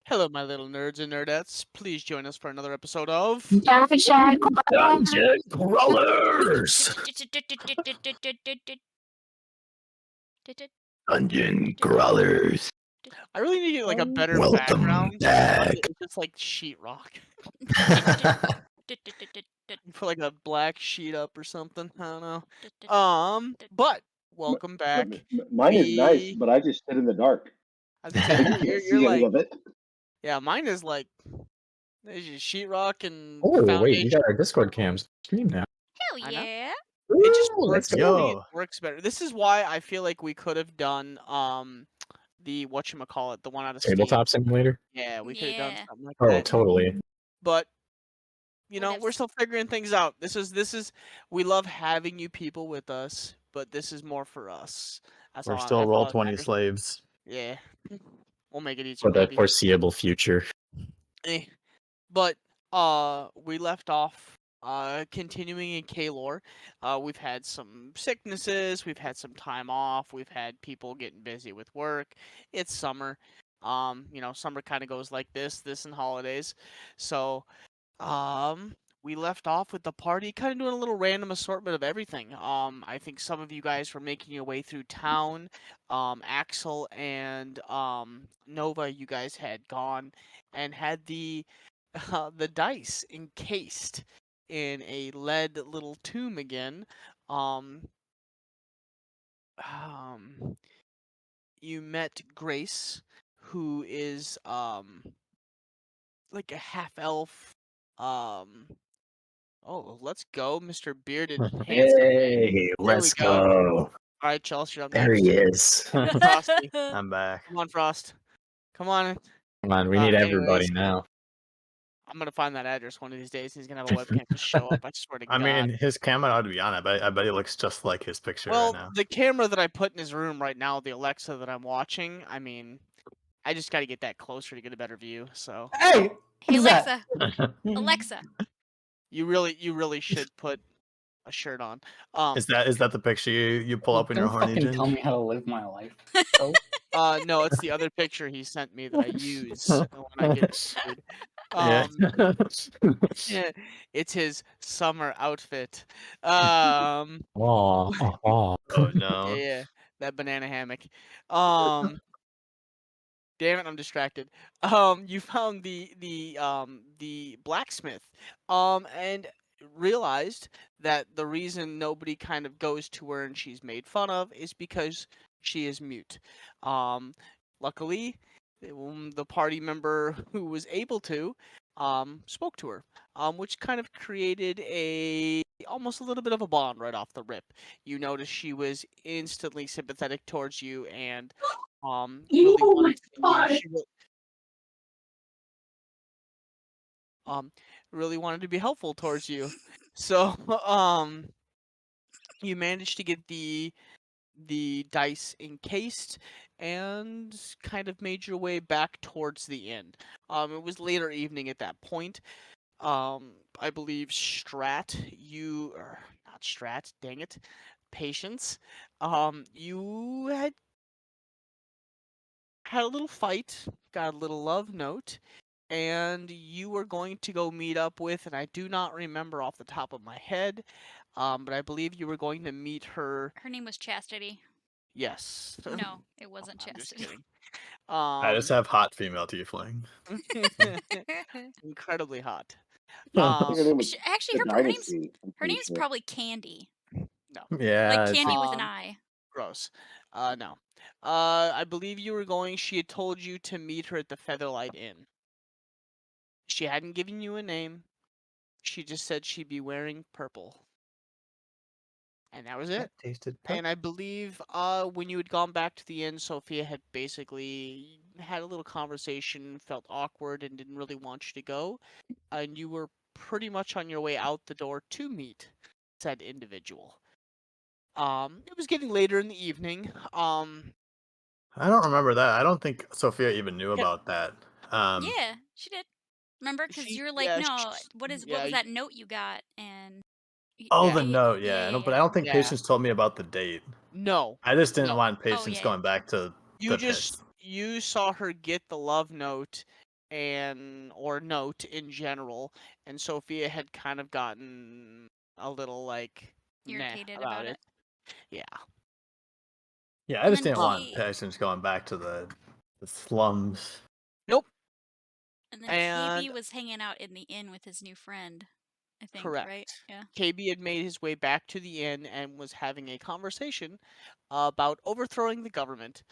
Hello, my little nerds and nerdettes. Please join us for another episode of Dungeon Crawlers! Dungeon Crawlers. I really need like a better Welcome background. back. It's just like sheetrock. Put like a black sheet up or something. I don't know. But welcome back. Mine is nice, We, but I just sit in the dark. I was gonna I say can't you're see any like, of it. yeah, mine is like there's your sheetrock and Oh, wait, we foundation. got our Discord cams stream now. Hell I know. yeah. It just Ooh, let's works. go. It works better. This is why I feel like we could have done the whatchamacallit, the one out of Steam. Tabletop Simulator? Yeah, we could have done Yeah. something like Oh, that. totally. But you know, Whatevs. we're still figuring things out. This is we love having you people with us, but this is more for us. That's We're all. still That's all roll that 20 matters. slaves. Yeah, we'll make it easier. For the Maybe. foreseeable future. But we left off continuing in K-Lore. We've had some sicknesses, we've had some time off, we've had people getting busy with work. It's summer. You know, summer kind of goes like this and holidays. So, we left off with the party kind of doing a little random assortment of everything. I think some of you guys were making your way through town. Axel and Nova, you guys had gone and had the dice encased in a lead little tomb again. You met Grace, who is like a half elf. Oh, let's go, Mr. Bearded Handsome. Hey, let's go. All right, Chelsea, up There next. he is. Come Frosty, I'm back. come on, Frost. Come on. on, we need everybody Anyways, now. I'm gonna find that address one of these days. He's gonna have a webcam just show up. I swear to I God. mean, his camera ought to be on. I bet he looks just like his picture Well, right now. the camera that I put in his room right now, the Alexa that I'm watching, I mean, I just got to get that closer to get a better view. So Hey, Hey who's that? Alexa. Alexa. you really should put a shirt on. Is that the picture you pull up in your Don't horny fucking tell ginge? me how to live my life. No, it's the other picture he sent me that I use when I get food. Yeah. Yeah, it's his summer outfit. Aw, aw. Oh no. Yeah, that banana hammock. Damn it, I'm distracted. You found the blacksmith, and realized that the reason nobody kind of goes to her and she's made fun of is because she is mute. Luckily, the party member who was able to, spoke to her, which kind of created almost a little bit of a bond right off the rip. You notice she was instantly sympathetic towards you and really wanted really wanted to be helpful towards you. So you managed to get the dice encased and kind of made your way back towards the inn. It was later evening at that point. I believe not Strat, dang it, Patience. You had a little fight, got a little love note, and you were going to go meet up with, and I do not remember off the top of my head, but I believe you were going to meet her. Her name was Chastity. Yes. No, it wasn't I'm just Chastity. kidding. I just have hot female tiefling. Incredibly hot. I think her name was Actually, the her name's Dynasty. I'm her pretty name's sure. probably Candy. No. Yeah. Like Candy with an Um, I. Gross. No. I believe you were going. She had told you to meet her at the Featherlight Inn. She hadn't given you a name. She just said she'd be wearing purple. And that was it. Tasted And I believe when you had gone back to the inn, Sophia had basically had a little conversation, felt awkward, and didn't really want you to go. And you were pretty much on your way out the door to meet said individual. It was getting later in the evening. I don't remember that. I don't think Sophia even knew about that. Yeah, she did. Remember? Because you were like, yeah, no, what was that note you got? And Oh, Yeah. the note, yeah. No, but I don't think Yeah. Patience told me about the date. No. I just didn't No. want Patience yeah. going back to You the just pits. you saw her get the love note or note in general, and Sophia had kind of gotten a little like Irritated about about it. Yeah. Yeah, I And just then didn't want he- patients going back to the slums. Nope. And then And KB was hanging out in the inn with his new friend, I think, correct. right? Yeah. KB had made his way back to the inn and was having a conversation about overthrowing the government.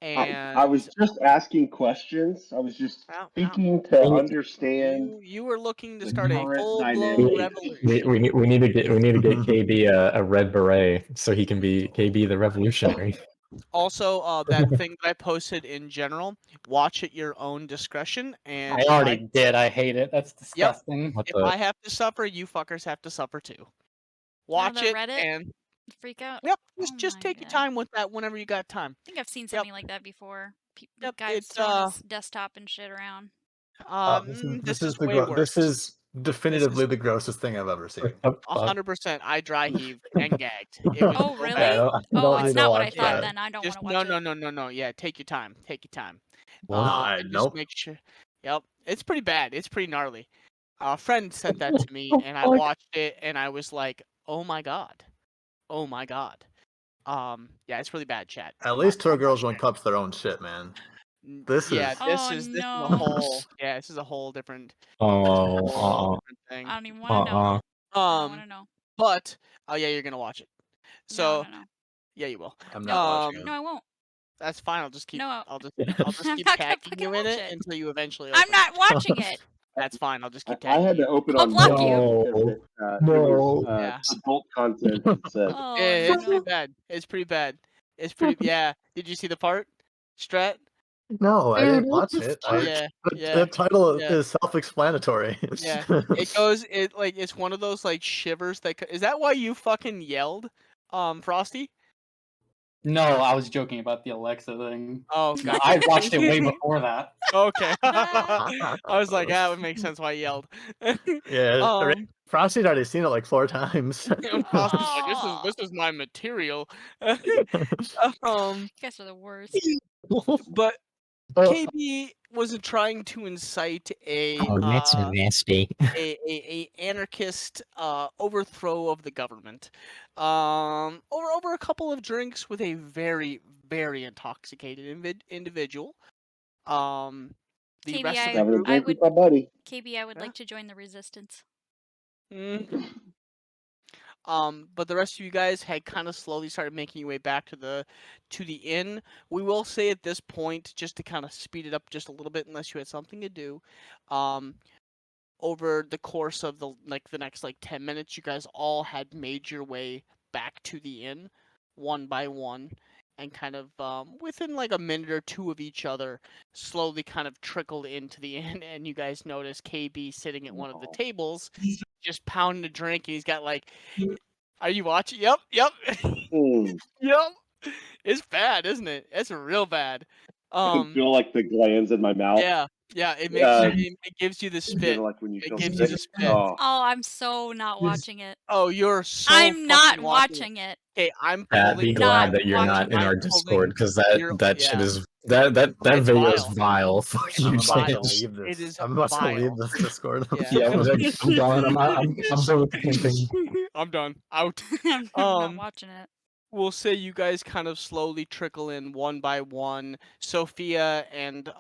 And I was just asking questions. I was just Ow, ow. seeking to understand you were looking to the start a current full-blown dynamics. revolution. We need to get KB a red beret so he can be KB the revolutionary. Also, that thing that I posted in general, watch at your own discretion. And I already did. I hate it. That's disgusting. What if the? I have to suffer, you fuckers have to suffer too. Watch the it Reddit and freak out. yep, Oh just my take your God. time with that whenever you got time. I think I've seen something like that before. Yep, Guys it's throwing his desktop and shit around. this is way worse. This is definitively the grossest thing I've ever seen. 100%. I dry heaved and gagged. It was Oh so really? bad. Oh, need it's to not what I watch thought. that. Then I don't want Just to watch it. no. Yeah, take your time. Take your time. What? And Nope. just make sure. Yep, it's pretty bad. It's pretty gnarly. A friend sent that to me, and I watched it, and I was like, "Oh my god, oh my god." Yeah, it's really bad, chat. At least two girls one cups their own shit, man. This Yeah, is this Oh, is a no. whole. Yeah, this is a whole different. Oh, different thing. I don't even want to know. I don't want to know. But oh yeah, you're gonna watch it. So No. yeah, you will. I'm not watching it. No, I won't. That's fine. I'll just keep. No. I'll just I'm keep not gonna tagging fucking you in watch it it. until you eventually. I'm Open not watching it. That's fine. I'll just keep I tagging had to you. open I'll on block mute you. because it No. was Yeah. adult content. It said. Oh, It's no. pretty bad. It's pretty bad. It's pretty. Yeah. Did you see the part, Strat? No, I didn't watch it. Yeah. The title Yeah. is self-explanatory. Yeah. It goes. It's one of those like shivers that. Is that why you fucking yelled, Frosty? No, I was joking about the Alexa thing. Oh, No, gotcha. I watched it way before that. Okay. I was like, that would make sense why you yelled. Yeah, Frosty's already seen it like 4 times. Frosty's like, this is my material. You guys are the worst. But KB wasn't trying to incite a nasty. a anarchist overthrow of the government. Over a couple of drinks with a very very intoxicated individual. The KB, rest of the Having a group. drink with my buddy. KB, I would Yeah. like to join the resistance. But the rest of you guys had kind of slowly started making your way back to the inn. We will say at this point, just to kind of speed it up just a little bit, unless you had something to do, over the course of the next 10 minutes, you guys all had made your way back to the inn, one by one, and kind of within like a minute or two of each other, slowly kind of trickled into the inn, and you guys notice KB sitting at one of the tables, just pounding a drink, and he's got like, are you watching? Yep. Yep. It's bad, isn't it? It's real bad. I can feel like the glands in my mouth. Yeah. It makes it gives you the spit. Like when you It feel gives you sick. the spit. Oh. Oh, I'm so not watching it. Oh, you're so. I'm not fucking watching it. Okay, I'm Yeah, pulling. be glad not that you're not in I'm our Discord because that shit yeah. is that It's video is vile. vile. Fuck you, I'm about to James. leave this. It is I'm about to vile. leave this Discord. Yeah. I'm gone. I'm done with the campaign. I'm done. Out. I'm not watching it. We'll say you guys kind of slowly trickle in one by one. Sophia and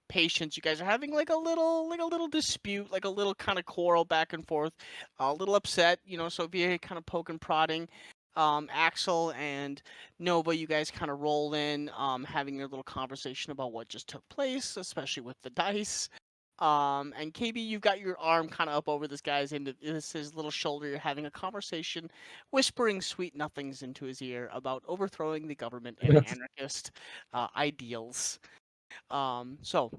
Patience, you guys are having like a little dispute, like a little kind of quarrel back and forth, a little upset. Sophia kind of poking, prodding. Axel and Nova, you guys kind of roll in, having a little conversation about what just took place, especially with the dice. And KB, you've got your arm kind of up over this guy's his little shoulder. You're having a conversation, whispering sweet nothings into his ear about overthrowing the government and anarchist ideals. So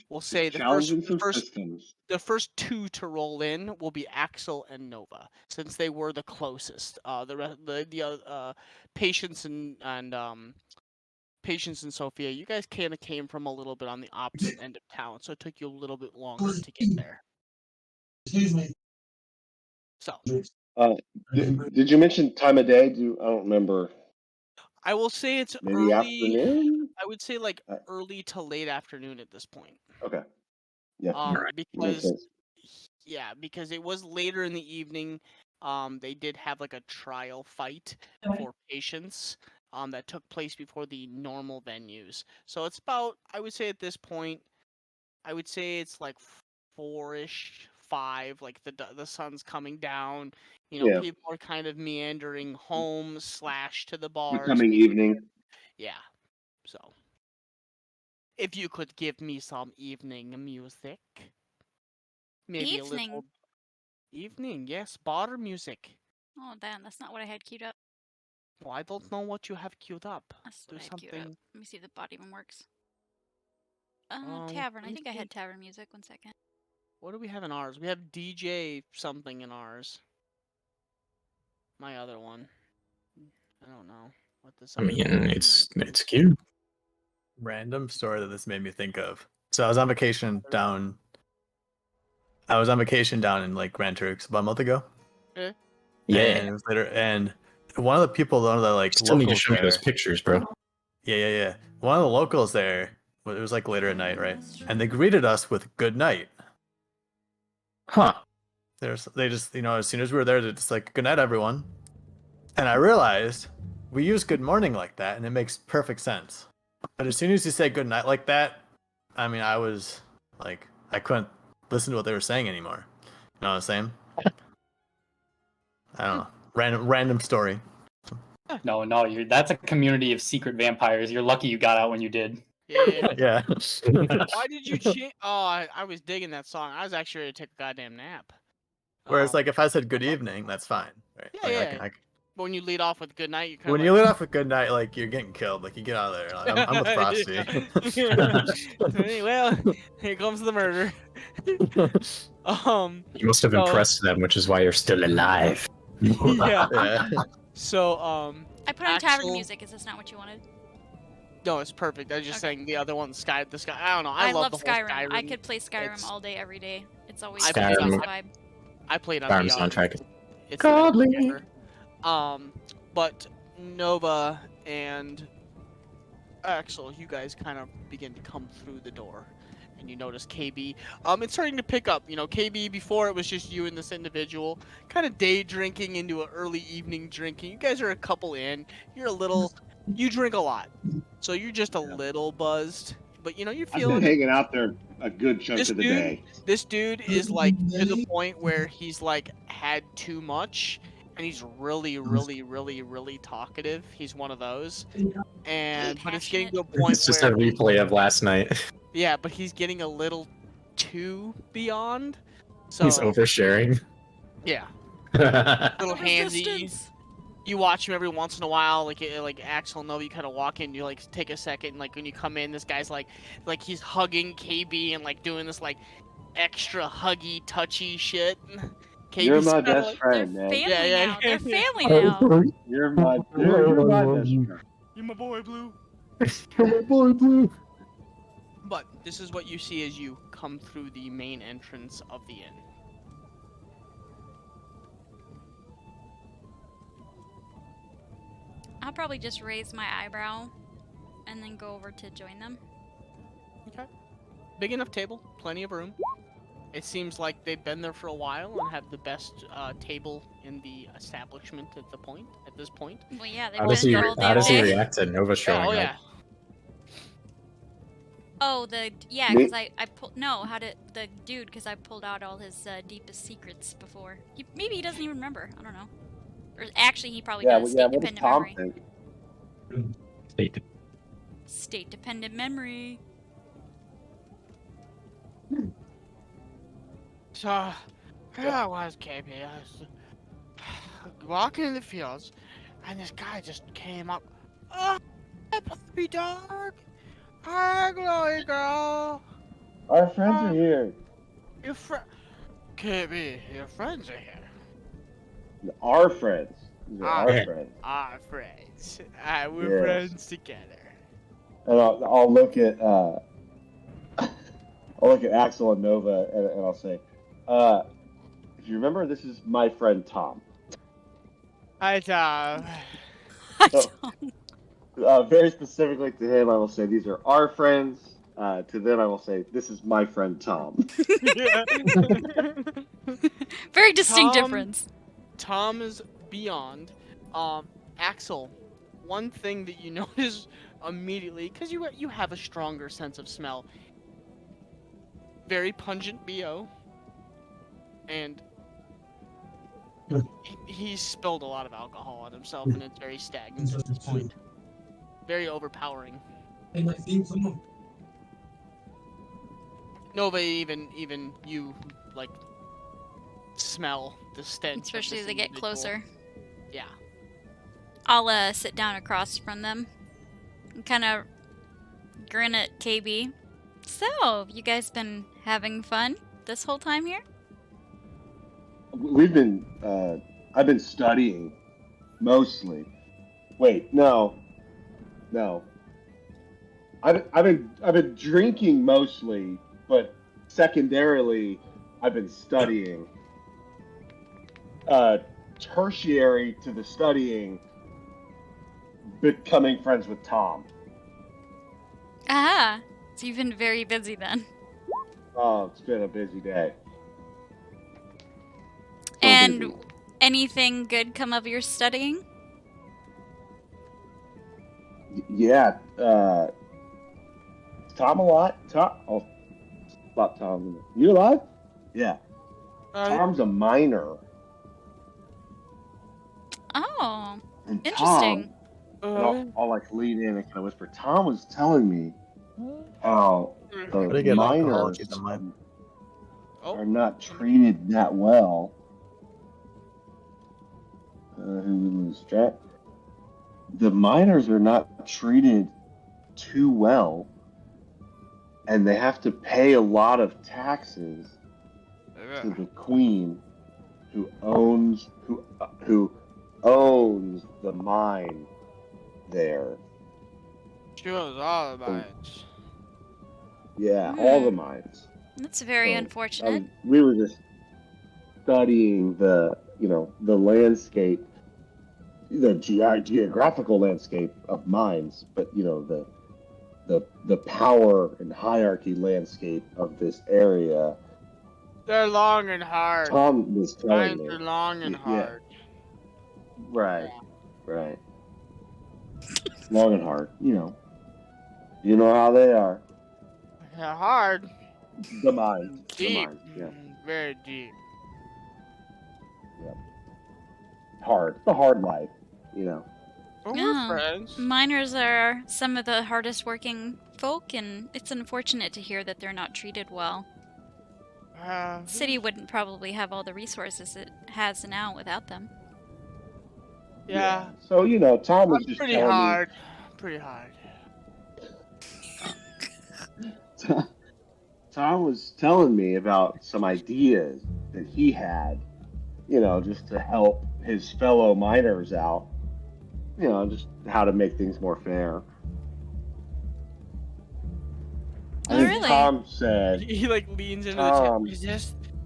we'll say the first two to roll in will be Axel and Nova, since they were the closest. The Patience Patience and Sophia, you guys kind of came from a little bit on the opposite end of town, so it took you a little bit longer to get there. Excuse me. So, did you mention time of day? I don't remember. I will say it's maybe early. Afternoon. I would say like early to late afternoon at this point. Okay. Yeah, makes Because sense. because it was later in the evening. They did have like a trial fight for patients. That took place before the normal venues. So it's about, I would say at this point, I would say it's like 4-ish, 5. Like the sun's coming down. Yeah, People are kind of meandering home / to the bars. becoming evening. Yeah. So, if you could give me some evening music, maybe a Evening. little evening, yes, bar music. Oh, damn, that's not what I had queued up. Well, I don't know what you have queued up. That's Do what I had queued up. something. Let me see if the bot even works. let Tavern. I me think I see. had tavern music. 1 second. What do we have in ours? We have DJ something in ours. My other one. I don't know what this. I mean, other one it's is. cute. Random story that this made me think of. So I was on vacation down. I was on vacation down in like Grand Turks about a month ago. Eh? Yeah. And it was later, and one of the people, one of the like Still need to locals show me those there. pictures, bro. Yeah. One of the locals there. It was like later at night, right? And they greeted us with "Good night." Huh. They just, as soon as we were there, they're just like, "Good night, everyone." And I realized we use "Good morning" like that, and it makes perfect sense. But as soon as you say "Good night" like that, I mean, I was like, I couldn't listen to what they were saying anymore. You know what I'm saying? I don't know. Random story. No, that's a community of secret vampires. You're lucky you got out when you did. Yeah. Yeah. Why did you change? Oh, I was digging that song. I was actually ready to take a goddamn nap. Whereas, Um, like, if I said "Good evening," that's fine. Right? Yeah, Like, yeah. But when you lead off with good night, you kind when of you lead off with "Good night," like you're getting killed. Like you get out of there. Like, I'm with Frosty. Well, here comes the murder. You must have so- impressed them, which is why you're still alive. Yeah. Yeah. So, I put on tavern Axel- music. Is this not what you wanted? no, it's perfect. I was just Okay. saying the other one, I don't know. I love the whole Skyrim. I Skyrim. could play Skyrim It's- all day, every day. It's always I the played best on- vibe. I played on Skyrim the soundtrack. It's Godly. the but Nova and Axel, you guys kind of begin to come through the door, and you notice KB. It's starting to pick up. KB, before it was just you and this individual, kind of day drinking into an early evening drinking. You guys are a couple in. You drink a lot, so you're just a little buzzed. But you're I've feeling. been hanging out there a good chunk This of the dude- day. This dude is like to the point where he's like had too much, and he's really, really, really, really talkative. He's one of those, but it's getting to a point It's just a where replay of last night. yeah, but he's getting a little too beyond. So He's oversharing. yeah, Yeah. little handsy. Resistance. You watch him every once in a while, like Axel and Nova. You kind of walk in, you like take a second, and like when you come in, this guy's like he's hugging KB and like doing this like extra huggy, touchy shit. KB's You're my kinda best like, friend, They're man. family Yeah. now. They're family now. You're my best friend. You're my boy, Blue. My boy Blue. But this is what you see as you come through the main entrance of the inn. I'll probably just raise my eyebrow and then go over to join them. Okay. Big enough table, plenty of room. It seems like they've been there for a while and have the best table in the establishment at this point. Well, yeah, they've How been does he there all how damn does he day. react to Nova showing Oh up? yeah. Oh, Me- because I pulled the dude, because I pulled out all his deepest secrets before. Maybe he doesn't even remember. I don't know. Or actually, he probably does. What State does dependent Tom memory. think? State dependent memory. So, here I was, KB. I was walking in the fields, and this guy just came up. Oh, puppy dog. Hi, Glowy girl. Our friends are here. Your KB, your friends are here. Our friends. These are our Ah. friends. Our friends. We're Yes. friends together. And I'll look at Axel and Nova, and I'll say, if you remember, this is my friend Tom. Hi, Tom. So, very specifically to him, I will say these are our friends. To them, I will say, "This is my friend Tom." Very distinct Tom- difference. Tom is beyond. Axel, one thing that you notice immediately, because you have a stronger sense of smell. Very pungent BO, and he's spilled a lot of alcohol on himself, and it's very stagnant at this point. Very overpowering. And I think someone. Nobody even you like smell the stench. Especially of as this they get individual. closer. Yeah. I'll sit down across from them and kind of grin at KB. So, you guys been having fun this whole time here? We've been. I've been studying, mostly. Wait, no. I've been drinking mostly, but secondarily, I've been studying. Tertiary to the studying, becoming friends with Tom. Aha! So you've been very busy then. Oh, it's been a busy day. So And busy. anything good come of your studying? Yeah. Tom a lot. Tom. Oh, stop Tom. You alive? Yeah. Tom's a miner. Oh, And interesting. Tom, and I'll like lean in and kind of whisper. Tom was telling me how How do the you get alcohol miners to the mine? are not treated that well. Who was Jack? The miners are not treated too well, and they have to pay a lot of taxes to the queen, who owns the mine there. She was all about it. Yeah, all the mines. That's very So, unfortunate. we were just studying the landscape, the geographical landscape of mines, but the power and hierarchy landscape of this area. They're long and hard. Tom was telling Mines me. are long and Yeah. hard. Right. Long and hard, you know how they are. They're hard. The mines. Deep. Yeah. Very deep. Hard. It's a hard life, But Yeah. we're friends. Miners are some of the hardest working folk, and it's unfortunate to hear that they're not treated well. City wouldn't probably have all the resources it has now without them. Yeah. So, Tom was I'm just pretty telling hard. Pretty hard. me. Tom was telling me about some ideas that he had, just to help his fellow miners out. Just how to make things more fair. I Oh, think really? Tom said, He like leans into Tom. the table.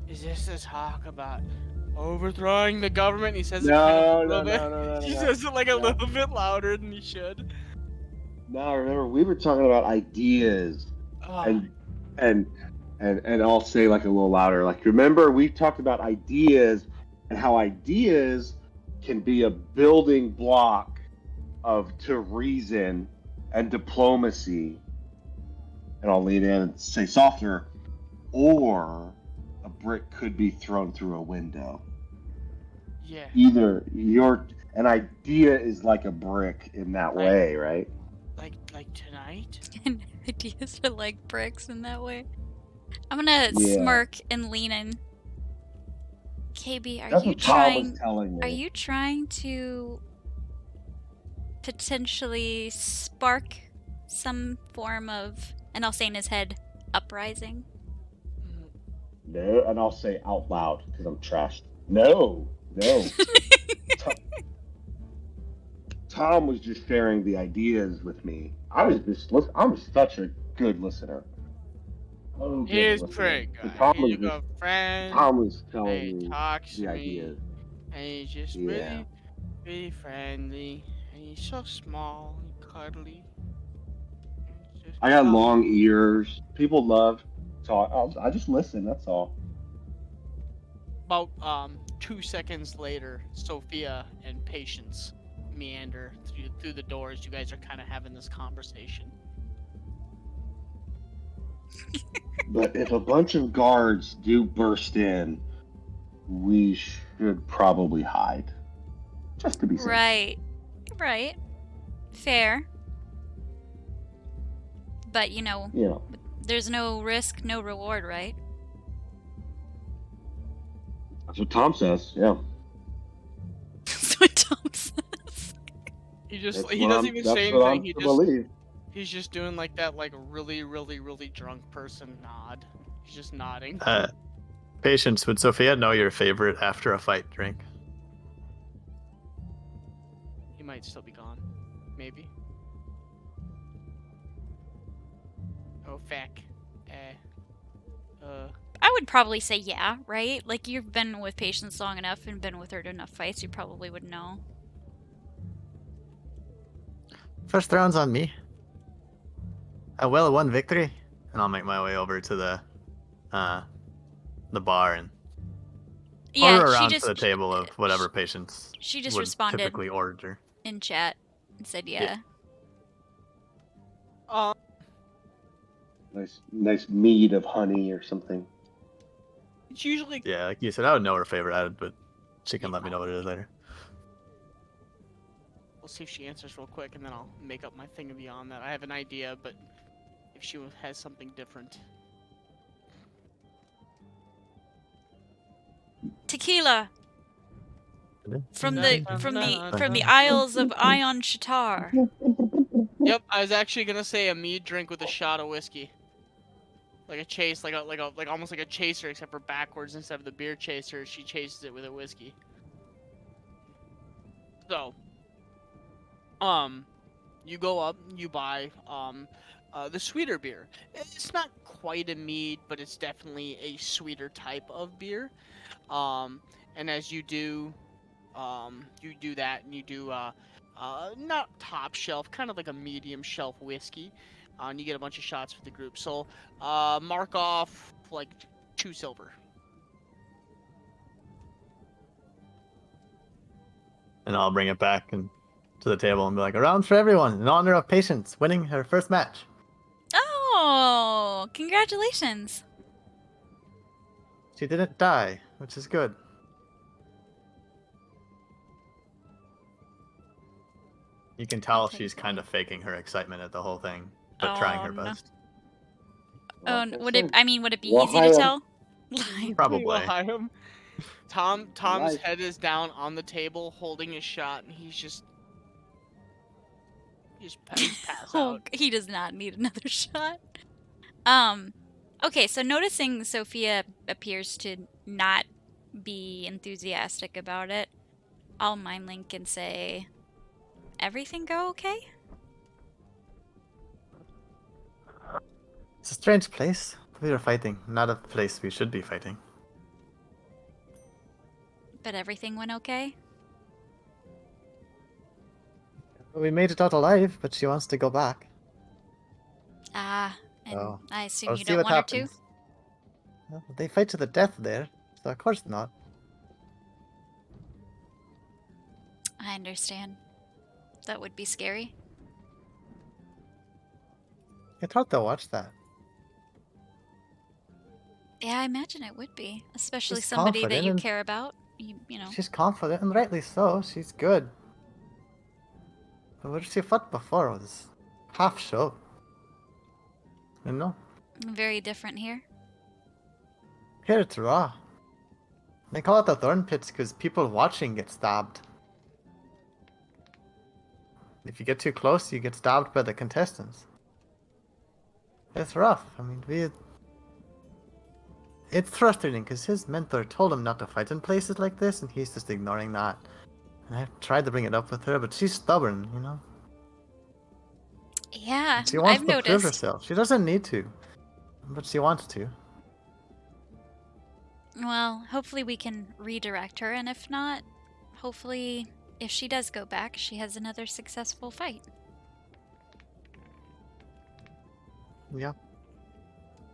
Is this a talk about overthrowing the government? He says it No, kind of a no, little bit. no, He no. says it like a No. little bit louder than he should. No, remember we were talking about ideas, and I'll say like a little louder. Like, remember we talked about ideas and how ideas can be a building block to reason and diplomacy. And I'll lean in and say softer, or a brick could be thrown through a window. Yeah. Either an idea is like a brick in that way, right? Like tonight? And ideas are like bricks in that way. I'm gonna Yeah. smirk and lean in. KB, That's what Tom was telling me. Are you trying to potentially spark some form of, and I'll say in his head, uprising? No, and I'll say out loud because I'm trashed. No. Tom was just sharing the ideas with me. I'm such a good listener. Oh, He is pretty good. He's a good friend. Tom was And telling he me talks the to me. ideas. And he's just Yeah. really, really friendly. And he's so small and cuddly. It's just I got long ears. People love talk. I just listen. That's all. About 2 seconds later, Sophia and Patience meander through the doors. You guys are kind of having this conversation. But if a bunch of guards do burst in, we should probably hide, just to be safe. Right. Right. Fair. But, You know, there's no risk, no reward, right? that's what Tom says. Yeah. That's what Tom says. He That's doesn't what even that's say what anything. I'm He to just believe. he's just doing like that really really drunk person nod. He's just nodding. Patience, would Sophia know your favorite after a fight drink? He might still be gone. Maybe. Oh, feck. I would probably say yeah, right? Like, you've been with Patience long enough and been with her to enough fights, you probably would know. First round's on me. A well-won victory, and I'll make my way over to the bar and Yeah, order she around just to the table of whatever Patience she just would responded typically order. in chat and said yeah. Nice mead of honey or something. It's usually Yeah, like you said, I would know her favorite, but she can let me know what it is later. We'll see if she answers real quick, and then I'll make up my thing beyond that. I have an idea, but if she has something different. Tequila from the Uh, Isles of Ion Shatar. Yep, I was actually gonna say a mead drink with a shot of whiskey, like a chase, like almost like a chaser, except for backwards instead of the beer chaser. She chases it with a whiskey. So, you go up, you buy the sweeter beer. It's not quite a mead, but it's definitely a sweeter type of beer. And as you do that, and you do not top shelf, kind of like a medium shelf whiskey, and you get a bunch of shots for the group. So mark off like 2 silver. And I'll bring it back and to the table and be like, a round for everyone in honor of Patience winning her first match. Oh, congratulations. She didn't die, which is good. You can tell she's kind of faking her excitement at the whole thing, but trying her no. best. Oh, Like I would said, it be we'll easy to hire 'em. tell? Probably. We'll hire him. Tom's Nice. head is down on the table, holding his shot, and he's just pass Oh, out. he does not need another shot. Okay, so noticing Sophia appears to not be enthusiastic about it, I'll mind link and say, everything go okay? It's a strange place. We are fighting, not a place we should be fighting. But everything went okay? We made it out alive, but she wants to go back. Ah, and Oh. I assume I'll you see don't what want her to? happens. Well, they fight to the death there, so of course not. I understand. That would be scary. It's hard to watch that. Yeah, I imagine it would be. Especially She's somebody that confident you and- care about. You know. She's confident, and rightly so. She's good. But what she fought before was half show. You know? Very different here. Here it's raw. They call it the thorn pits because people watching get stabbed. If you get too close, you get stabbed by the contestants. It's rough. I mean, it's frustrating because his mentor told him not to fight in places like this, and he's just ignoring that. And I've tried to bring it up with her, but she's stubborn, you know? Yeah, She wants I've to prove noticed. herself. She doesn't need to, but she wants to. Well, hopefully we can redirect her, and if not, hopefully if she does go back, she has another successful fight. Yeah.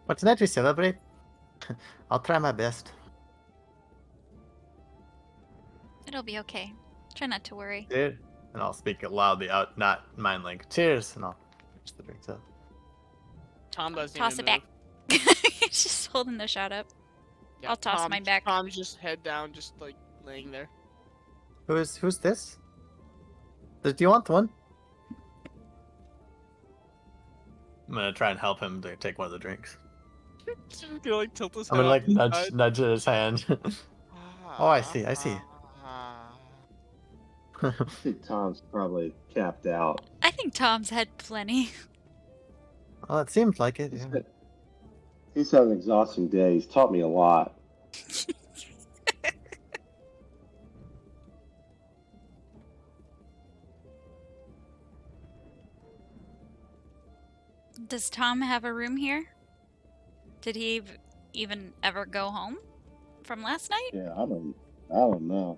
But tonight we celebrate. I'll try my best. It'll be okay. Try not to worry. Cheers. And I'll speak it loudly out, not mind like cheers, and I'll finish the drinks up. Tom doesn't Toss even it move. back. He's just holding the shot up. Yeah, I'll toss mine back. Tom's just head down, just like laying there. Who's this? Do you want one? I'm gonna try and help him to take one of the drinks. Just gonna like tilt his I'm head gonna like off to the nudge his hand. Oh, I see. I think Tom's probably capped out. I think Tom's had plenty. Well, it seems like it. Yeah. He's had an exhausting day. He's taught me a lot. Does Tom have a room here? Did he even ever go home from last night? Yeah, I don't know.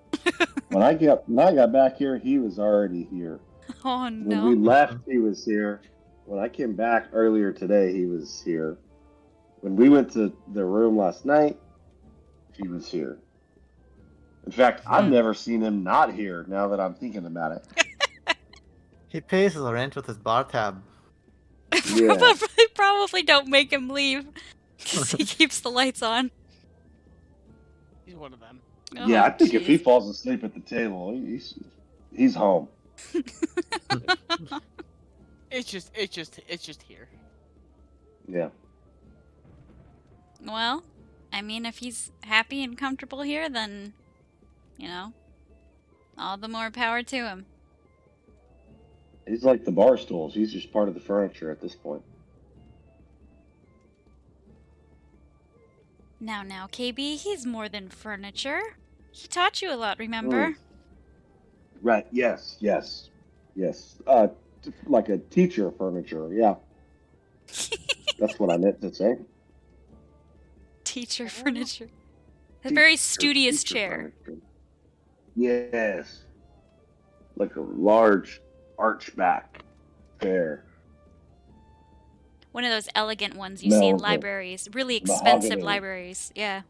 When I got back here, he was already here. Oh When no. we left, he was here. When I came back earlier today, he was here. When we went to the room last night, he was here. In fact, I've never seen him not here now that I'm thinking about it. He pays his rent with his bar tab. Yeah. Probably don't make him leave. 'Cause he keeps the lights on. He's one of them. Yeah, Oh, I think if he jeez. falls asleep at the table, he's home. It's just here. Yeah. Well, I mean, if he's happy and comfortable here, then, you know, all the more power to him. He's like the bar stools. He's just part of the furniture at this point. Now, KB, he's more than furniture. He taught you a lot, remember? Right. Yes. Like a teacher furniture. Yeah. That's what I meant to say. Teacher furniture. A very studious Teacher chair. furniture. Yes. Like a large archback chair. One of those elegant ones you see in No, libraries. Really expensive mahogany. libraries. Yeah.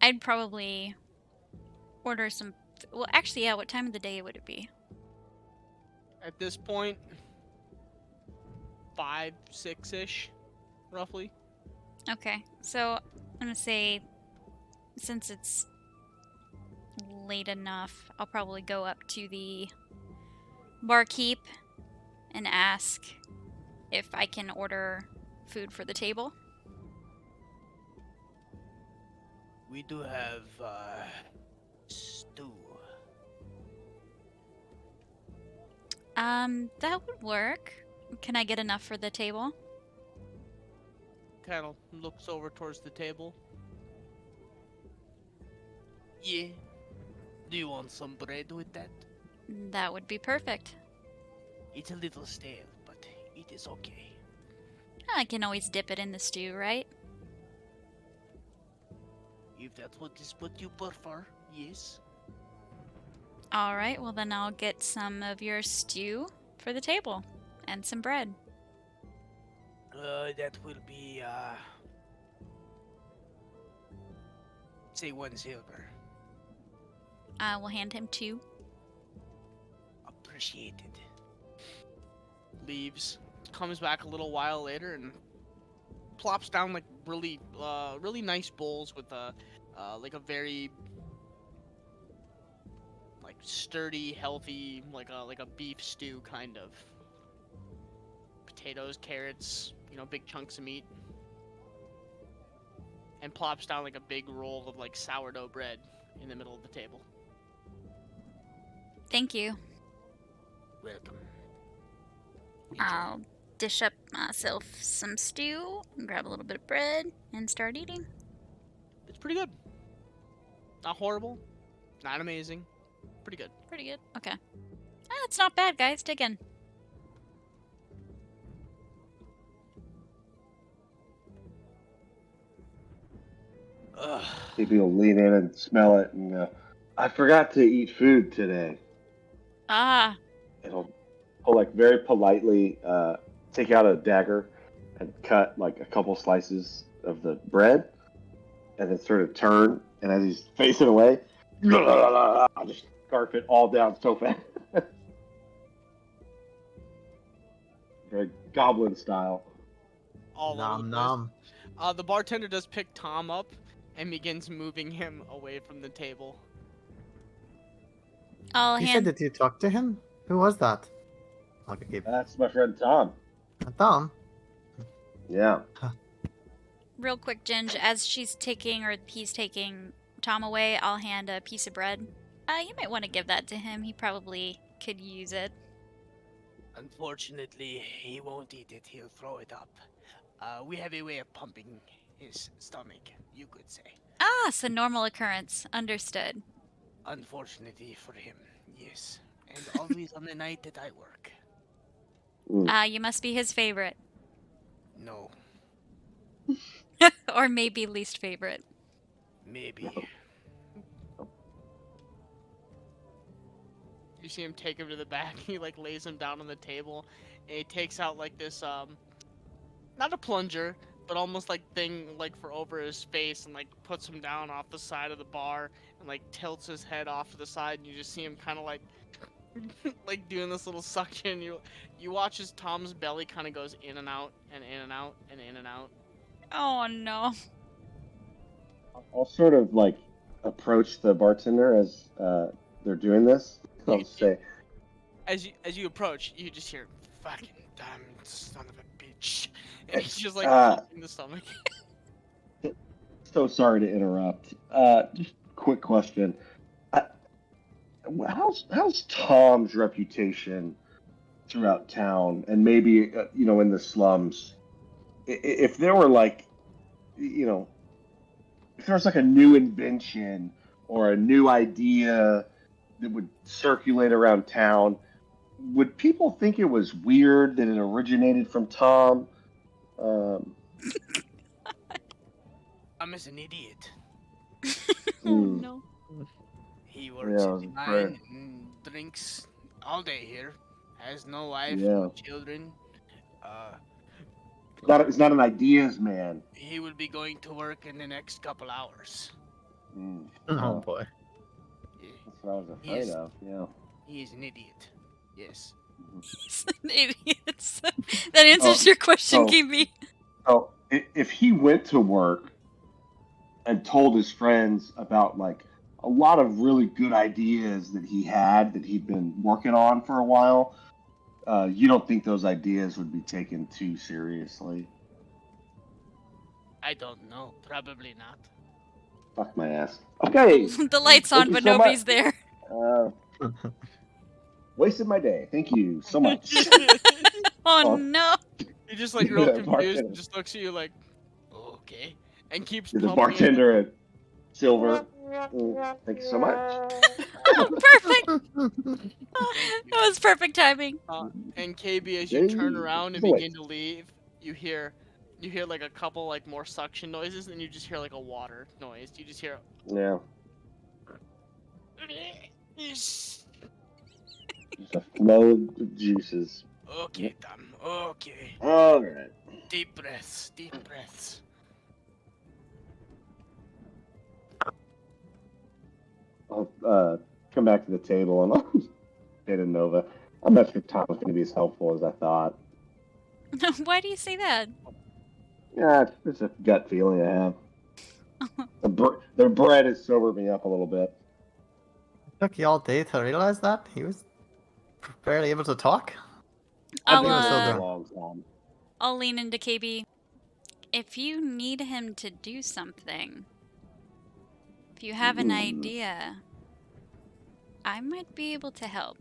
I'd probably order some... Well, actually, yeah, what time of the day would it be? At this point, 5, 6-ish, roughly. Okay, so I'm gonna say, since it's late enough, I'll probably go up to the barkeep and ask if I can order food for the table. We do have stew. That would work. Can I get enough for the table? Kind of looks over towards the table. Yeah. Do you want some bread with that? That would be perfect. It's a little stale, but it is okay. I can always dip it in the stew, right? If that's what you prefer, yes. Alright, well then I'll get some of your stew for the table. And some bread. That will be, say 1 silver. I will hand him 2. Appreciated. Leaves. Comes back a little while later and plops down like really nice bowls with like a very like sturdy, healthy, like a beef stew kind of. Potatoes, carrots, big chunks of meat. And plops down like a big roll of like sourdough bread in the middle of the table. Thank you. Welcome. I'll dish up myself some stew, and grab a little bit of bread, and start eating. It's pretty good. Not horrible. Not amazing. Pretty good. Pretty good. Okay. It's not bad, guys. Dig in. KB will lean in and smell it, and I forgot to eat food today. Ah, He'll like very politely take out a dagger and cut like a couple slices of the bread, and then sort of turn, and as he's facing away, I'll just scarf it all down so fast. Very goblin style. all over the Nom place. nom. The bartender does pick Tom up and begins moving him away from the table. I'll You said hand. that you talked to him? Who was that? Okay, keep. That's my friend Tom. Tom. Yeah. Real quick, Ginge, as she's taking or he's taking Tom away, I'll hand a piece of bread. You might want to give that to him. He probably could use it. Unfortunately, he won't eat it. He'll throw it up. We have a way of pumping his stomach, you could say. Ah, it's a normal occurrence. Understood. Unfortunately for him, yes. And always on the night that I work. You must be his favorite. No, Or maybe least favorite. maybe. You see him take him to the back. He like lays him down on the table, and he takes out like this not a plunger, but almost like thing like for over his face, and like puts him down off the side of the bar, and like tilts his head off to the side, and you just see him kind of like like doing this little suction. You watch as Tom's belly kind of goes in and out and in and out and in and out. Oh no. I'll sort of like approach the bartender as they're doing this. I'll say, As you approach, you just hear "fucking damn son of a bitch," and he's just like pumping the stomach. so sorry to interrupt. Just quick question. How's Tom's reputation throughout town, and maybe in the slums? If there were like, if there was like a new invention or a new idea that would circulate around town, would people think it was weird that it originated from Tom? Tom is an idiot. Oh no. He works Yeah, in the mine and drinks all day here. Has no wife, no children. He's not an ideas man. He will be going to work in the next couple hours. Oh boy. That's what I was afraid of. Yeah. He is an idiot. Yes. He's an idiot. That answers your question, KB. Oh, if he went to work and told his friends about like a lot of really good ideas that he'd been working on for a while, you don't think those ideas would be taken too seriously? I don't know. Probably not. Fuck my ass. Okay. The light's on, Thank you but so nobody's much. there. Wasted my day. Thank you so much. Oh no. He just like real Yeah, confused bartender. and just looks at you like, okay, and keeps The pumping bartender at Silver. Thank you so much. Perfect. That was perfect timing. And KB, as you turn around and Wait. begin to leave, you hear like a couple like more suction noises, and you just hear like a water noise. You just hear. Yeah. Just a flow of juices. Okay, Tom. Okay. All right. Deep breaths. Deep breaths. I'll come back to the table and I'll say to Nova, I'm not sure Tom was going to be as helpful as I thought. Why do you say that? Yeah, it's a gut feeling I have. The bread has sobered me up a little bit. It took you all day to realize that? He was barely able to talk? I've been I'll, here uh, a long time. I'll lean into KB. If you need him to do something, if you have an idea, I might be able to help.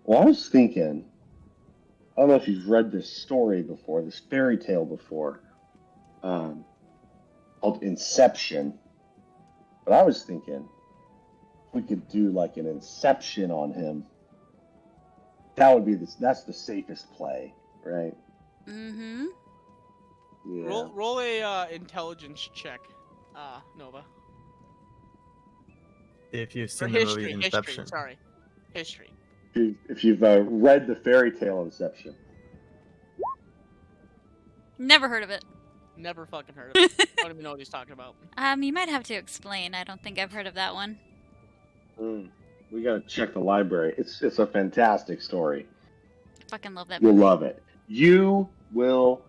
Well, I was thinking, I don't know if you've read this story before, this fairy tale before, called Inception. But I was thinking, we could do like an Inception on him. That would be that's the safest play, right? Mm-hmm. Yeah. Roll a intelligence check. Nova. If you've Or seen the movie history. Inception. Sorry, history. If you've read the fairy tale Inception. Never heard of it. Never fucking heard of it. Don't even know what he's talking about. You might have to explain. I don't think I've heard of that one. We gotta check the library. It's a fantastic story. Fucking love that You'll movie. love it. You will,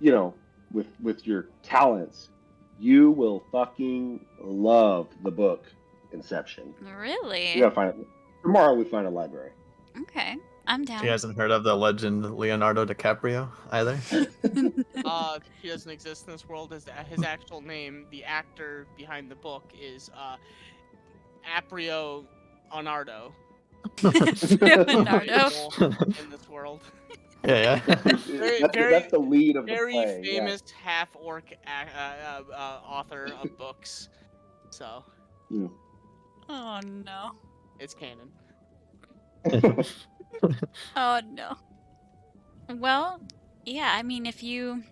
with your talents, you will fucking love the book Inception. Really? You gotta find it. Tomorrow we find a library. Okay, I'm down. She hasn't heard of the legend Leonardo DiCaprio either. He doesn't exist in this world. His actual name, the actor behind the book, is Aprio Leonardo. Leonardo. In this world. Yeah. That's the lead of the Very play. famous half-orc author of books. So. Yeah. Oh no. It's canon. Oh no. Well, yeah, I mean, if you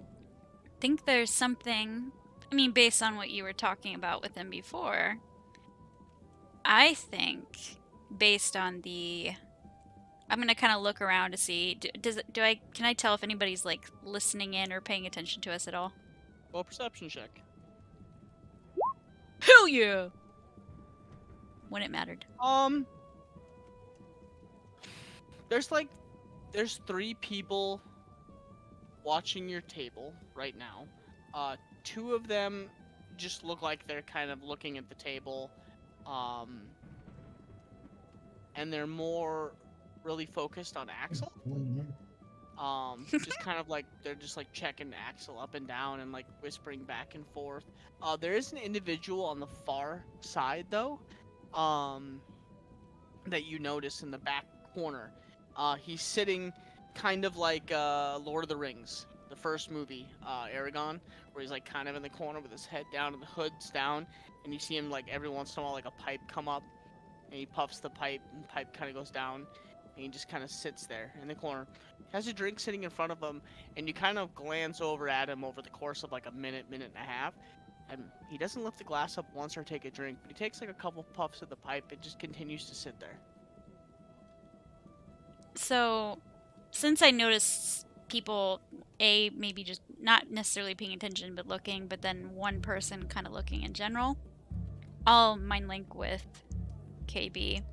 think there's something, I mean, based on what you were talking about with him before, I think based on the, I'm gonna kind of look around to see, can I tell if anybody's like listening in or paying attention to us at all? Well, perception check. Hell yeah! When it mattered. There's 3 people watching your table right now. 2 of them just look like they're kind of looking at the table, and they're more really focused on Axel. Just kind of like they're just like checking Axel up and down and like whispering back and forth. There is an individual on the far side though, that you notice in the back corner. He's sitting kind of like Lord of the Rings, the first movie, Aragon, where he's like kind of in the corner with his head down and the hood's down, and you see him like every once in a while like a pipe come up, and he puffs the pipe, and the pipe kind of goes down, and he just kind of sits there in the corner. He has a drink sitting in front of him, and you kind of glance over at him over the course of like a minute and a half, and he doesn't lift the glass up once or take a drink, but he takes like a couple puffs of the pipe and just continues to sit there. So, since I noticed people, maybe just not necessarily paying attention but looking, but then one person kind of looking in general, I'll mind link with KB.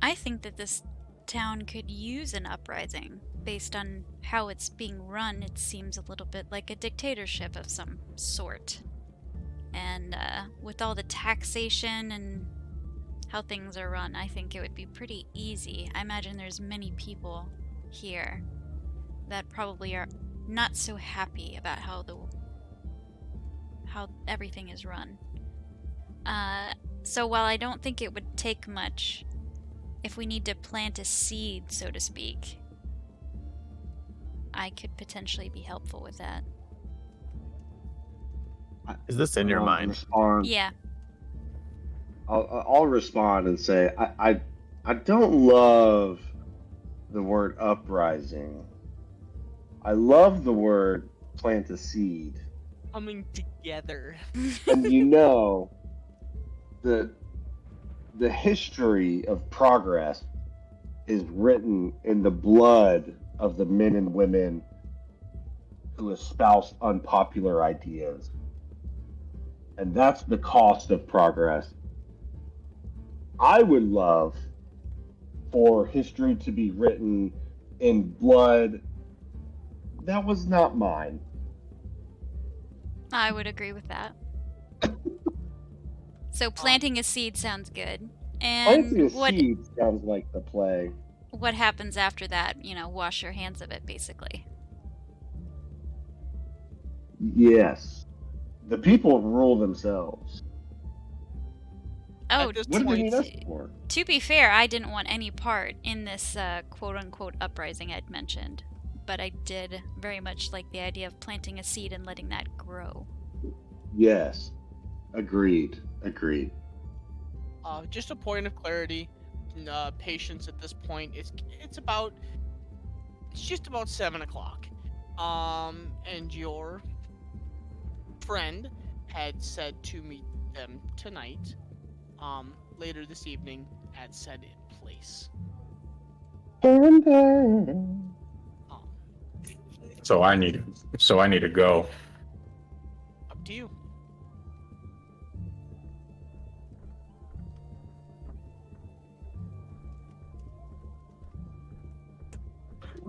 I think that this town could use an uprising. Based on how it's being run, it seems a little bit like a dictatorship of some sort. And with all the taxation and how things are run, I think it would be pretty easy. I imagine there's many people here that probably are not so happy about how everything is run. So while I don't think it would take much, if we need to plant a seed, so to speak, I could potentially be helpful with that. Is this in your mind? Respond. Yeah. I'll respond and say I don't love the word uprising. I love the word plant a seed. Coming together. And the history of progress is written in the blood of the men and women who espouse unpopular ideas. And that's the cost of progress. I would love for history to be written in blood that was not mine. I would agree with that. So planting a seed sounds good. Planting a And seed sounds like the play. what happens after that? Wash your hands of it, basically. Yes. The people rule themselves. Oh, At this What do they need us point, for? to be fair, I didn't want any part in this quote-unquote uprising I'd mentioned. But I did very much like the idea of planting a seed and letting that grow. Yes. Agreed. just a point of clarity, patience at this point. It's just about 7 o'clock. And your friend had said to meet them tonight, later this evening at said place. So I need to go. Up to you.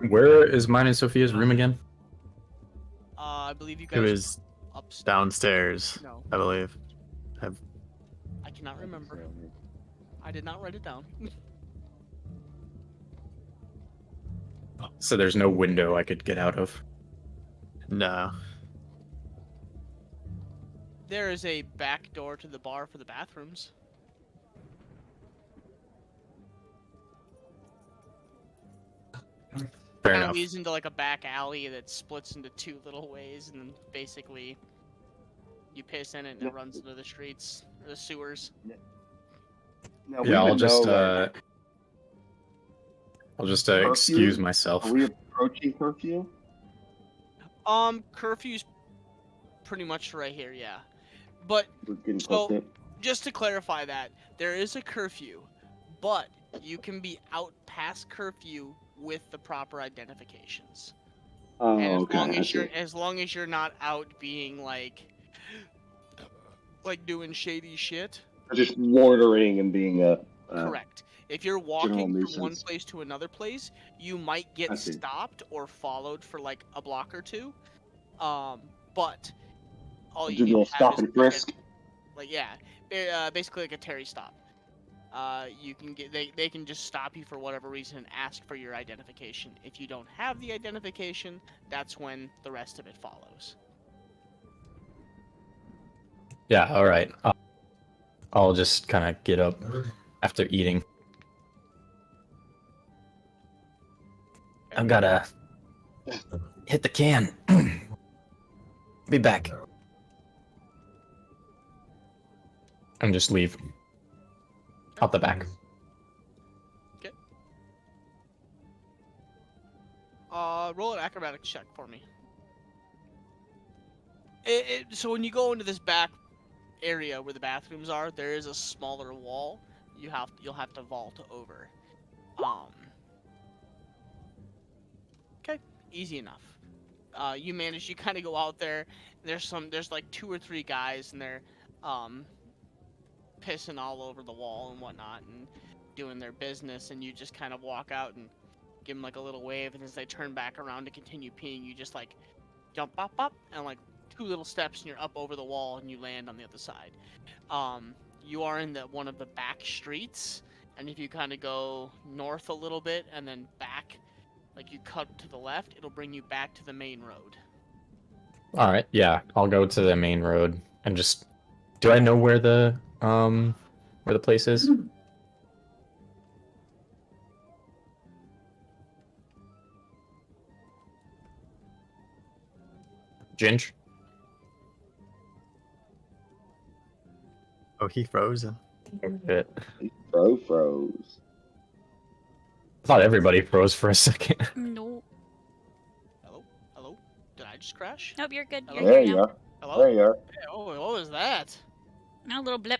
Where is mine and Sophia's room again? I believe you It guys was upstairs. downstairs, No, I believe. I cannot remember. I did not write it down. So there's no window I could get out of. No. There is a back door to the bar for the bathrooms. Fair Kind enough. of leads into like a back alley that splits into two little ways, and then basically you piss in it and it runs into the streets, the sewers. Now, Yeah, we I'll just know, Curfew? excuse myself. Are we approaching curfew? Curfew's pretty much right here, yeah. But We're getting So- close to it. just to clarify that, there is a curfew, but you can be out past curfew with the proper identifications. Oh, And okay. I see. as long as you're not out being like doing shady shit. Just loitering and being a. Correct. If you're walking from one nuisance. place to another place, you might I get see. stopped or followed for like a block or two. But all you Do a need little to have stop is and like frisk. basically like a Terry stop. You can get they can just stop you for whatever reason and ask for your identification. If you don't have the identification, that's when the rest of it follows. Yeah, all right. I'll just kind of get up after eating. I've gotta hit the can. Be back. And just leave. Out the back. Roll an acrobatics check for me. So when you go into this back area where the bathrooms are, there is a smaller wall. You'll have to vault over. Okay, easy enough. You manage. You kind of go out there. There's like 2 or 3 guys, and they're pissing all over the wall and whatnot, and doing their business. And you just kind of walk out and give them like a little wave, and as they turn back around to continue peeing, you just like jump up, and like 2 little steps, and you're up over the wall, and you land on the other side. You are in one of the back streets, and if you kind of go north a little bit and then back, like you cut to the left, it'll bring you back to the main road. All right, yeah, I'll go to the main road and just. Do I know where the place is? Ginge? Oh, he froze. Shit. Froze. I thought everybody froze for a second. No. Hello? Did I just crash? Nope, you're good. Hello? You're There here you now. are. Hello? There you are. Hey, oh, what was that? A little blip.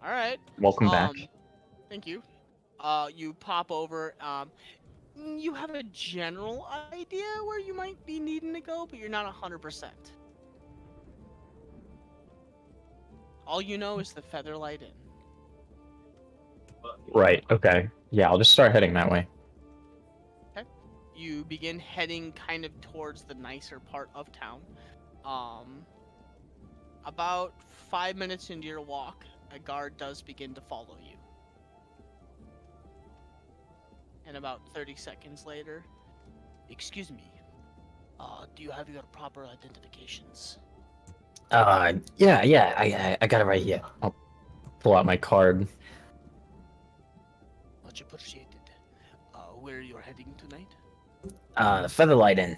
All right. Welcome back. Thank you. You pop over. You have a general idea where you might be needing to go, but you're not 100%. All you know is the Featherlight Inn. Right, okay. Yeah, I'll just start heading that way. You begin heading kind of towards the nicer part of town. About 5 minutes into your walk, a guard does begin to follow you. And about 30 seconds later, excuse me, do you have your proper identifications? Yeah, I got it right here. I'll pull out my card. Much appreciated. Where you're heading tonight? The Featherlight Inn.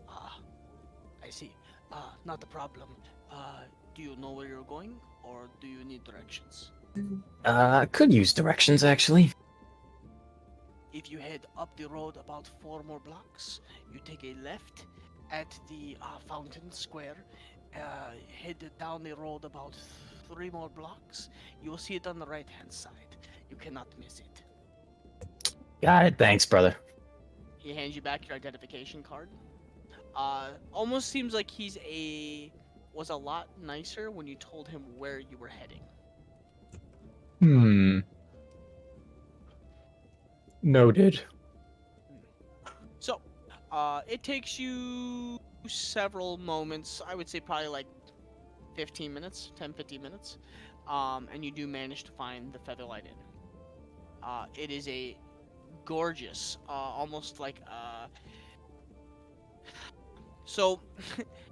I see. Not a problem. Do you know where you're going, or do you need directions? I could use directions, actually. If you head up the road about 4 more blocks, you take a left at the Fountain Square. Head down the road about 3 more blocks. You will see it on the right-hand side. You cannot miss it. Got it. Thanks, brother. He hands you back your identification card. Almost seems like was a lot nicer when you told him where you were heading. Noted. So, it takes you several moments. I would say probably like 15 minutes, 10-15 minutes. And you do manage to find the Featherlight Inn. It is a gorgeous, almost like so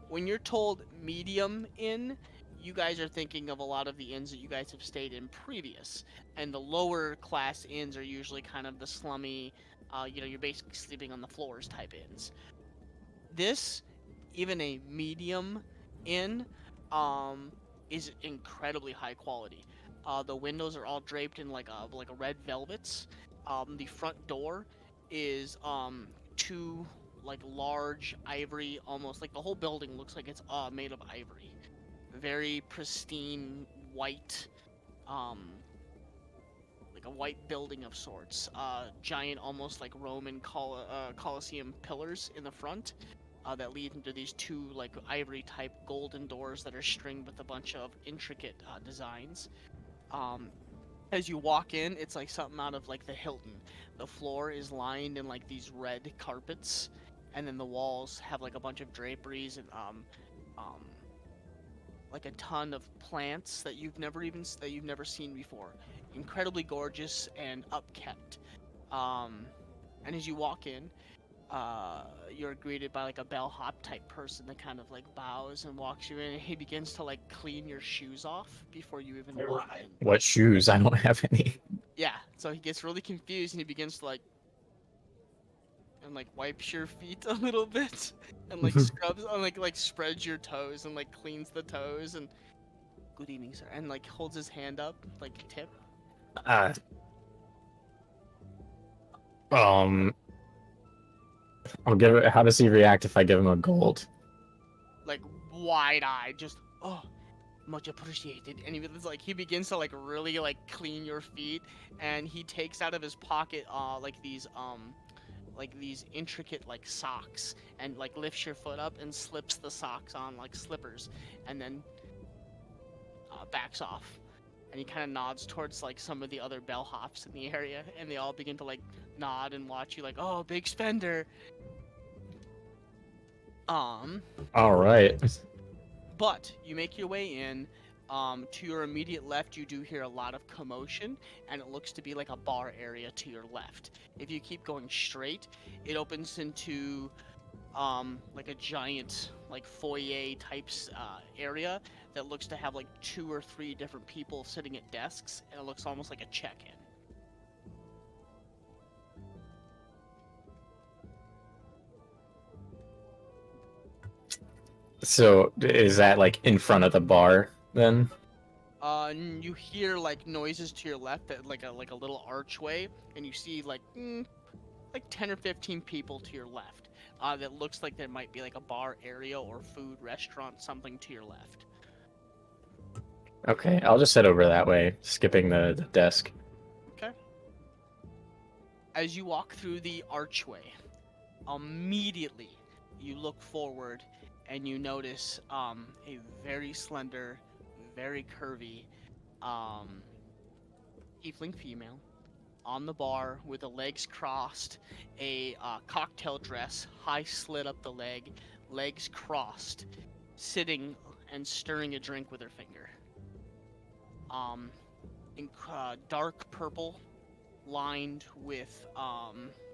when you're told medium inn, you guys are thinking of a lot of the inns that you guys have stayed in previous, and the lower class inns are usually kind of the slummy, you're basically sleeping on the floors type inns. This, even a medium inn, is incredibly high quality. The windows are all draped in like a red velvets. The front door is two like large ivory, almost like the whole building looks like it's made of ivory. Very pristine white, like a white building of sorts. Giant, almost like Roman Colosseum pillars in the front. That lead into these two like ivory type golden doors that are stringed with a bunch of intricate designs. As you walk in, it's like something out of like the Hilton. The floor is lined in like these red carpets, and then the walls have like a bunch of draperies and like a ton of plants that you've never seen before. Incredibly gorgeous and upkept. And as you walk in, you're greeted by like a bellhop type person that kind of like bows and walks you in, and he begins to like clean your shoes off before you even walk in. What shoes? I don't have any. Yeah, so he gets really confused and he begins to like wipes your feet a little bit and like scrubs and like spreads your toes and like cleans the toes and good evening, sir, and like holds his hand up like tip. I'll give it. How does he react if I give him a gold? Like wide-eyed, just much appreciated. And he begins to like really like clean your feet, and he takes out of his pocket like these intricate like socks, and like lifts your foot up and slips the socks on like slippers, and then backs off. And he kind of nods towards like some of the other bellhops in the area, and they all begin to like nod and watch you like, oh, big spender. All right. But you make your way in. To your immediate left, you do hear a lot of commotion, and it looks to be like a bar area to your left. If you keep going straight, it opens into like a giant like foyer types area that looks to have like 2 or 3 different people sitting at desks, and it looks almost like a check-in. So is that like in front of the bar then? You hear like noises to your left at like a little archway, and you see like 10 or 15 people to your left. That looks like there might be like a bar area or food restaurant, something to your left. Okay, I'll just head over that way, skipping the desk. Okay. As you walk through the archway, immediately you look forward and you notice a very slender, very curvy tiefling female on the bar with the legs crossed, a cocktail dress, high slit up the leg, legs crossed, sitting and stirring a drink with her finger. Dark purple, lined with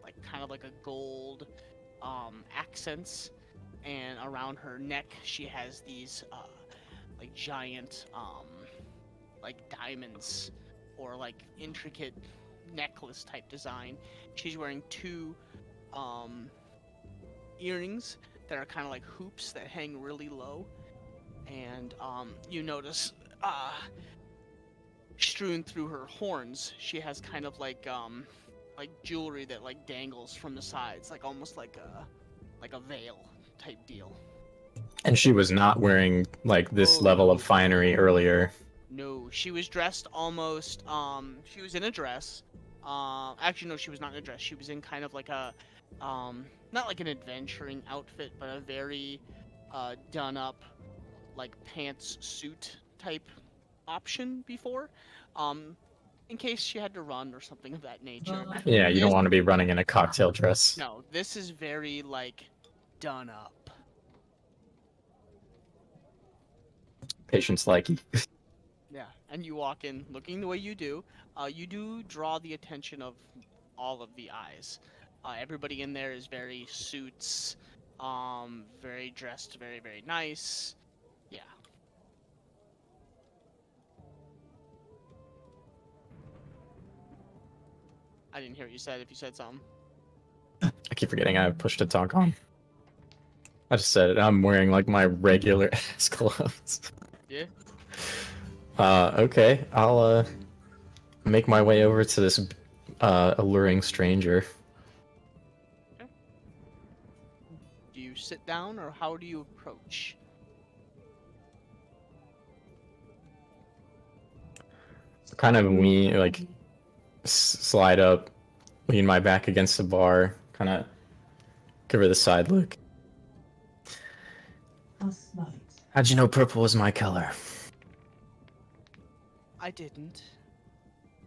like kind of like a gold accents, and around her neck she has these like giant like diamonds or like intricate necklace type design. She's wearing 2 earrings that are kind of like hoops that hang really low, and you notice strewn through her horns she has kind of like jewelry that like dangles from the sides, like almost like a veil type deal. And she was not wearing like this Oh, level no. of finery earlier. No, she was dressed almost. She was in a dress. Actually, no, she was not in a dress. She was in kind of like a, not like an adventuring outfit, but a very, done up, like pants suit type option before, in case she had to run or something of that nature. Yeah, you don't This, want to be running in a cocktail dress. no, this is very like done up. Patients like you. Yeah, and you walk in looking the way you do. You do draw the attention of all of the eyes. Everybody in there is very suits, very dressed, very, very nice. Yeah. I didn't hear what you said. If you said something. I keep forgetting I pushed to talk on. I just said it. I'm wearing like my regular ass clothes. Yeah. Okay. I'll make my way over to this alluring stranger. Do you sit down or how do you approach? Kind of me like slide up, lean my back against the bar, kind of give her the side look. How'd you know purple was my color? I didn't,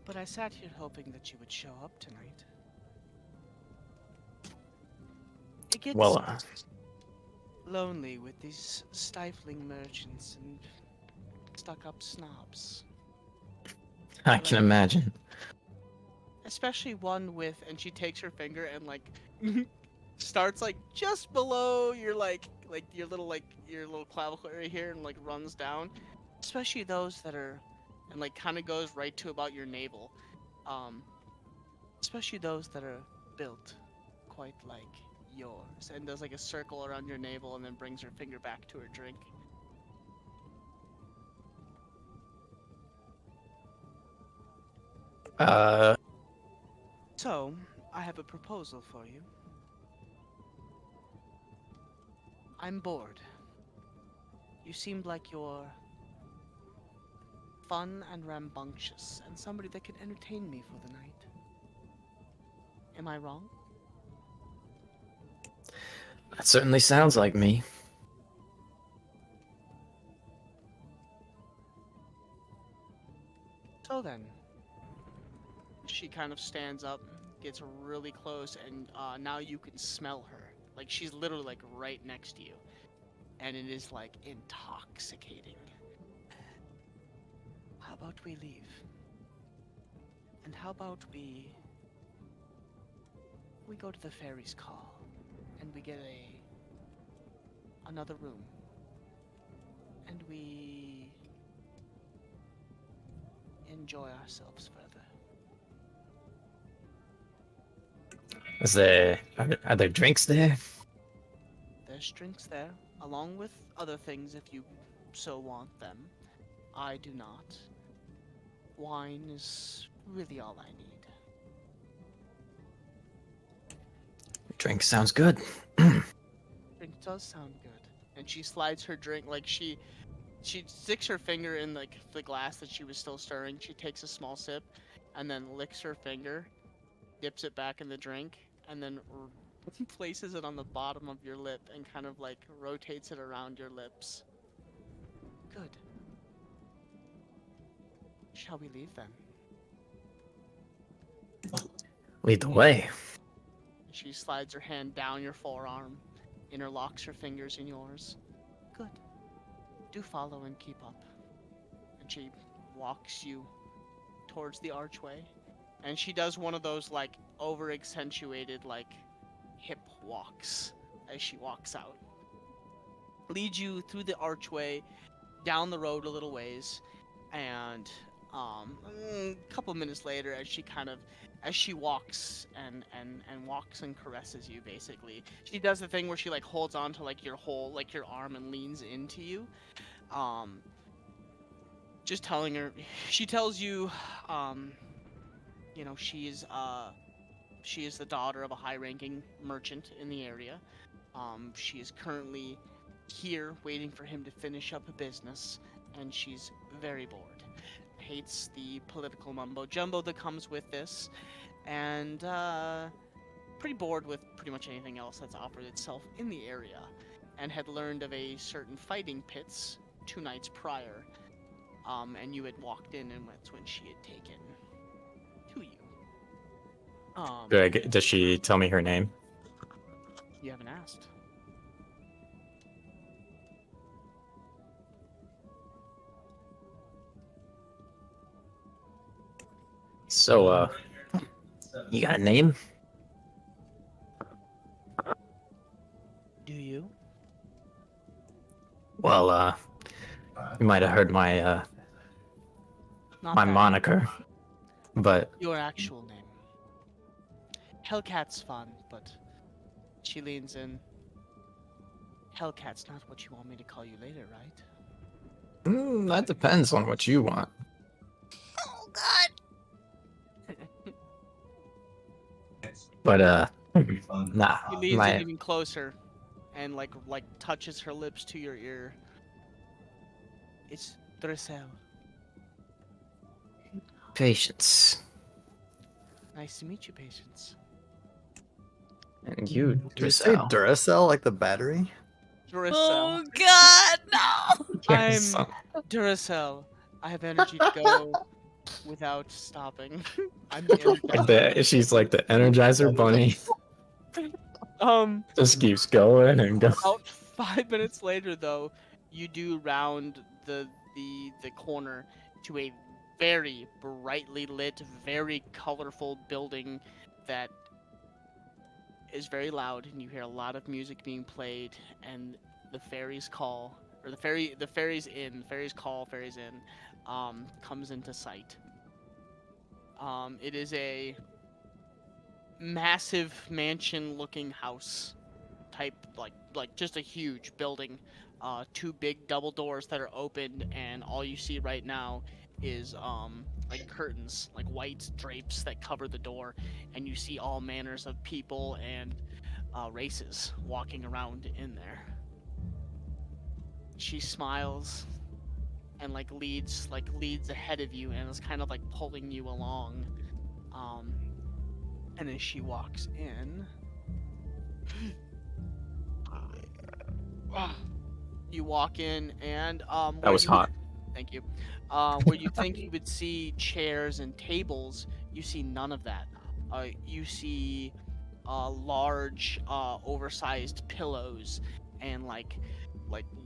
but I sat here hoping that you would show up tonight. It gets Well, lonely with these stifling merchants and stuck-up snobs. I can imagine. Especially one with, and she takes her finger and like starts like just below your like your little clavicle area here and like runs down. Especially those that are, and like kind of goes right to about your navel. Especially those that are built quite like yours, and does like a circle around your navel and then brings her finger back to her drink. So, I have a proposal for you. I'm bored. You seemed like you're fun and rambunctious, and somebody that could entertain me for the night. Am I wrong? That certainly sounds like me. So then, she kind of stands up, gets really close, and now you can smell her. Like, she's literally, like, right next to you. And it is, like, intoxicating. How about we leave? And how about we go to the fairies' call, and we get another room, and we enjoy ourselves further. Are there drinks there? There's drinks there, along with other things if you so want them. I do not. Wine is really all I need. Drink sounds good. Drink does sound good. And she slides her drink, like she sticks her finger in like the glass that she was still stirring. She takes a small sip, and then licks her finger, dips it back in the drink, and then places it on the bottom of your lip and kind of like rotates it around your lips. Good. Shall we leave then? Lead the way. She slides her hand down your forearm, interlocks her fingers in yours. Good. Do follow and keep up. And she walks you towards the archway. And she does one of those like over accentuated like hip walks as she walks out. Leads you through the archway, down the road a little ways, and a couple minutes later as she walks and walks and caresses you, basically she does the thing where she like holds on to like your arm and leans into you, just telling her, she tells you, you know, she is the daughter of a high-ranking merchant in the area. She is currently here waiting for him to finish up a business, and she's very bored. Hates the political mumbo jumbo that comes with this, and pretty bored with pretty much anything else that's offered itself in the area, and had learned of a certain fighting pits 2 nights prior, and you had walked in, and that's when she had taken to you. Does she tell me her name? You haven't asked. So, you got a name? Do you? Well, you might have heard my Not my that. moniker, but Your actual name. Hellcat's fun, but she leans in. Hellcat's not what you want me to call you later, right? that depends on what you want. Oh God. But nah, He leans in my even closer, and like touches her lips to your ear. It's Dressel. Patience. Nice to meet you, Patience. And you, Did you say Dressel. Duracell like the battery? Dressel. Oh God, no. Yes. I'm Duracell. I have energy to go without stopping. I'm the She's like the Energizer Bunny. Just keeps going and going. About 5 minutes later, though, you do round the corner to a very brightly lit, very colorful building that is very loud, and you hear a lot of music being played, and the fairies call, or the fairies call, fairies in, comes into sight. It is a massive mansion-looking house type, like just a huge building. 2 big double doors that are opened, and all you see right now is like curtains, like white drapes that cover the door, and you see all manners of people and races walking around in there. She smiles and leads ahead of you, and is kind of like pulling you along. And as she walks in, you walk in, and That was hot. Thank you. Where you think you would see chairs and tables, you see none of that. You see large, oversized pillows, and like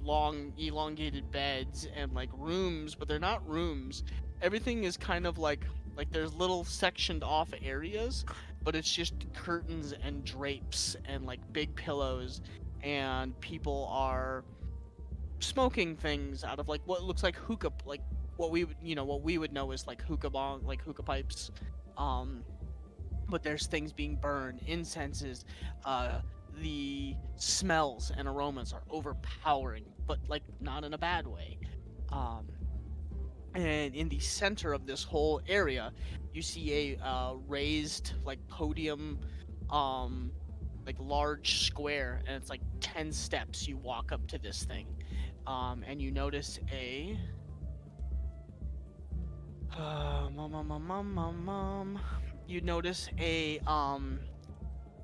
long, elongated beds, and like rooms, but they're not rooms. Everything is kind of like there's little sectioned off areas, but it's just curtains and drapes and like big pillows, and people are smoking things out of like what looks like hookah, like what we would know as like hookah bong, like hookah pipes. But there's things being burned, incenses. The smells and aromas are overpowering, but like not in a bad way. And in the center of this whole area, you see a raised like podium, like large square, and it's like 10 steps you walk up to this thing. And you notice a you notice a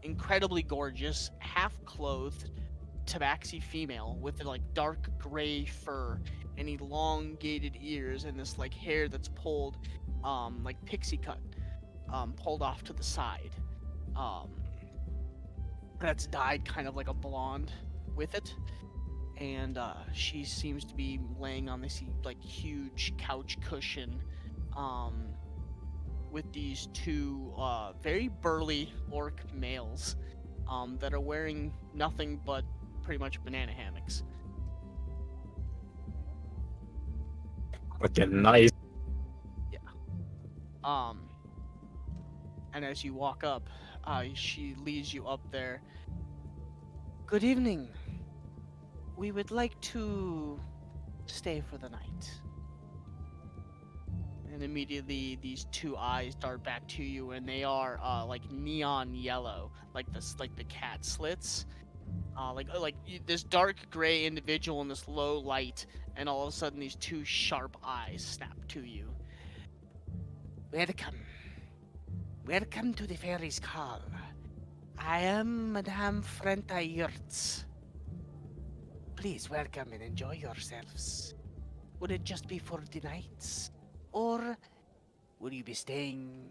incredibly gorgeous, half-clothed tabaxi female with like dark gray fur and elongated ears, and this like hair that's pulled like pixie cut, pulled off to the side. That's dyed kind of like a blonde with it. And she seems to be laying on this like huge couch cushion, with these 2 very burly orc males, that are wearing nothing but pretty much banana hammocks. Looking nice. And as you walk up, she leads you up there. Good evening. We would like to stay for the night. And immediately these 2 eyes dart back to you, and they are like neon yellow, like the cat slits. this dark gray individual in this low light, and all of a sudden these two sharp eyes snap to you. Welcome to the fairies' call. I am Madame Frenta Yurts. Please welcome and enjoy yourselves. Would it just be for the night, or will you be staying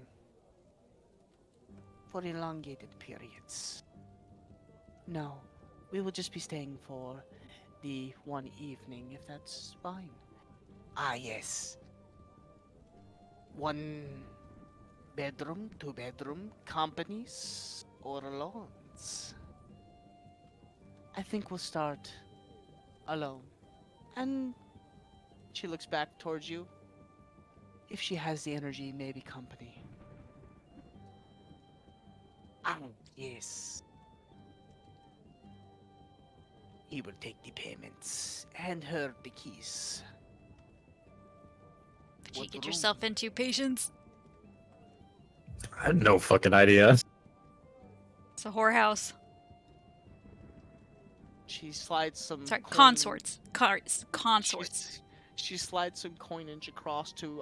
for elongated periods? No, we will just be staying for the one evening, if that's fine. Ah, yes. 1 bedroom, 2 bedroom, companies, or alones. I think we'll start alone. And she looks back towards you. If she has the energy, maybe company. Ah, yes. He will take the payments and her the keys. Did you What get room? yourself into, Patience? I had no fucking idea. It's a whorehouse. She slides some Sorry, coin- consorts. Consorts. She slides some coinage across to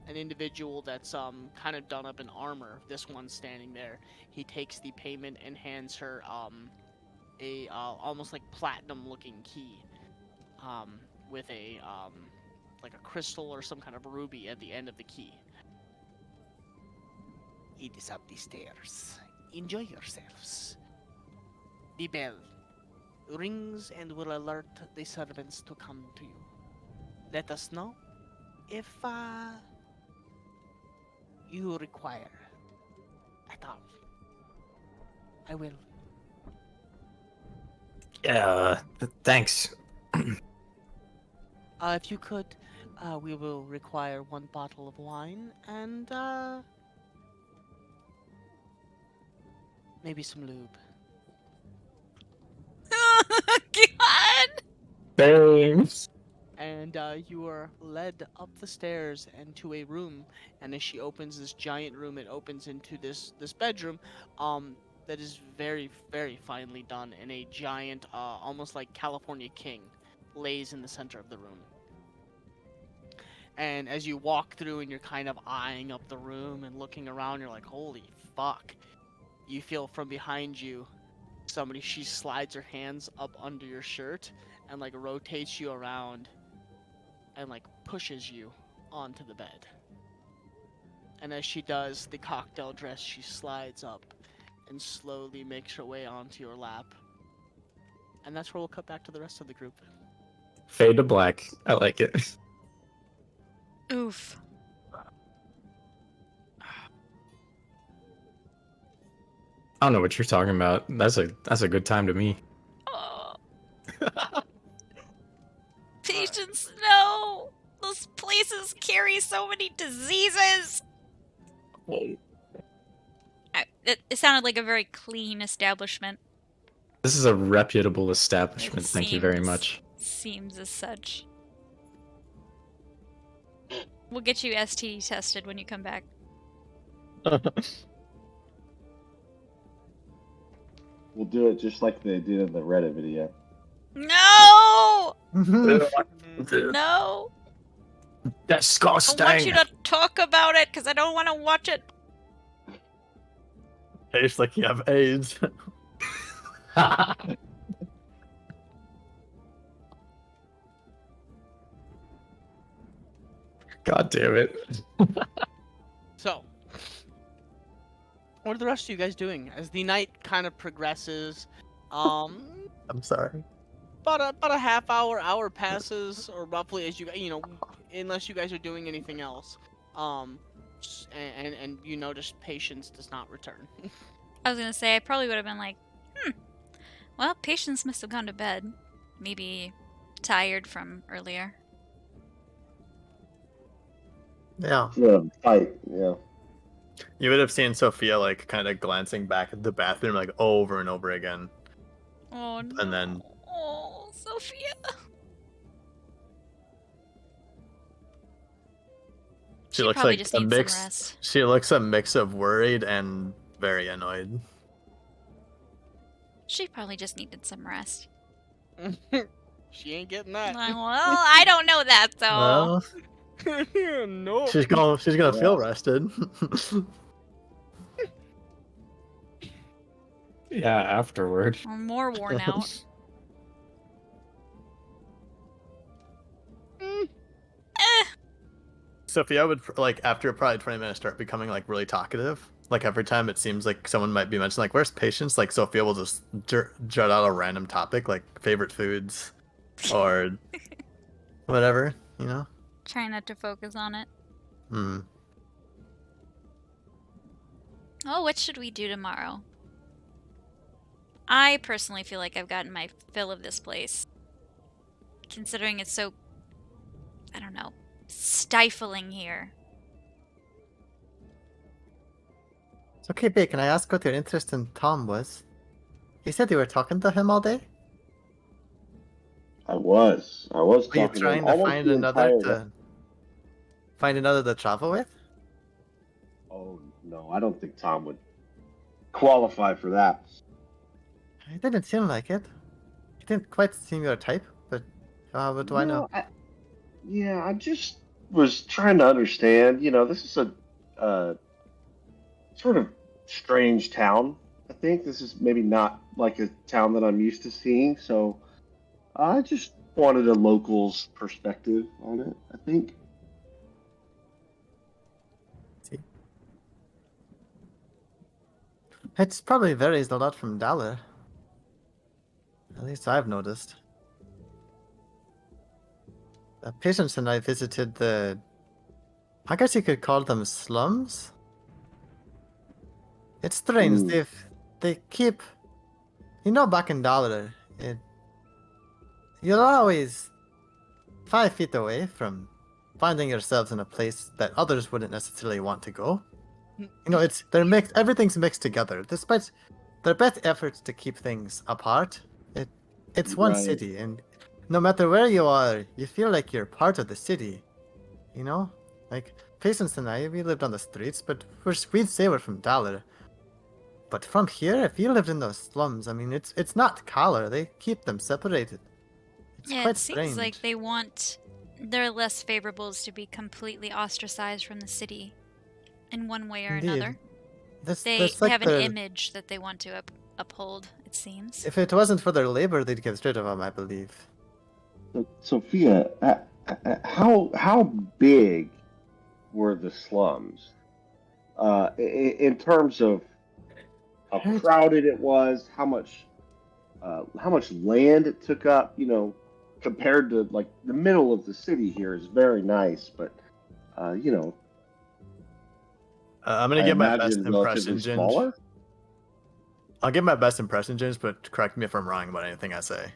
an individual that's kind of done up in armor. This one standing there. He takes the payment and hands her a almost like platinum looking key with a like a crystal or some kind of ruby at the end of the key. It is up the stairs. Enjoy yourselves. The bell rings and will alert the servants to come to you. Let us know if you require at all. I will. Yeah, thanks. If you could, we will require 1 bottle of wine and maybe some lube. God! Thanks. And you are led up the stairs and to a room. And as she opens this giant room, it opens into this bedroom, that is very, very finely done. And a giant, almost like California king, lays in the center of the room. And as you walk through and you're kind of eyeing up the room and looking around, you're like, holy fuck. You feel from behind you, she slides her hands up under your shirt and like rotates you around and like pushes you onto the bed. And as she does, the cocktail dress, she slides up and slowly makes her way onto your lap. And that's where we'll cut back to the rest of the group. Fade to black. I like it. Oof. I don't know what you're talking about. That's a good time to me. Oh. Patience, no! Those places carry so many diseases! It sounded like a very clean establishment. This is a reputable establishment. It Thank you very seems- much. Seems as such. We'll get you STD tested when you come back. We'll do it just like they did in the Reddit video. No! No! Disgusting. I want you to talk about it because I don't want to watch it. Tastes like you have AIDS. God damn it. So, what are the rest of you guys doing as the night kind of progresses? I'm sorry. About a half hour passes, or roughly, as unless you guys are doing anything else. And you notice Patience does not return. I was gonna say, I probably would have been like, well, Patience must have gone to bed. Maybe tired from earlier. Yeah. Yeah, fight. Yeah. You would have seen Sophia like kind of glancing back at the bathroom like over and over again. Oh no. And then Oh, Sophia. she She looks probably like just a needs some mix. rest. She looks a mix of worried and very annoyed. She probably just needed some rest. She ain't getting that. Well, I don't know that, though. Well, No. she's gonna feel rested. Yeah, afterward. Or more worn out. Sophia would like after probably 20 minutes start becoming like really talkative. Like every time it seems like someone might be mentioned like where's Patience, like Sophia will just jut out a random topic like favorite foods or whatever, you know. Try not to focus on it. Hmm. Oh, what should we do tomorrow? I personally feel like I've gotten my fill of this place. Considering it's so, I don't know, stifling here. It's okay, Babe, can I ask what your interest in Tom was? You said you were talking to him all day? I was Are you talking to him trying to almost find the another entire. to travel with? Oh no, I don't think Tom would qualify for that. It didn't seem like it. It didn't quite seem your type, but what do I know? Yeah, I just was trying to understand. This is a sort of strange town. I think this is maybe not like a town that I'm used to seeing, so I just wanted a local's perspective on it, I think. See? It probably varies a lot from Dollar. At least I've noticed. Patience and I visited I guess you could call them slums? It's strange. Mm. They keep... back in Dollar, you're always 5 feet away from finding yourselves in a place that others wouldn't necessarily want to go. They're mixed. Everything's mixed together. Despite their best efforts to keep things apart, it's one Right. city, and no matter where you are, you feel like you're part of the city. Like Patience and I, we lived on the streets, but we'd say we're from Dollar. But from here, if you lived in those slums, I mean, it's not color. They keep them separated. It's Yeah, quite it strange. seems like they want their less favorables to be completely ostracized from the city in one way or Indeed. another. This, They that's like have an their- image that they want to uphold, it seems. If it wasn't for their labor, they'd get rid of them, I believe. So, Sophia, how big were the slums? In terms of how crowded it was, how much land it took up, compared to like the middle of the city here is very nice, but I'm gonna I give my best imagine impression, relatively Ginge. smaller. I'll give my best impression, Ginge, but correct me if I'm wrong about anything I say.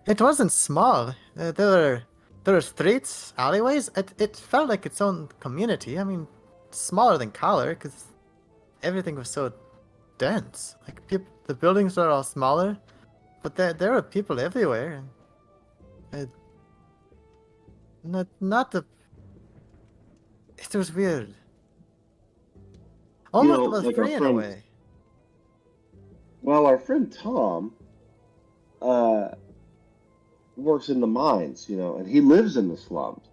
It wasn't small. There were streets, alleyways. It felt like its own community. I mean, smaller than Collar because everything was so dense. Like the buildings are all smaller, but there were people everywhere. And not the. It was weird. Almost was Like our free in a friend, way. well, our friend Tom, works in the mines, and he lives in the slums,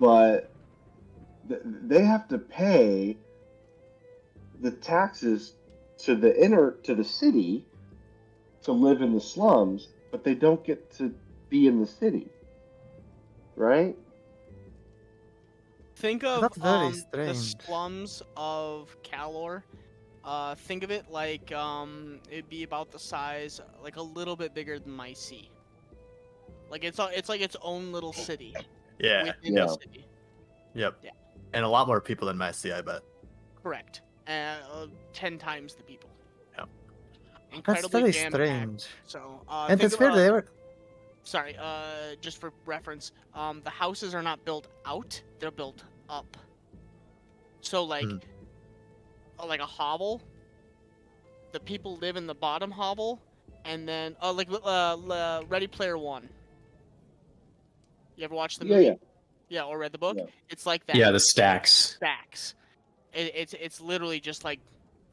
but they have to pay the taxes to the city to live in the slums, but they don't get to be in the city, right? Think of That's very the strange. slums of Krawlers. Think of it like it'd be about the size, like a little bit bigger than Mycie. Like it's like its own little city Yeah. within Yeah. the city. Yep. Yeah. And a lot more people than Messi, I bet. Correct. 10 times the people. Yep. Oh, That's Incredibly very jam-packed. strange. So, And think it's weird they were. Sorry, just for reference, the houses are not built out; they're built up. So, like a hovel, the people live in the bottom hovel, and then Ready Player One. You ever watched the Yeah, movie? yeah. Yeah, or read the book? Yeah. It's like that. Yeah, the stacks. Stacks. It's literally just like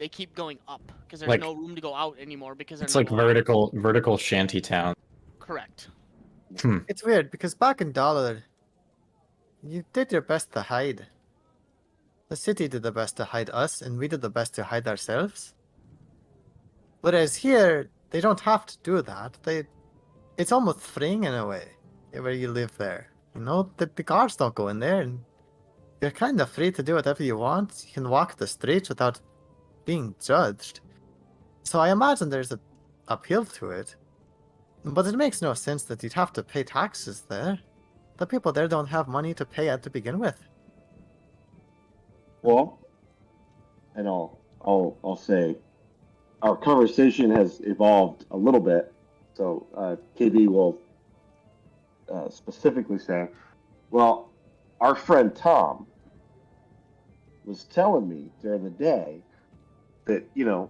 they keep going up because there's Like- no room to go out anymore because they're It's not like allowed. vertical shanty town. Correct. It's weird because back in Dollar, you did your best to hide. The city did the best to hide us, and we did the best to hide ourselves. Whereas here, they don't have to do that. It's almost freeing in a way, where you live there. You know, the guards don't go in there, and you're kind of free to do whatever you want. You can walk the streets without being judged. So I imagine there's an appeal to it. But it makes no sense that you'd have to pay taxes there. The people there don't have money to pay to begin with. Well, and I'll say, our conversation has evolved a little bit. So KB will specifically say, well, our friend Tom was telling me during the day that, you know,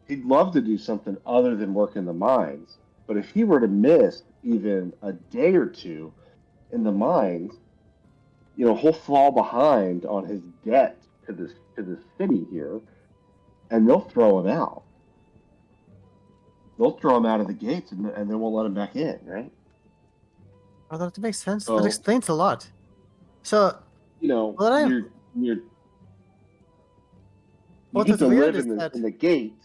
he'd love to do something other than work in the mines. But if he were to miss even a day or two in the mines, you know, he'll fall behind on his debt to the city here, and they'll throw him out. They'll throw him out of the gates, and they won't let him back in, right? Oh, that makes sense. So- That explains a lot. So, You know, Well, you What's get to weird live is in that- the gate,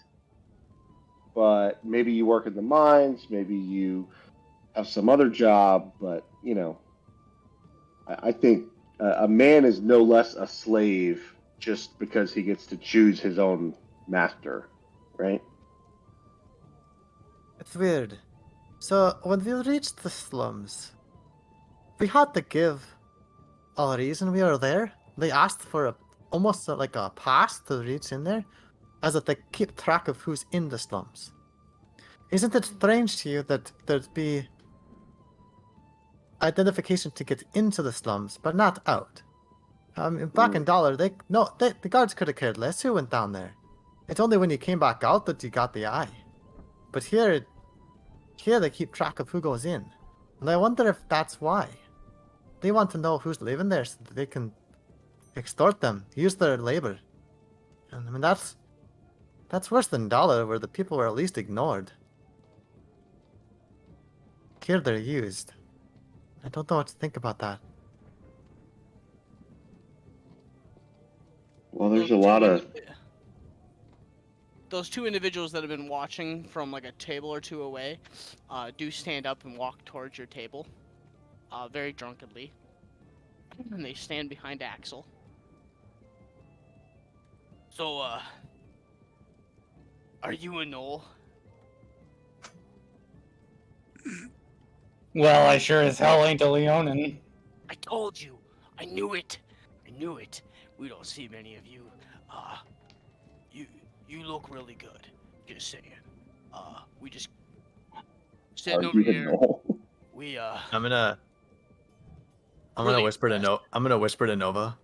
but maybe you work in the mines, maybe you have some other job, but you know, I think a man is no less a slave just because he gets to choose his own master, right? it's weird. So, when we reached the slums, we had to give a reason we are there. They asked for almost like a pass to reach in there, as if they keep track of who's in the slums. Isn't it strange to you that there'd be identification to get into the slums, but not out? Back in Dollar, the guards could have cared less who went down there. It's only when you came back out that you got the eye. But here they keep track of who goes in. And I wonder if that's why. They want to know who's living there so that they can extort them, use their labor. And I mean, that's worse than Dollar, where the people were at least ignored. Here they're used. I don't know what to think about that. Well, there's a Those lot two of those two individuals that have been watching from like a table or two away do stand up and walk towards your table, very drunkenly, and they stand behind Axel. So, are you a Knoll? Well, I sure as hell ain't a Leonin. I told you. I knew it. I knew it. We don't see many of you. You look really good. Just saying. We just sitting over here. We I'm gonna Really whisper to impressed. I'm gonna whisper to Nova.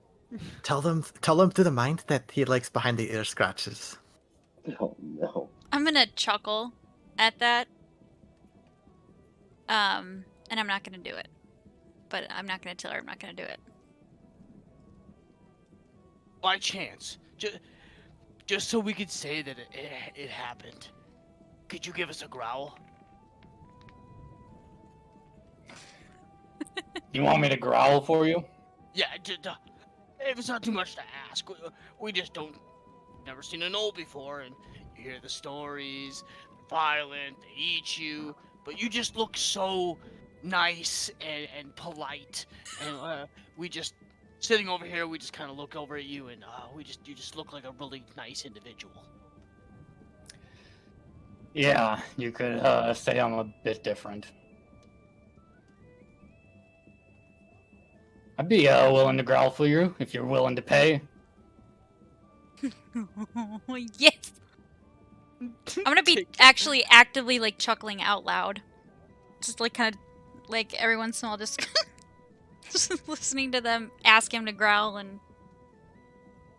Tell them through the mind that he likes behind the ear scratches. Oh no. I'm gonna chuckle at that. And I'm not gonna do it. But I'm not gonna tell her I'm not gonna do it. by chance, just so we could say that it happened. Could you give us a growl? You want me to growl for you? Yeah, if it's not too much to ask, we just don't. Never seen a Knoll before, and you hear the stories. They're violent, they eat you, but you just look so nice and polite, and we just sitting over here. We just kind of look over at you, and you just look like a really nice individual. Yeah, you could say I'm a bit different. I'd be willing to growl for you if you're willing to pay. Yes! I'm gonna be actually actively like chuckling out loud. Just like kind of like every once in a while just just listening to them ask him to growl and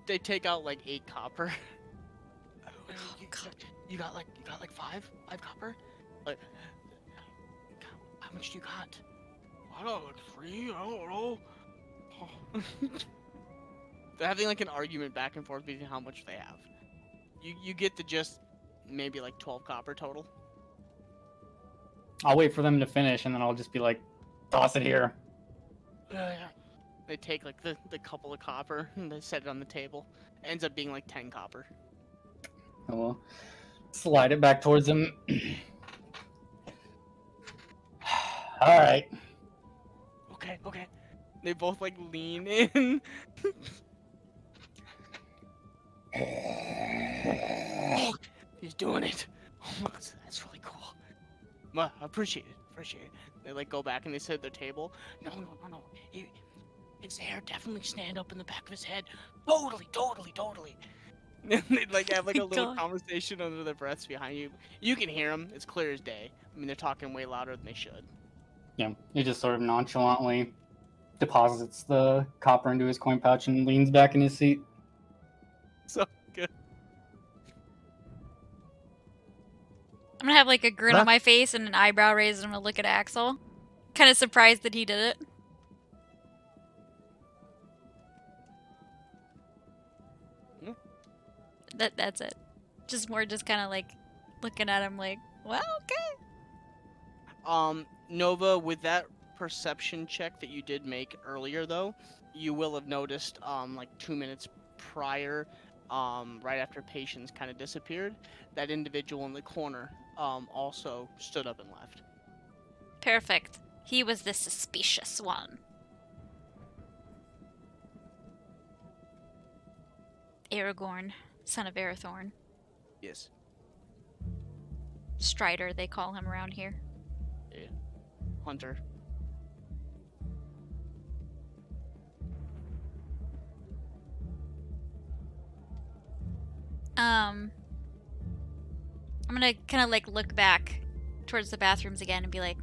They take out like 8 copper. Oh, God. You got like 5 copper? Like, how much do you got? I got like 3. I don't know. They're having like an argument back and forth between how much they have. You get the gist. Maybe like 12 copper total. I'll wait for them to finish, and then I'll just be like, toss it here. They take like the couple of copper and they set it on the table. Ends up being like 10 copper. I will slide it back towards him. All right. Okay. They both like lean in. Oh, he's doing it. Oh, that's really cool. I appreciate it. They like go back and they sit at their table. No. His hair definitely stand up in the back of his head. Totally. And they like have like a little God. conversation under their breaths behind you. You can hear them. It's clear as day. I mean, they're talking way louder than they should. Yeah, he just sort of nonchalantly deposits the copper into his coin pouch and leans back in his seat. So good. I'm gonna have like a grin on my face and an eyebrow raised, and I'm gonna look at Axel. Kind of surprised that he did it. That's it. Just kind of like looking at him like, well, okay. Nova, with that perception check that you did make earlier, though, you will have noticed, like 2 minutes prior, right after Patience kind of disappeared, that individual in the corner, also stood up and left. Perfect. He was the suspicious one. Aragorn, son of Arathorn. Yes. Strider, they call him around here. Yeah. Hunter. I'm gonna kind of like look back towards the bathrooms again and be like,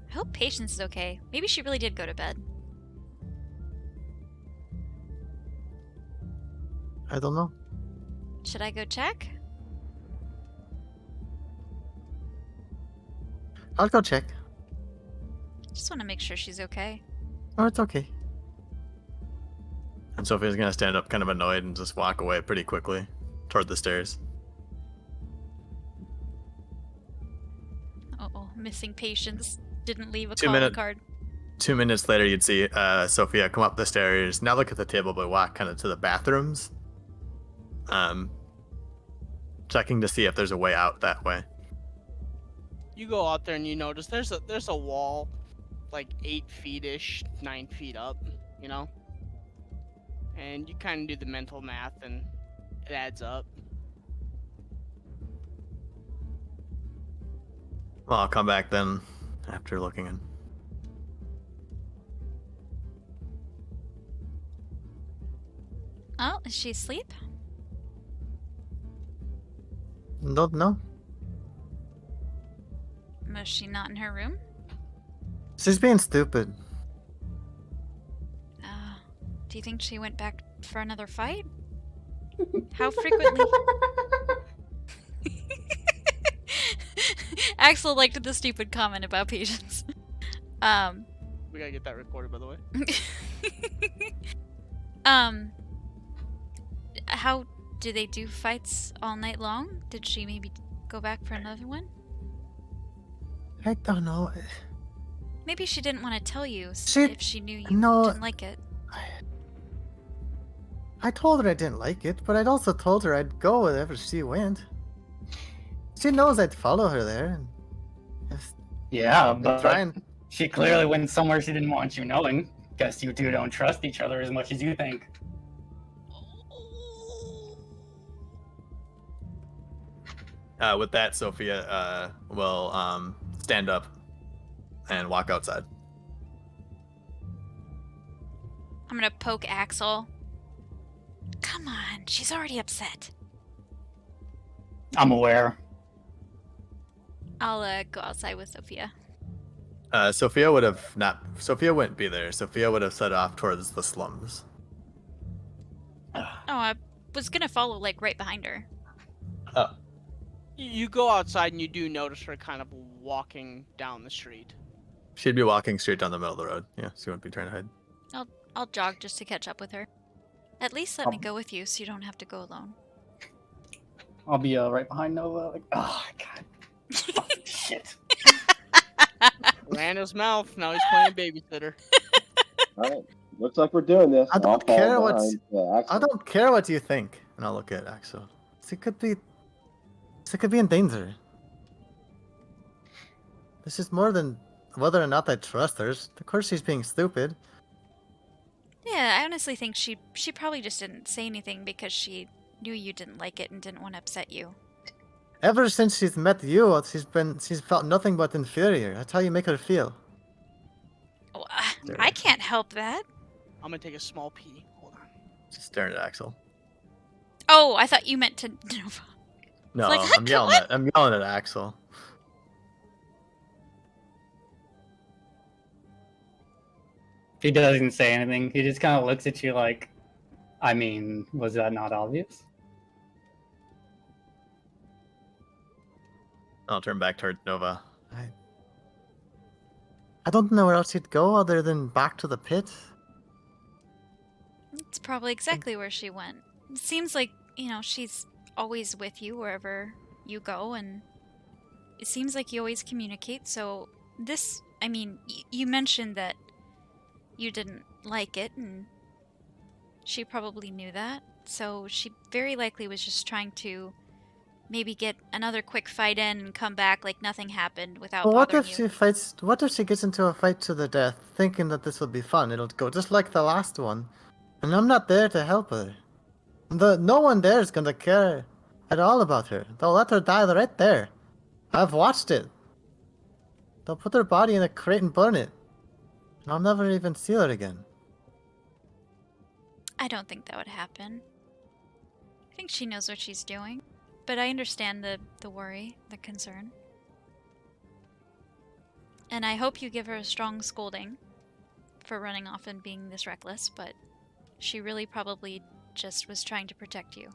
I hope Patience is okay. Maybe she really did go to bed. I don't know. Should I go check? I'll go check. Just want to make sure she's okay. Oh, it's okay. And Sophia's gonna stand up kind of annoyed and just walk away pretty quickly toward the stairs. Uh-oh, missing Patience. Didn't leave a 2 calling minute- card. 2 minutes later, you'd see Sophia come up the stairs, now look at the table, but walk kind of to the bathrooms. Checking to see if there's a way out that way. You go out there and you notice there's a wall, like 8 feet-ish, 9 feet up, you know? And you kind of do the mental math and it adds up. Well, I'll come back then after looking in. Oh, is she asleep? Don't know. Was she not in her room? She's being stupid. Do you think she went back for another fight? How frequently? Axel liked the stupid comment about Patience. We gotta get that recorded, by the way. How do they do fights all night long? Did she maybe go back for another one? I don't know. Maybe she didn't want to tell you She- if she knew you no. didn't like it. I told her I didn't like it, but I'd also told her I'd go wherever she went. She knows I'd follow her there. And Yeah, I'm but trying. she clearly went somewhere she didn't want you knowing. Guess you two don't trust each other as much as you think. With that, Sophia will stand up and walk outside. I'm gonna poke Axel. Come on, she's already upset. I'm aware. I'll go outside with Sophia. Sophia would have not. Sophia wouldn't be there. Sophia would have set off towards the slums. Oh, I was gonna follow like right behind her. Oh. You go outside and you do notice her kind of walking down the street. She'd be walking straight down the middle of the road. Yeah, she wouldn't be trying to hide. I'll jog just to catch up with her. At least let me go with you so you don't have to go alone. I'll be right behind Nova. Like, oh god, fucking shit. Ran his mouth. Now he's playing babysitter. All right. Looks like we're doing this. I I'll don't fall care behind, I Axel. don't care what you think. And I'll look at Axel. She could be in danger. This is more than whether or not I trust her. Of course she's being stupid. Yeah, I honestly think she probably just didn't say anything because she knew you didn't like it and didn't want to upset you. Ever since she's met you, she's felt nothing but inferior. That's how you make her feel. Well, I can't help that. I'm gonna take a small pee. Hold on. She's staring at Axel. Oh, I thought you meant to Nova. No, like, I'm yelling at Axel. He doesn't say anything. He just kind of looks at you like, I mean, was that not obvious? I'll turn back toward Nova. I don't know where else he'd go other than back to the pit. It's probably exactly where she went. It seems like, she's always with you wherever you go, and it seems like you always communicate, so this, you mentioned that you didn't like it, and she probably knew that, so she very likely was just trying to maybe get another quick fight in and come back like nothing happened without Well, what bothering if you. what if she gets into a fight to the death, thinking that this will be fun? It'll go just like the last one. And I'm not there to help her. No one there is gonna care at all about her. They'll let her die right there. I've watched it. They'll put her body in a crate and burn it. And I'll never even see her again. I don't think that would happen. I think she knows what she's doing. But I understand the worry, the concern. And I hope you give her a strong scolding for running off and being this reckless, but she really probably just was trying to protect you.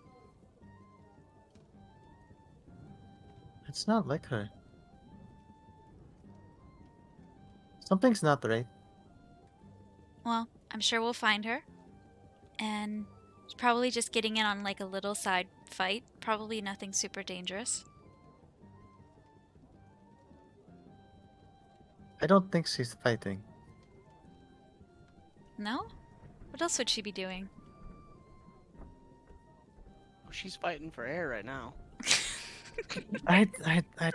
It's not like her. Something's not right. Well, I'm sure we'll find her. And she's probably just getting in on like a little side fight. Probably nothing super dangerous. I don't think she's fighting. No? What else would she be doing? She's fighting for air right now. I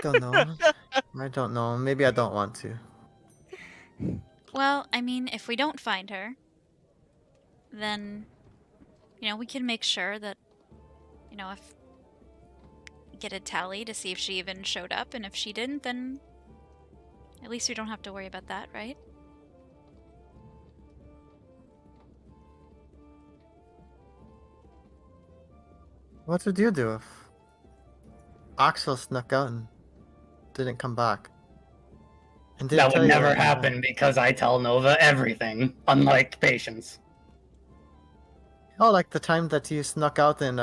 don't know. I don't know. Maybe I don't want to. Well, if we don't find her, then, we can make sure that, if get a tally to see if she even showed up, and if she didn't, then at least we don't have to worry about that, right? What would you do if Axel snuck out and didn't come back? And didn't That tell would you never anything? happen because I tell Nova everything, unlike Patience. Oh, like the time that you snuck out and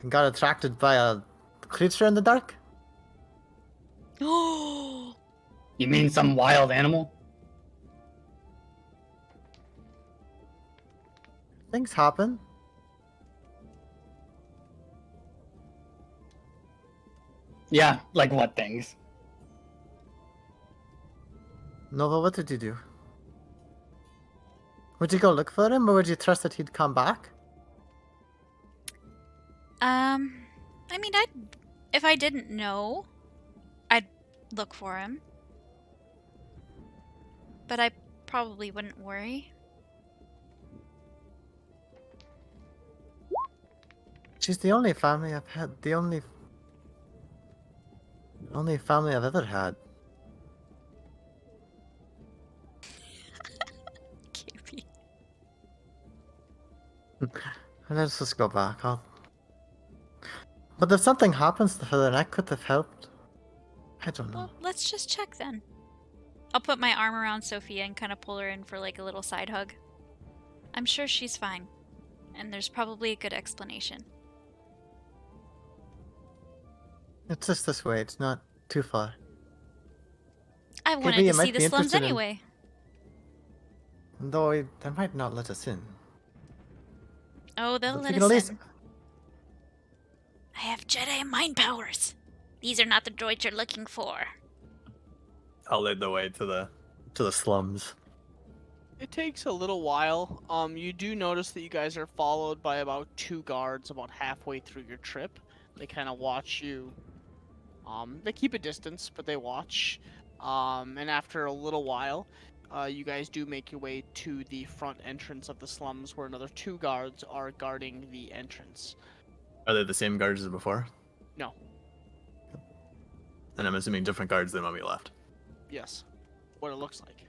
got attracted by a creature in the dark? Oh! You mean some wild animal? Things happen. Yeah, like what things? Nova, what did you do? Would you go look for him, or would you trust that he'd come back? If I didn't know, I'd look for him. But I probably wouldn't worry. She's the only family I've had. The only family I've ever had. Cutie. Let's just go back. But if something happens to her, then I could have helped. I don't know. Well, let's just check then. I'll put my arm around Sophia and kind of pull her in for like a little side hug. I'm sure she's fine. And there's probably a good explanation. It's just this way. It's not too far. I wanted you to might see be the slums interested in- anyway. Though they might not let us in. Oh, they'll But let we can us at least- in. I have Jedi mind powers. These are not the droids you're looking for. I'll lead the way to the slums. It takes a little while. You do notice that you guys are followed by about 2 guards about halfway through your trip. They kind of watch you. They keep a distance, but they watch. And after a little while, you guys do make your way to the front entrance of the slums, where another 2 guards are guarding the entrance. Are they the same guards as before? No. And I'm assuming different guards than when we left. Yes. What it looks like.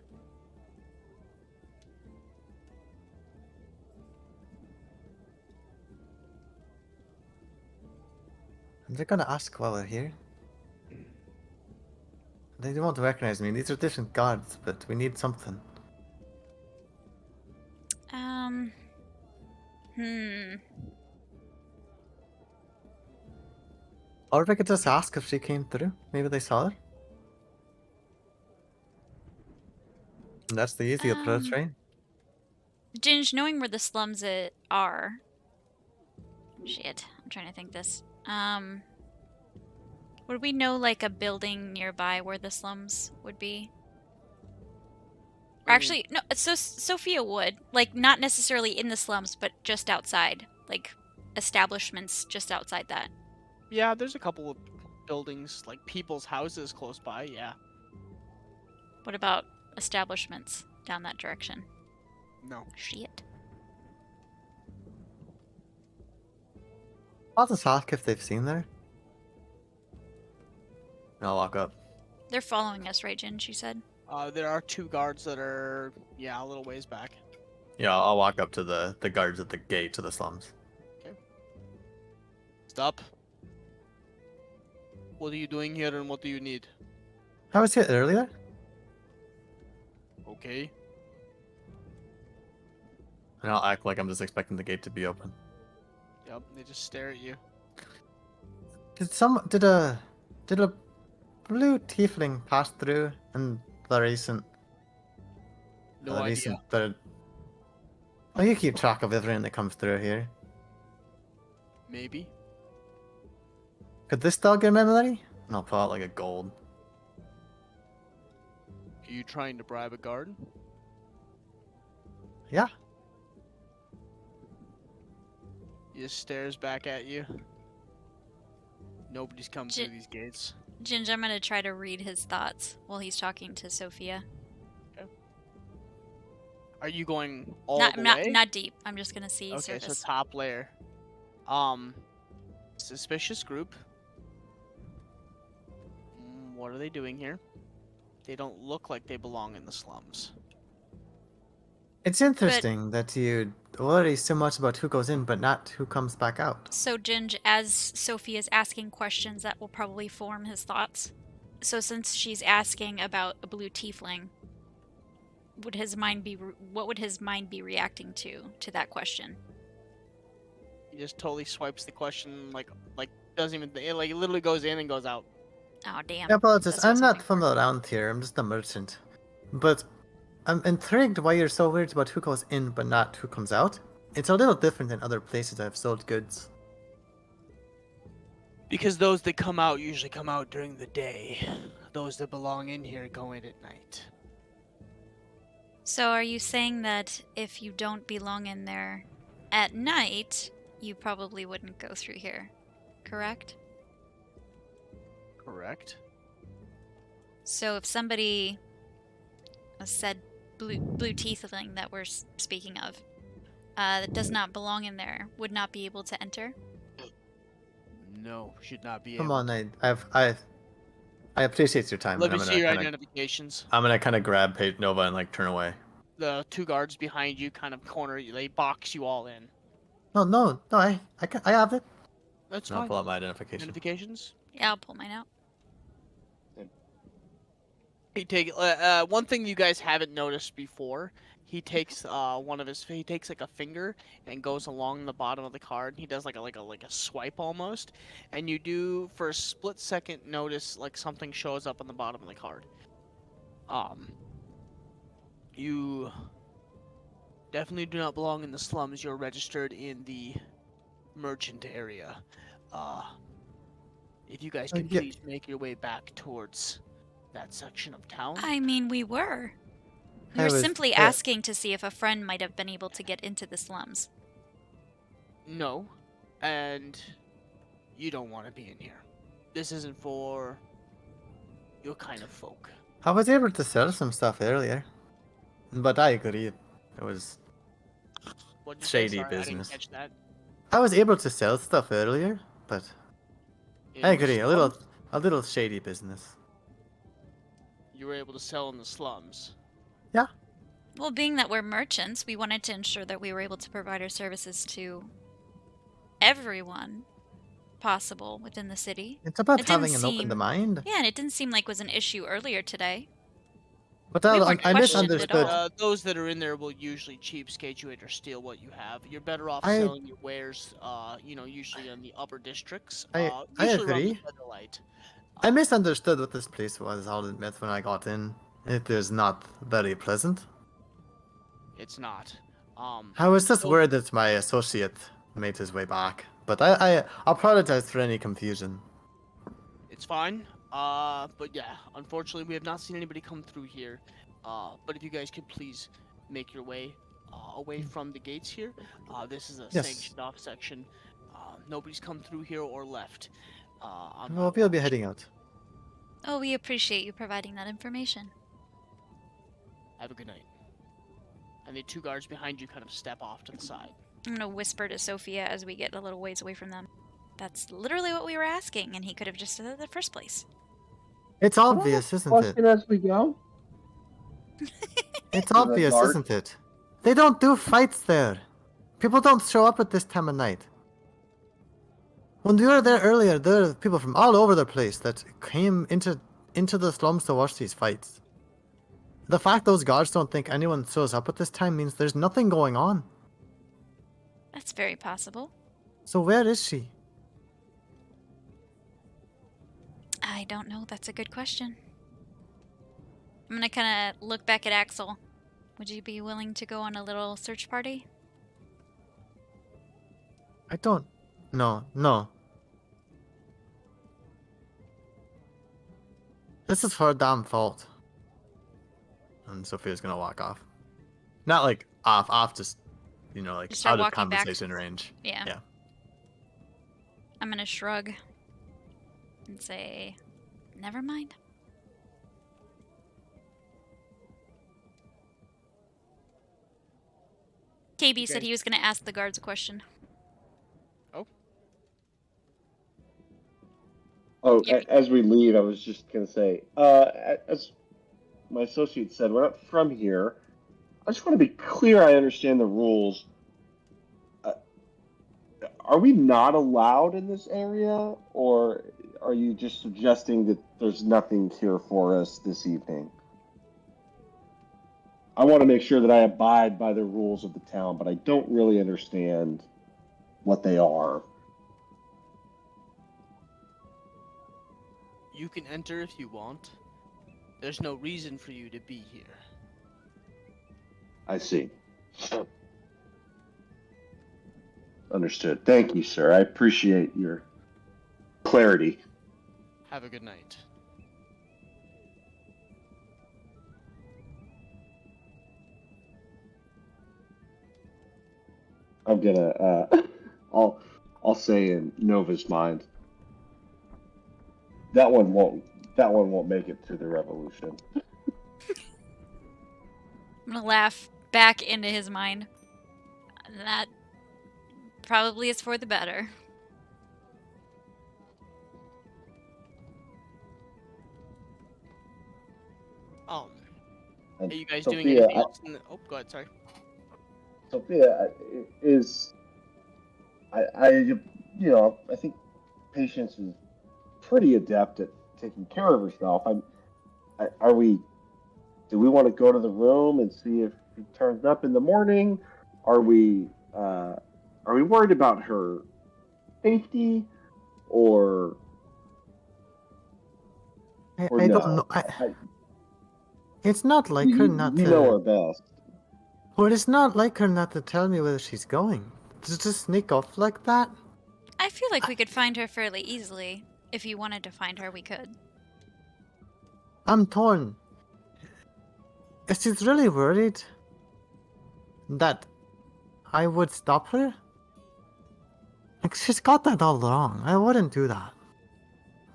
I'm just gonna ask while we're here. They won't recognize me. These are different guards, but we need something. Or if I could just ask if she came through. Maybe they saw her. And that's the easy approach, right? Ginge, knowing where the slums are... Shit, I'm trying to think this. Would we know, like, a building nearby where the slums would be? Or actually, no, so Sophia would. Like, not necessarily in the slums, but just outside. Like, establishments just outside that. Yeah, there's a couple of buildings, like people's houses close by, yeah. What about establishments down that direction? No. Shit. I'll just ask if they've seen her. And I'll walk up. They're following us, right, Jin? She said. There are 2 guards that are, yeah, a little ways back. Yeah, I'll walk up to the guards at the gate to the slums. Stop. What are you doing here and what do you need? I was here earlier. Okay. And I'll act like I'm just expecting the gate to be open. Yep, they just stare at you. Did a blue tiefling pass through in the recent? No idea. Oh, you keep track of everything that comes through here. Maybe. Could this dog get memory? And I'll pull out like a gold. Are you trying to bribe a guard? Yeah. He just stares back at you. Nobody's come through these gates. Ginge, I'm gonna try to read his thoughts while he's talking to Sophia. Okay. Are you going all the way? Not deep. I'm just gonna see Okay, surface. so top layer. Suspicious group. What are they doing here? They don't look like they belong in the slums. It's interesting that you worry so much about who goes in, but not who comes back out. So, Ginge, as Sophie is asking questions, that will probably form his thoughts. So, since she's asking about a blue tiefling, what would his mind be reacting to that question? He just totally swipes the question like doesn't even it literally goes in and goes out. Oh, damn. I apologize. That's what I I'm was not hoping from for. around here. I'm just a merchant. But I'm intrigued why you're so worried about who goes in but not who comes out. It's a little different than other places I've sold goods. Because those that come out usually come out during the day. Those that belong in here go in at night. So, are you saying that if you don't belong in there at night, you probably wouldn't go through here, correct? Correct. So, if somebody said blue tiefling that we're speaking of, that does not belong in there, would not be able to enter? No, should not be Come able. on, I appreciate your time. Let but me I'm see your gonna identifications. I'm gonna kind of grab Nova and like turn away. The 2 guards behind you kind of corner you. They box you all in. No, I have it. That's And I'll fine. pull out my identification. Identifications. Yeah, I'll pull mine out. He take one thing you guys haven't noticed before. He takes he takes like a finger and goes along the bottom of the card. He does like a swipe almost, and you do for a split second notice like something shows up on the bottom of the card. You definitely do not belong in the slums. You're registered in the merchant area. If you guys could yeah. please make your way back towards that section of town. I mean, we were. We I were was- simply yeah. asking to see if a friend might have been able to get into the slums. No, and you don't want to be in here. This isn't for your kind of folk. I was able to sell some stuff earlier, but I agree. It was. What'd you Shady say? Sorry, business. I didn't catch that. I was able to sell stuff earlier, but In I the agree. slums? A little shady business. You were able to sell in the slums. Well, being that we're merchants, we wanted to ensure that we were able to provide our services to everyone possible within the city. It's about It didn't having an open seem- mind. Yeah, and it didn't seem like it was an issue earlier today. But We weren't I questioned at misunderstood. all. Those that are in there will usually cheapskate you or steal what you have. You're better off I- selling your wares, usually in the upper districts. I Usually around the agree. Featherlight. I misunderstood what this place was, I'll admit, when I got in. It is not very pleasant. It's not. I was just so- worried that my associate made his way back. But I apologize for any confusion. It's fine. But yeah, unfortunately, we have not seen anybody come through here. But if you guys could please make your way away from the gates here. This is a Yes. sanctioned off section. Nobody's come through here or left. On my Well, we'll be watch. heading out. Oh, we appreciate you providing that information. Have a good night. And the two guards behind you kind of step off to the side. I'm gonna whisper to Sophia as we get a little ways away from them. That's literally what we were asking, and he could have just said it in the first place. It's obvious, isn't it? Question as we go. It's the obvious, guard- isn't it? They don't do fights there. People don't show up at this time of night. When we were there earlier, there were people from all over the place that came into the slums to watch these fights. The fact those guards don't think anyone shows up at this time means there's nothing going on. That's very possible. So where is she? I don't know. That's a good question. I'm gonna kind of look back at Axel. Would you be willing to go on a little search party? I don't. No. This is her damn fault. And Sophia's gonna walk off. Not like off, just, like Just start out of walking back. conversation range. Yeah. Yeah. I'm gonna shrug and say, never mind. KB said Okay. he was gonna ask the guards a question. Oh, Yeah. as we leave, I was just gonna say, as my associate said, we're not from here. I just want to be clear. I understand the rules. Are we not allowed in this area, or are you just suggesting that there's nothing here for us this evening? I want to make sure that I abide by the rules of the town, but I don't really understand what they are. You can enter if you want. There's no reason for you to be here. I see. Understood. Thank you, sir. I appreciate your clarity. Have a good night. I'm gonna I'll say in Nova's mind, that one won't make it to the revolution. I'm gonna laugh back into his mind. That probably is for the better. And Are you guys doing Sophia, anything else? Oh, go ahead. Sorry. Sophia is I think Patience is pretty adept at taking care of herself. Do we want to go to the room and see if she turns up in the morning? Are we worried about her safety, or I no? don't know. It's not like her not you to. know her best. Well, it's not like her not to tell me where she's going. To just sneak off like that? I feel like we could find her fairly easily. If you wanted to find her, we could. I'm torn. If she's really worried that I would stop her, like, she's got that all wrong. I wouldn't do that.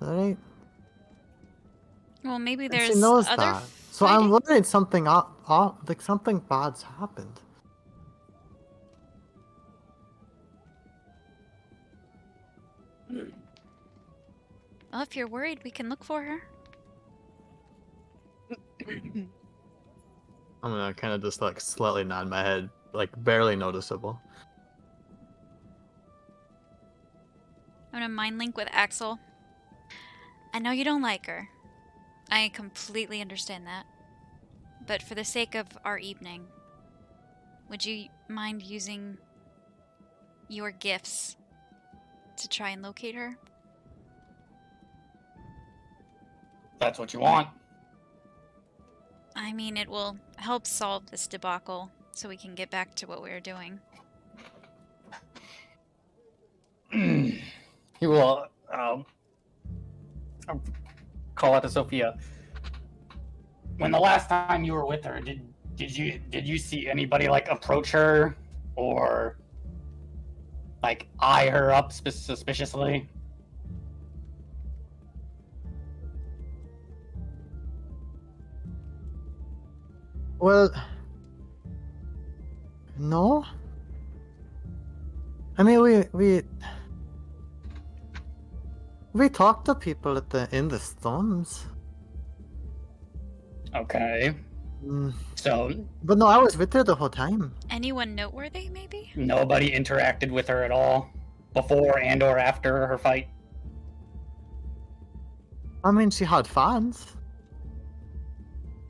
Alright? Well, maybe And there's she knows other that. So I'm fighting? worried something like something bad's happened. Well, if you're worried, we can look for her. I'm gonna kind of just like slightly nod my head, like barely noticeable. I'm gonna mind link with Axel. I know you don't like her. I completely understand that. But for the sake of our evening, would you mind using your gifts to try and locate her? That's what you want. I mean, it will help solve this debacle so we can get back to what we were doing. He will call out to Sophia. When the last time you were with her, did you see anybody like approach her or like eye her up suspiciously? Well, no. I mean, we talked to people in the storms. Okay. Mm, So but no, I was with her the whole time. Anyone noteworthy, maybe? nobody interacted with her at all before and or after her fight? I mean, she had fans.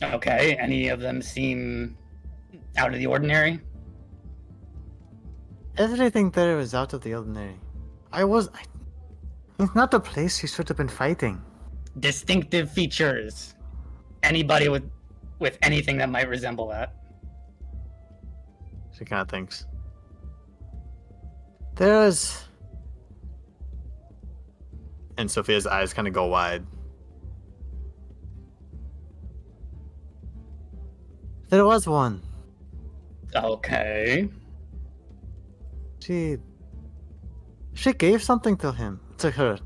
Okay. Any of them seem out of the ordinary? Everything there was out of the ordinary. It's not the place she should have been fighting. Distinctive features. Anybody with anything that might resemble that? She kind of thinks. There's. And Sophia's eyes kind of go wide. There was one. Okay. She gave something to her.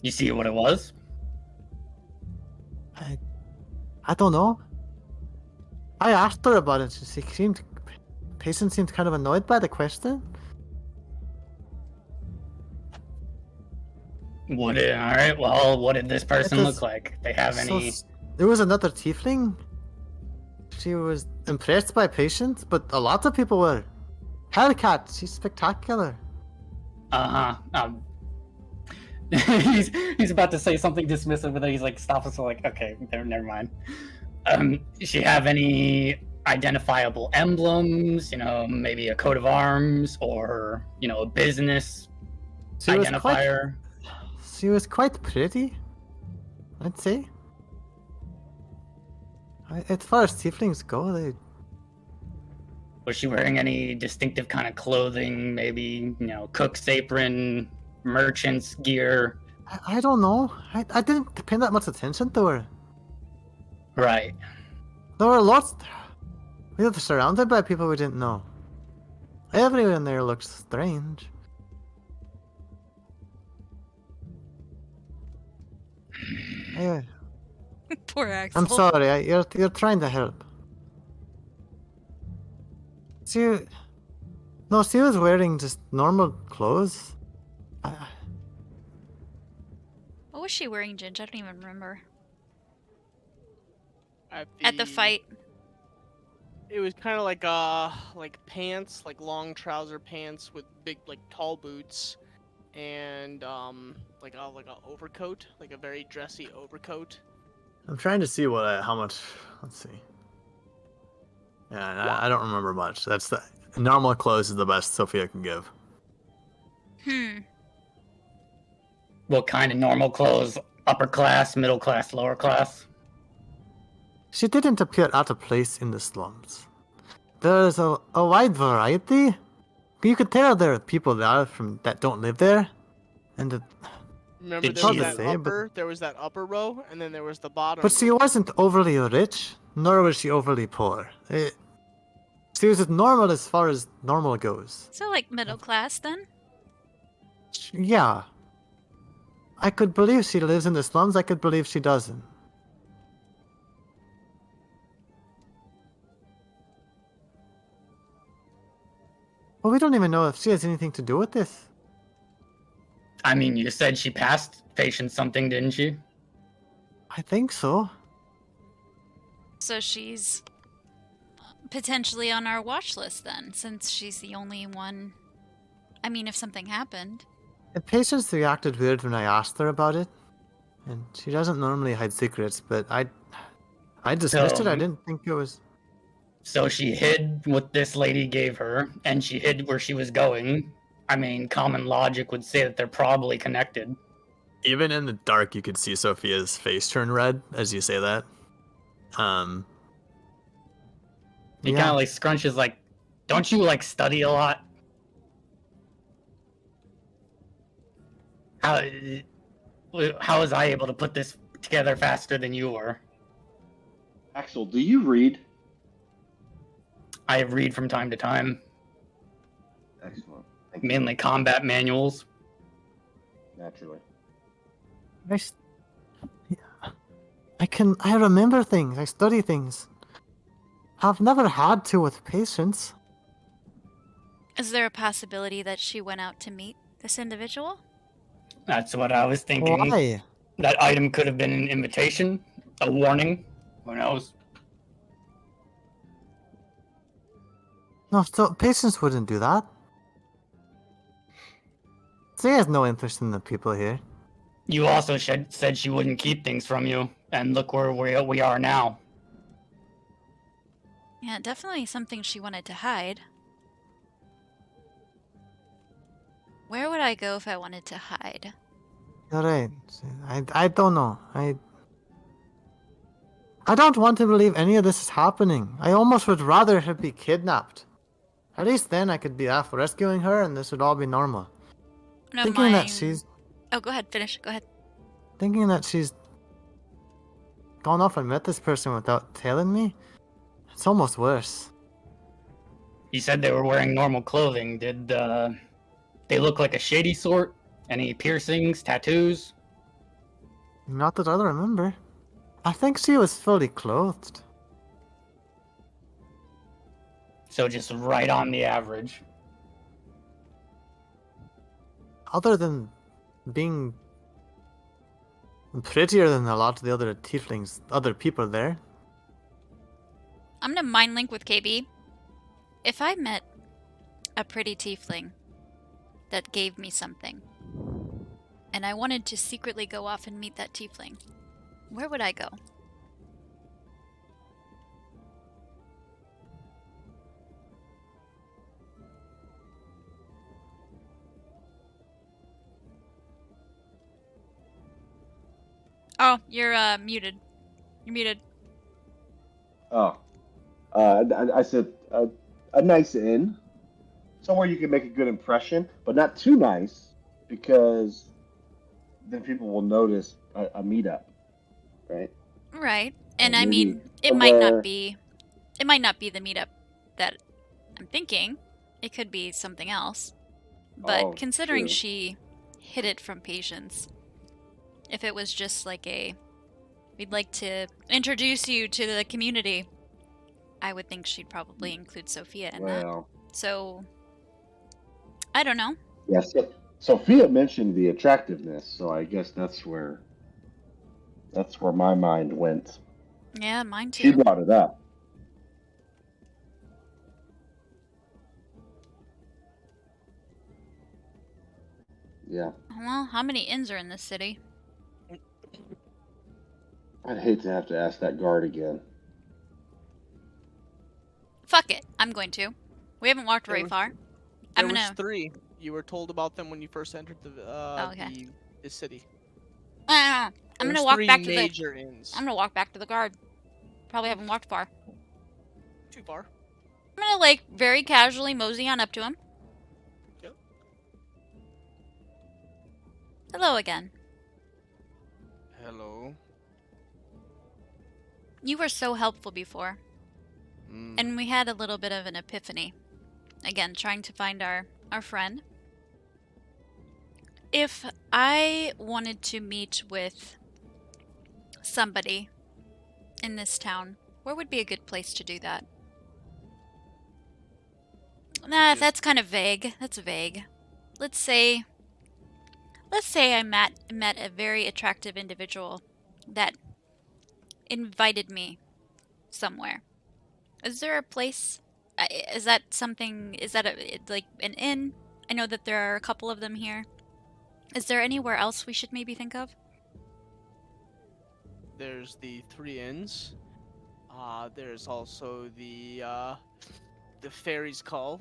You see what it was? I don't know. I asked her about it. Patient seemed kind of annoyed by the question. Alright, well, what did this person look like? They have any... There was another tiefling. She was impressed by Patient, but a lot of people were. Hellcat, she's spectacular. He's about to say something dismissive, but then he's like, stop us, like, okay, never mind. Does she have any identifiable emblems? You know, maybe a coat of arms or, you know, a business identifier? She was quite pretty, I'd say. As far as tieflings go, Was she wearing any distinctive kind of clothing? Maybe, you know, cook's apron, merchant's gear? I don't know. I didn't pay that much attention to her. Right. There were lots. We were surrounded by people we didn't know. Everyone there looks strange. Yeah. Poor Axel. I'm sorry. You're trying to help. She was wearing just normal clothes. What was she wearing, Ginge? I don't even remember. At the fight. It was kind of like pants, like long trouser pants with big like tall boots, and like a overcoat, like a very dressy overcoat. I'm trying to see how much. Let's see. Yeah, I don't remember much. That's the normal clothes is the best Sophia can give. What kind of normal clothes? Upper class, middle class, lower class? She didn't appear out of place in the slums. There's a wide variety, You could tell there are people that don't live there, and Remember, Did there she- was that say, but- upper. There was that upper row, and then there was the bottom. but she row. wasn't overly rich, nor was she overly poor. She was as normal as far as normal goes. So, like, middle class then? Yeah. I could believe she lives in the slums. I could believe she doesn't. Well, we don't even know if she has anything to do with this. I mean, you said she passed patient something, didn't she? I think so. So she's potentially on our watch list then, since she's the only one. I mean, if something happened. The patients reacted weird when I asked her about it. And she doesn't normally hide secrets, but I dismissed it. I didn't think it was... So she hid what this lady gave her, and she hid where she was going. I mean, common logic would say that they're probably connected. Even in the dark, you could see Sophia's face turn red as you say that. He kind of like scrunches like, don't you like study a lot? How was I able to put this together faster than you were? Axel, do you read? I read from time to time, Excellent. Thank you. mainly combat manuals. Naturally. I remember things. I study things. I've never had to with patients. Is there a possibility that she went out to meet this individual? That's what I was thinking. Why? That item could have been an invitation, a warning. Who knows? No, so patients wouldn't do that. She has no interest in the people here. You also said she wouldn't keep things from you, and look where we are now. Yeah, definitely something she wanted to hide. Where would I go if I wanted to hide? You're right. I don't know. I don't want to believe any of this is happening. I almost would rather her be kidnapped. At least then I could be off rescuing her and this would all be normal. No, Thinking that she's Oh, go ahead, finish. Go ahead. Thinking that she's gone off and met this person without telling me, it's almost worse. You said they were wearing normal clothing. Did they look like a shady sort? Any piercings, tattoos? Not that I remember. I think she was fully clothed. So just right on the average. Other than being prettier than a lot of the other tieflings, other people there. I'm gonna mind link with KB. If I met a pretty tiefling that gave me something, and I wanted to secretly go off and meet that tiefling, where would I go? Oh, you're muted. You're muted. Oh. I said a nice inn. Somewhere you can make a good impression, but not too nice, because then people will notice a meetup, right? Right. And Or I maybe mean, it might somewhere- not be the meetup that I'm thinking. It could be something else. But Oh, considering true. she hid it from patients, if it was just like we'd like to introduce you to the community, I would think she'd probably include Sophia in that. Well, So, I don't know. yes. Sophia mentioned the attractiveness, so I guess that's where my mind went. Yeah, mine She too. brought it up. Yeah, Well, how many inns are in this city? I'd hate to have to ask that guard again. Fuck it. I'm going to. We haven't walked very was- far. There I'm was gonna. 3. You were told about them when you first entered okay. the city. I'm There gonna was walk 3 back to the. major inns. I'm gonna walk back to the guard. Probably haven't walked far. Too far. I'm gonna like very casually mosey on up to him. Hello again. Hello. You were so helpful before, Mm. and we had a little bit of an epiphany. Again, trying to find our friend. If I wanted to meet with somebody in this town, where would be a good place to do that? Nah, Just- that's kind of vague. That's vague. Let's say I met a very attractive individual that invited me somewhere. Is there a place? Is that something? Is that like an inn? I know that there are a couple of them here. Is there anywhere else we should maybe think of? There's the 3 inns. There's also the Fairies Call.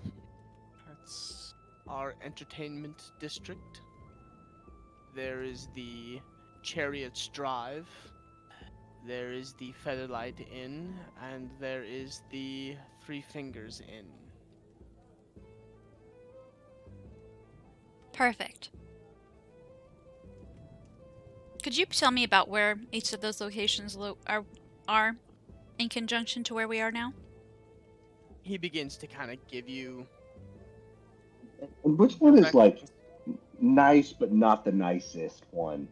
That's our entertainment district. There is the Chariots Drive. There is the Featherlight Inn, and there is the Three Fingers Inn. Perfect. Could you tell me about where each of those locations are in conjunction to where we are now? He begins to kind of give you And which one is like directions. nice but not the nicest one?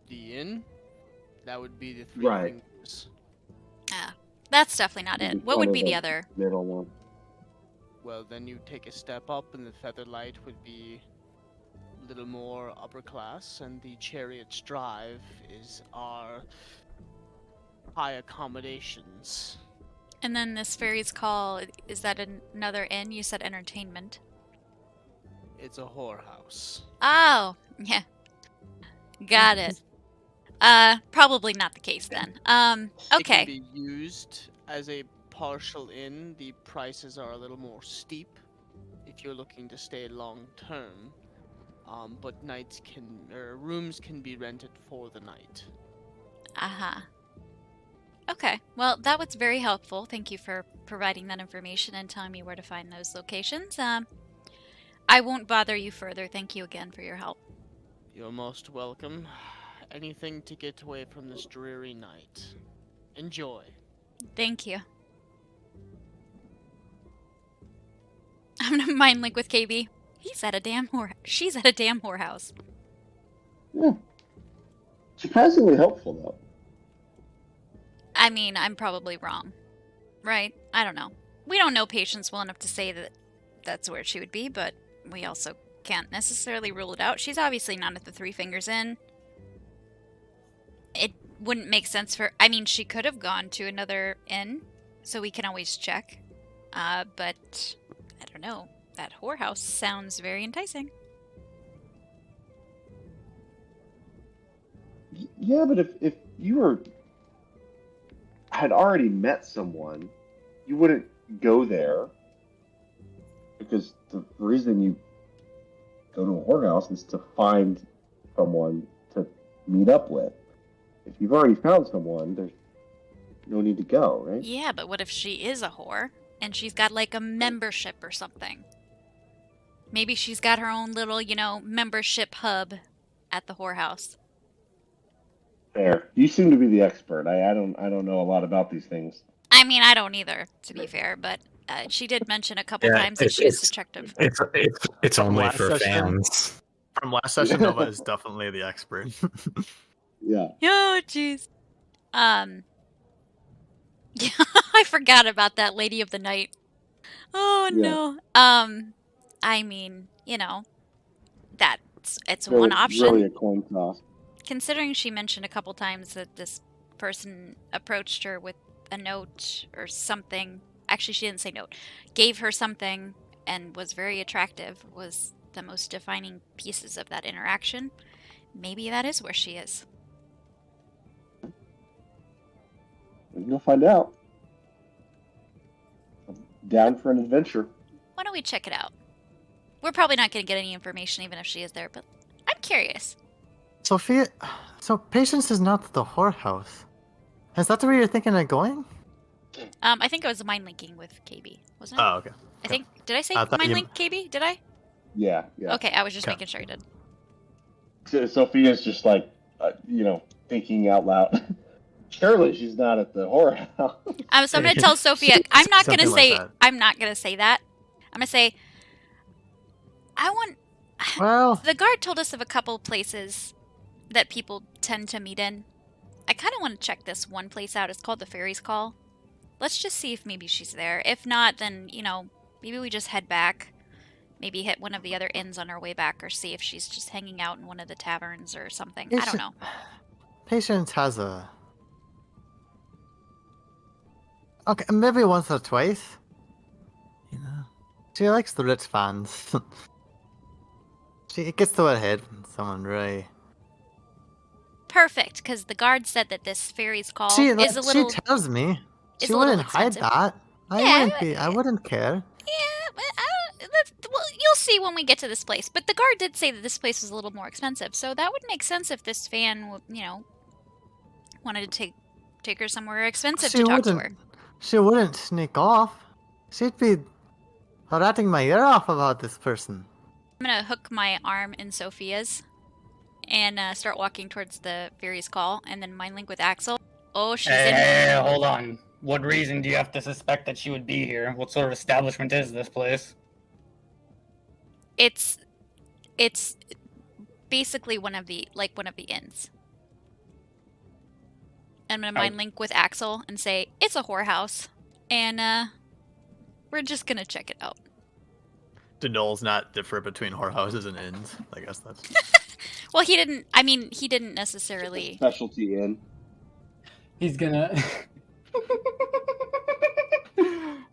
The inn. That would be the Three Right. Fingers. Ah, that's definitely not it. Just What one would of be the other? middle one? Well, then you take a step up, and the Featherlight would be a little more upper class, and the Chariot's Drive is our high accommodations. And then this fairy's call, is that another inn? You said entertainment. It's a whorehouse. Oh, yeah. Got it. Probably not the case then. It Okay. can be used as a partial inn. The prices are a little more steep if you're looking to stay long term. But rooms can be rented for the night. Aha. Okay. Well, that was very helpful. Thank you for providing that information and telling me where to find those locations. I won't bother you further. Thank you again for your help. You're most welcome. Anything to get away from this dreary night. Enjoy. Thank you. I'm gonna mind link with KB. She's at a damn whorehouse. Yeah. Surprisingly helpful though. I mean, I'm probably wrong. Right? I don't know. We don't know Patience well enough to say that that's where she would be, but we also can't necessarily rule it out. She's obviously not at the Three Fingers Inn. It wouldn't make sense for... I mean, she could have gone to another inn, so we can always check. But I don't know. That whorehouse sounds very enticing. Yeah, but if you had already met someone, you wouldn't go there because the reason you go to a whorehouse is to find someone to meet up with. If you've already found someone, there's no need to go, right? Yeah, but what if she is a whore and she's got like a membership or something? Maybe she's got her own little, membership hub at the whorehouse. Fair. You seem to be the expert. I don't know a lot about these things. I mean, I don't either, to be fair, but she did mention a couple times that she is attractive. It's only last for session. fans. From last session, Nova is definitely the expert. Yeah. Oh, jeez. Yeah, I forgot about that Lady of the Night. Oh, Yeah. no. I mean, it's Really, one option. Really a coin toss. Considering she mentioned a couple times that this person approached her with a note or something. Actually, she didn't say note. Gave her something and was very attractive, was the most defining pieces of that interaction. Maybe that is where she is. You'll find out. I'm down for an adventure. Why don't we check it out? We're probably not going to get any information even if she is there, but I'm curious. Sophia, so Patience is not the whorehouse. Is that the way you're thinking of going? I think I was mind linking with KB, wasn't it? Oh, okay. I think. Did I say I thought mind you- link KB? Did I? Yeah. Okay, I was just Okay. making sure you did. So Sophia's just like, thinking out loud. Surely she's not at the horror house. So I'm gonna tell Sophia. I'm not gonna Something like say. that. I'm not gonna say that. I'm gonna say. I want. Well, The guard told us of a couple places that people tend to meet in. I kind of want to check this one place out. It's called the Fairies Call. Let's just see if maybe she's there. If not, then, maybe we just head back. Maybe hit one of the other inns on our way back, or see if she's just hanging out in one of the taverns or something. I don't know. Patience has a... Okay, maybe once or twice. She likes the rich fans. It gets to her head when someone really... Perfect, because the guard said that this Fairies Call She is a little... She tells me. is She a little wouldn't hide expensive. that. I wouldn't care. Yeah, but well, you'll see when we get to this place. But the guard did say that this place was a little more expensive, so that would make sense if this fan, wanted to take her somewhere expensive to talk to her. She wouldn't sneak off. She'd be ratting my ear off about this person. I'm gonna hook my arm in Sophia's and start walking towards the Fairies Call, and then mind link with Axel. Oh, she's in. Hey, hold on. What reason do you have to suspect that she would be here? What sort of establishment is this place? It's basically one of the inns. I'm gonna mind link with Axel and say it's a whorehouse, and we're just gonna check it out. Do Knowles not differ between whorehouses and inns? I guess that's... Well, he didn't. I mean, he didn't necessarily. Specialty inn. He's gonna...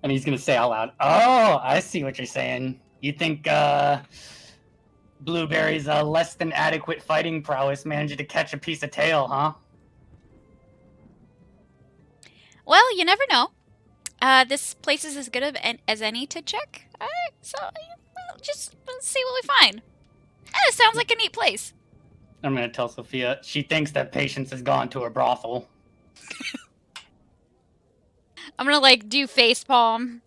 and he's gonna say out loud, "Oh, I see what you're saying. You think, Blueberry's less than adequate fighting prowess managed to catch a piece of tail, huh?" Well, you never know. This place is as good as any to check. Alright, so just let's see what we find. It sounds like a neat place. I'm gonna tell Sophia she thinks that Patience has gone to a brothel. I'm gonna do face palm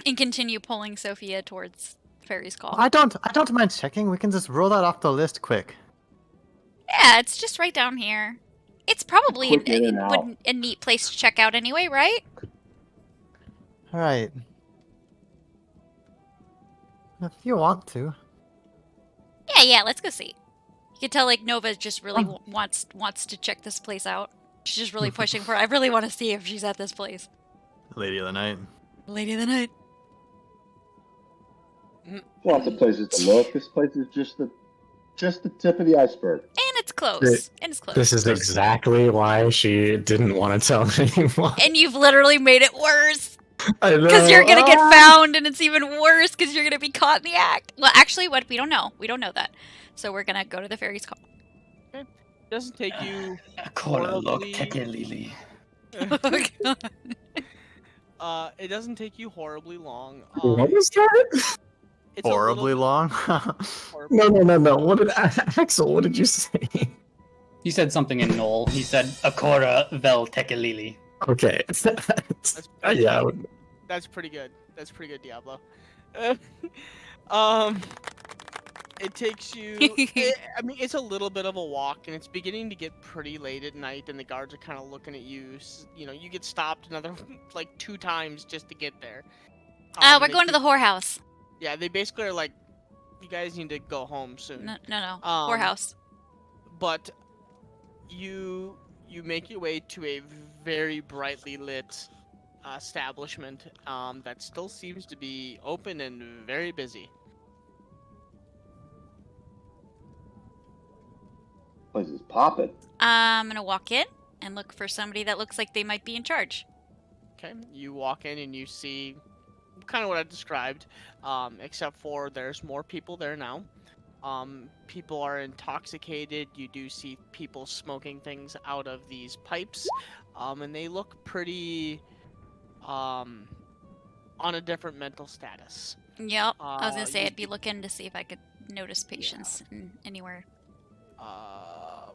and continue pulling Sophia towards Fairies Call. I don't mind checking. We can just roll that off the list quick. Yeah, it's just right down here. It's probably Quick in and out. a neat place to check out anyway, right? All right. If you want to. Yeah, let's go see. You can tell Nova just really wants to check this place out. She's just really pushing for it. I really want to see if she's at this place. Lady of the night. Lady of the night. Lots of places to look. This place is just the tip of the iceberg. And it's close. This is exactly why she didn't want to tell anyone. And you've literally made it worse. I know. Because you're going to get found, and it's even worse because you're going to be caught in the act. Well, actually, we don't know. We don't know that. So we're going to go to the Fairies Call. It doesn't take you Look, horribly... It doesn't take you horribly long. What was that? It's Horribly long? No. What did Axel? What did you say? He said something in Knoll. He said Akora vel tekelili. Okay. Yeah. That's pretty good. That's pretty good, Diablo. It takes you. It's a little bit of a walk, and it's beginning to get pretty late at night, and the guards are kind of looking at you. You get stopped another 2 times just to get there. We're going to the whorehouse. Yeah, they basically are like, you guys need to go home soon. No. Whorehouse. But you make your way to a very brightly lit establishment that still seems to be open and very busy. Place is popping. I'm going to walk in and look for somebody that looks like they might be in charge. Okay, you walk in and you see kind of what I described, except for there's more people there now. People are intoxicated. You do see people smoking things out of these pipes, and they look pretty on a different mental status. Yep. I was going to say I'd be looking to see if I could notice patients anywhere.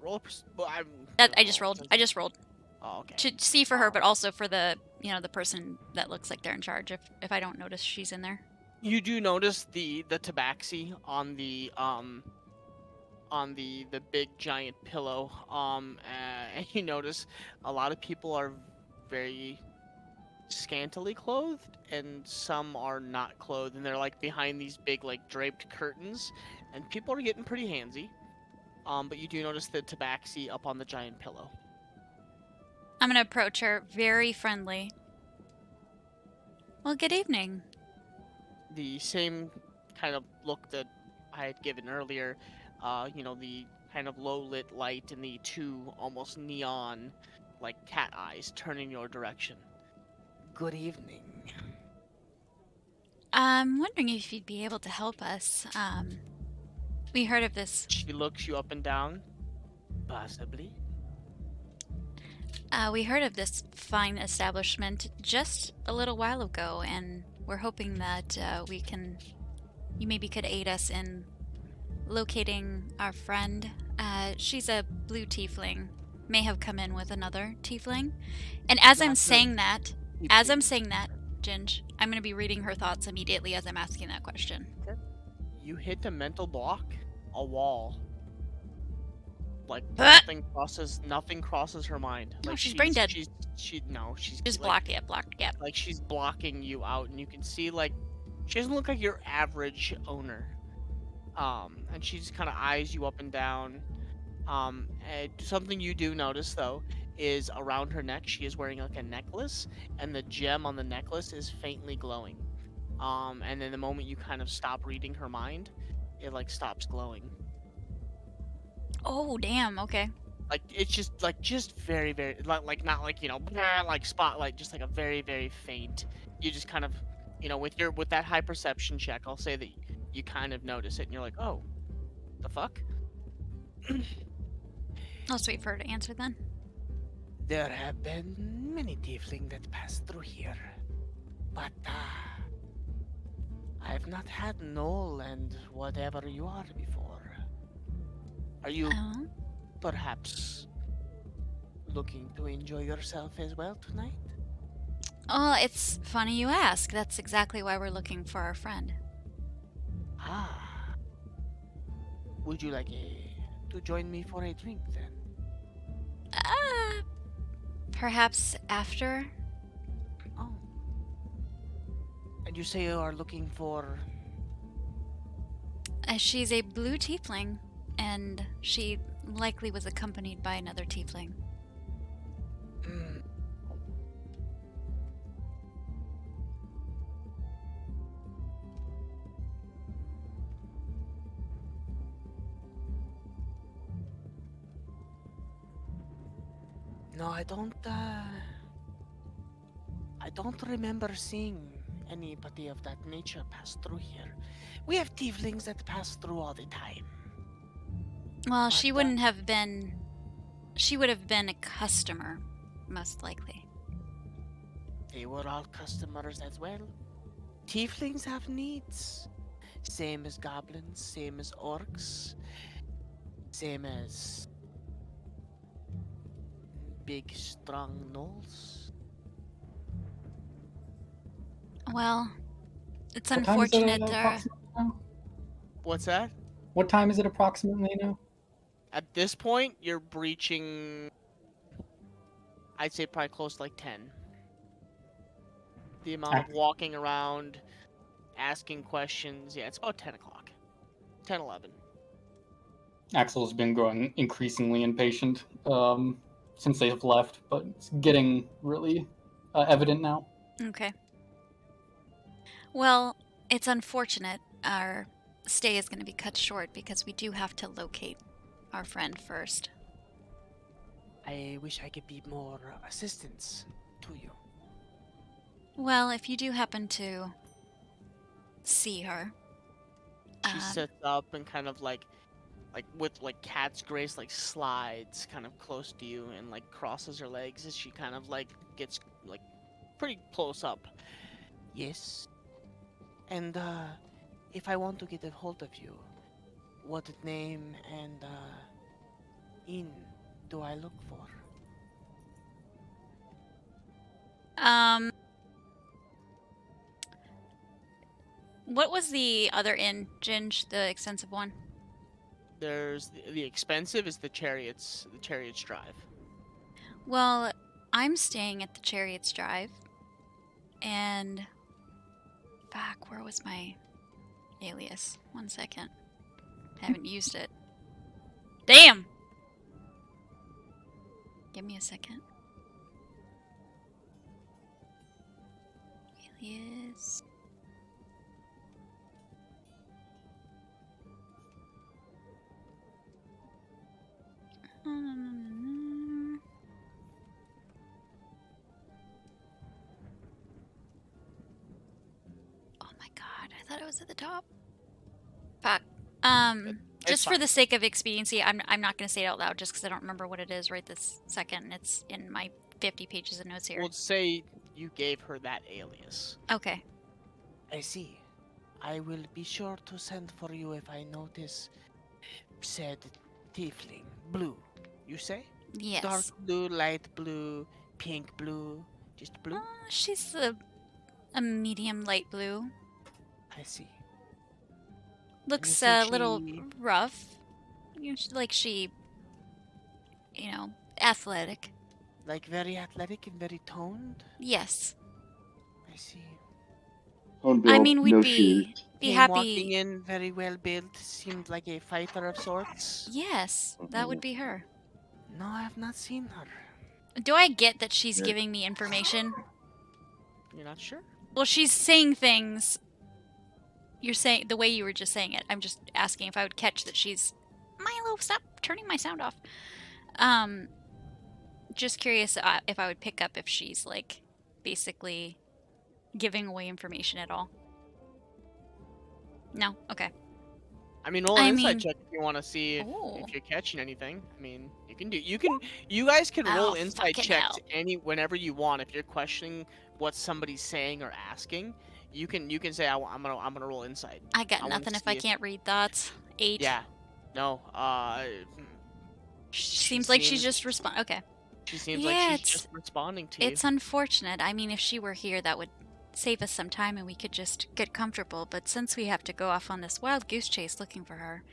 Roll a I just rolled. Oh, okay. To see for her, but also for the the person that looks like they're in charge. If I don't notice she's in there. You do notice the tabaxi on the big giant pillow. And you notice a lot of people are very scantily clothed, and some are not clothed, and they're like behind these big like draped curtains, and people are getting pretty handsy. But you do notice the tabaxi up on the giant pillow. I'm gonna approach her, very friendly. Well, good evening. The same kind of look that I had given earlier. The kind of low lit light and the two almost neon, like cat eyes, turning your direction. Good evening. I'm wondering if you'd be able to help us. We heard of this. She looks you up and down. Possibly. We heard of this fine establishment just a little while ago, and we're hoping that you maybe could aid us in locating our friend. She's a blue tiefling, may have come in with another tiefling. And as I'm saying that, Ginge, I'm going to be reading her thoughts immediately as I'm asking that question. You hit a mental block, a wall. Like nothing crosses her mind. No, Like she's brain dead. She's Just like, blocked. Like she's blocking you out, and you can see like she doesn't look like your average owner. And she just kind of eyes you up and down. And something you do notice though is around her neck she is wearing like a necklace, and the gem on the necklace is faintly glowing. And then the moment you kind of stop reading her mind, it like stops glowing. Oh, damn, okay. Like it's just very very like not like like spotlight, just like a very very faint. You just kind of with that high perception check, I'll say that you kind of notice it, and you're like, oh, the fuck. Let's wait for her to answer then. There have been many tiefling that passed through here, but I've not had Noel and whatever you are before. Are you perhaps looking to enjoy yourself as well tonight? Oh, it's funny you ask. That's exactly why we're looking for our friend. Ah. Would you like to join me for a drink then? Perhaps after? Oh. And you say you are looking for... She's a blue tiefling, and she likely was accompanied by another tiefling. No, I don't remember seeing anybody of that nature pass through here. We have tieflings that pass through all the time. Well, she wouldn't have been... She would have been a customer, most likely. They were all customers as well. Tieflings have needs. Same as goblins, same as orcs, same as big, strong gnolls. Well, it's What time is it, unfortunate. approximately now? What's that? What time is it approximately now? At this point, you're breaching, I'd say probably close to like 10. The amount of walking around, asking questions, yeah, it's about 10 o'clock. 10, 11. Axel's been growing increasingly impatient since they have left, but it's getting really evident now. Okay. Well, it's unfortunate. Our stay is going to be cut short because we do have to locate our friend first. I wish I could be more assistance to you. Well, if you do happen to see her... She sits up and kind of like with like cat's grace, like slides kind of close to you and like crosses her legs as she kind of like gets like pretty close up. Yes. And if I want to get a hold of you, what name and inn do I look for? What was the other inn, Ginge, the expensive one? There's the expensive is the Chariots Drive. Well, I'm staying at the Chariots Drive, and fuck, where was my alias? 1 second. I haven't used it. Damn! Give me a second. Alias. Oh my god, I thought it was at the top. Fuck. Just for fine. the sake of expediency, I'm not gonna say it out loud just because I don't remember what it is right this second. And it's in my 50 pages of notes here. We'll say you gave her that alias. Okay. I see. I will be sure to send for you if I notice said tiefling. Blue, you say? Yes. Dark blue, light blue, pink blue, just blue? She's a medium light blue. I see. Looks said a little she- rough. Like she, athletic. Like very athletic and very toned? Yes. I see. Hornbill, mean, we'd no be shoes. Came happy. walking in very well built, seemed like a fighter of sorts. Yes, that would be her. No, I have not seen her. Do I get that she's Yeah. giving me information? You're not sure? Well, she's saying things. You're saying the way you were just saying it. I'm just asking if I would catch that she's. Milo, stop turning my sound off. Just curious if I would pick up if she's like basically giving away information at all. No. Okay. I mean, roll an I insight mean- check if you want to see if Ooh. you're catching anything. I mean, you guys can roll Oh, insight fucking checks hell. whenever you want. If you're questioning what somebody's saying or asking, you can say I'm gonna roll insight. I got I wanna nothing if I see if- can't read thoughts. 8. Yeah. No. Seems like she's just okay. She seems Yeah, like she's it's- just responding to you. It's unfortunate. I mean, if she were here, that would save us some time and we could just get comfortable. But since we have to go off on this wild goose chase looking for her,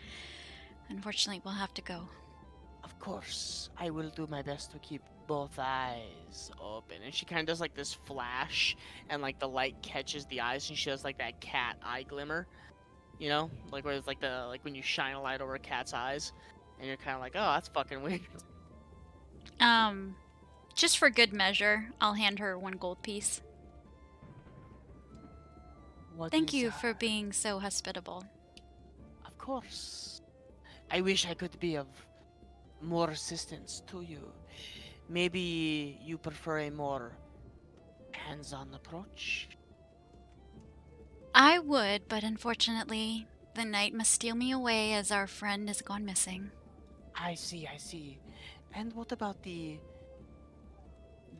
unfortunately, we'll have to go. Of course, I will do my best to keep both eyes open. And she kind of does like this flash, and like the light catches the eyes, and she does like that cat eye glimmer, you know, like where it's like when you shine a light over a cat's eyes, and you're kind of like, oh, that's fucking weird. Just for good measure, I'll hand her 1 gold piece. What Thank is, you for being so hospitable. Of course. I wish I could be of more assistance to you. Maybe you prefer a more hands-on approach. I would, but unfortunately, the night must steal me away as our friend has gone missing. I see, I see. And what about the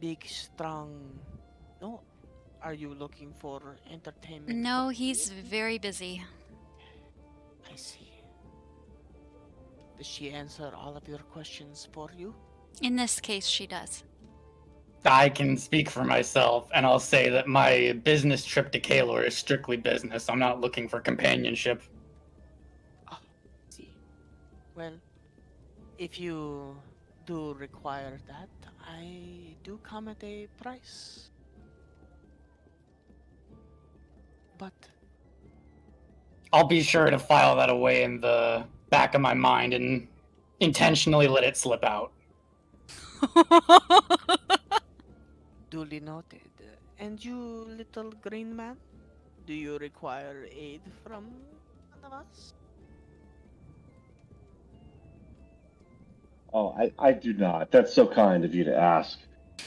big, strong... No, are you looking for entertainment? No, he's very busy. I see. Does she answer all of your questions for you? In this case, she does. I can speak for myself, and I'll say that my business trip to Krawlers is strictly business. I'm not looking for companionship. Ah, see. Well, if you do require that, I do come at a price. But I'll be sure to file that away in the back of my mind and intentionally let it slip out. duly noted. And you, little green man, do you require aid from one of us? Oh, I do not. That's so kind of you to ask.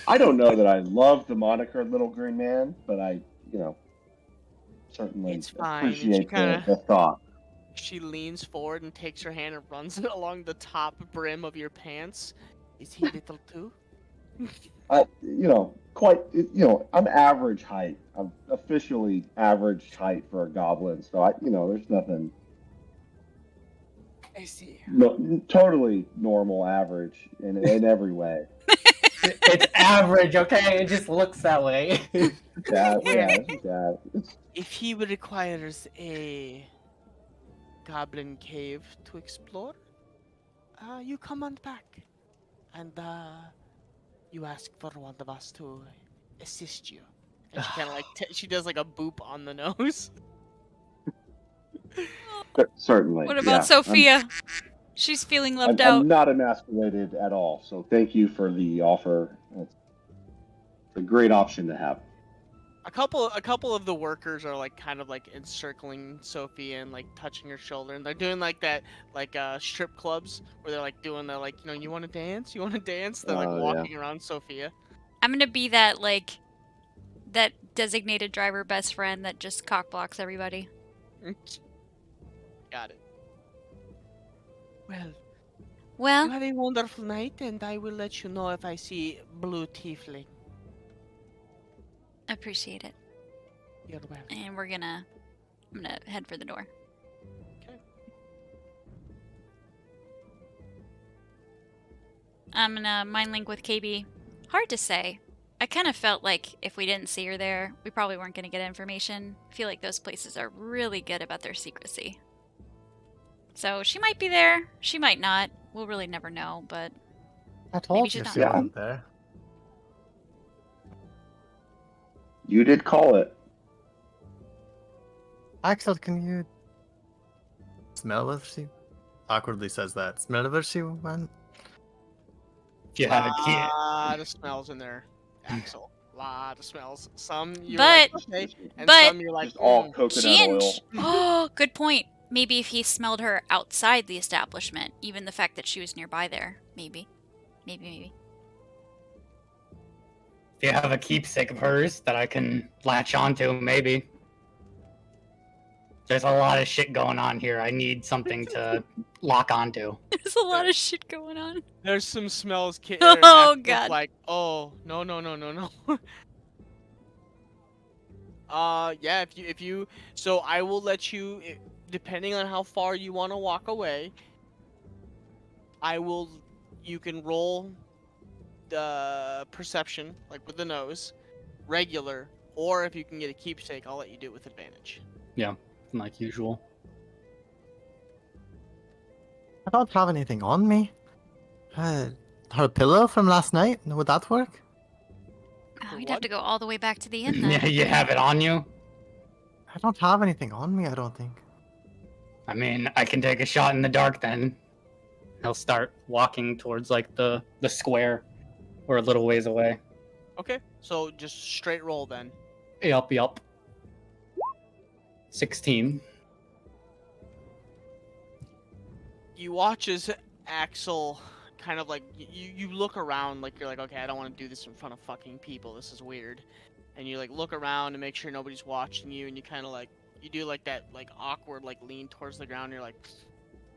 I don't know that I love the moniker Little Green Man, but I, certainly It's fine, and she appreciate kinda- the thought. She leans forward and takes her hand and runs it along the top brim of your pants. Is he little too? I'm average height. I'm officially average height for a goblin, so there's nothing. I see. No, totally normal, average in every way. It's average, okay? It just looks that way. Yeah. If he requires a goblin cave to explore, you come on back, and you ask for one of us to assist you. And she kind of like she does like a boop on the nose. Certainly. What about yeah. Sophia? She's feeling left I'm out. not emasculated at all, so thank you for the offer. It's a great option to have. A couple of the workers are like kind of like encircling Sophie and like touching her shoulder, and they're doing like that strip clubs where they're like doing the like, you know, you want to dance, you want to dance. They're like walking around Sophia. I'm gonna be that that designated driver best friend that just cockblocks everybody. Got it. Well, Well, you have a wonderful night, and I will let you know if I see blue tiefling. appreciate it. You're welcome. And I'm gonna head for the door. Okay. I'm gonna mind link with KB. Hard to say. I kind of felt like if we didn't see her there, we probably weren't gonna get information. I feel like those places are really good about their secrecy. So she might be there, she might not. We'll really never know, but I told she's you not. she wasn't there. You did call it. Axel, can you smell where she awkwardly says that? Smell where she went? If you have a kid. Lot of smells in there, Axel. Lot of smells. Some you're But- like, okay, and but- some you're like, Just all coconut She and oil. oh, good point. Maybe if he smelled her outside the establishment, even the fact that she was nearby there, maybe. If you have a keepsake of hers that I can latch onto, maybe. There's a lot of shit going on here. I need something to lock onto. There's a lot of shit going on. There's some smells. Oh, God. Like, oh no. Yeah. If you, so I will let you, depending on how far you want to walk away. You can roll the perception, like with the nose, regular, or if you can get a keepsake, I'll let you do it with advantage. Like usual. I don't have anything on me. Her pillow from last night, would that work? Oh, we'd have to go all the way back to the inn Yeah, then. you have it on you? I don't have anything on me, I don't think. I mean, I can take a shot in the dark then. He'll start walking towards like the square. Or a little ways away. Okay, so just straight roll then. Yup. 16. You watch as Axel kind of like you look around, like you're like, okay, I don't want to do this in front of fucking people. This is weird. And you like look around to make sure nobody's watching you, and you kind of like you do like that like awkward like lean towards the ground. And you're like,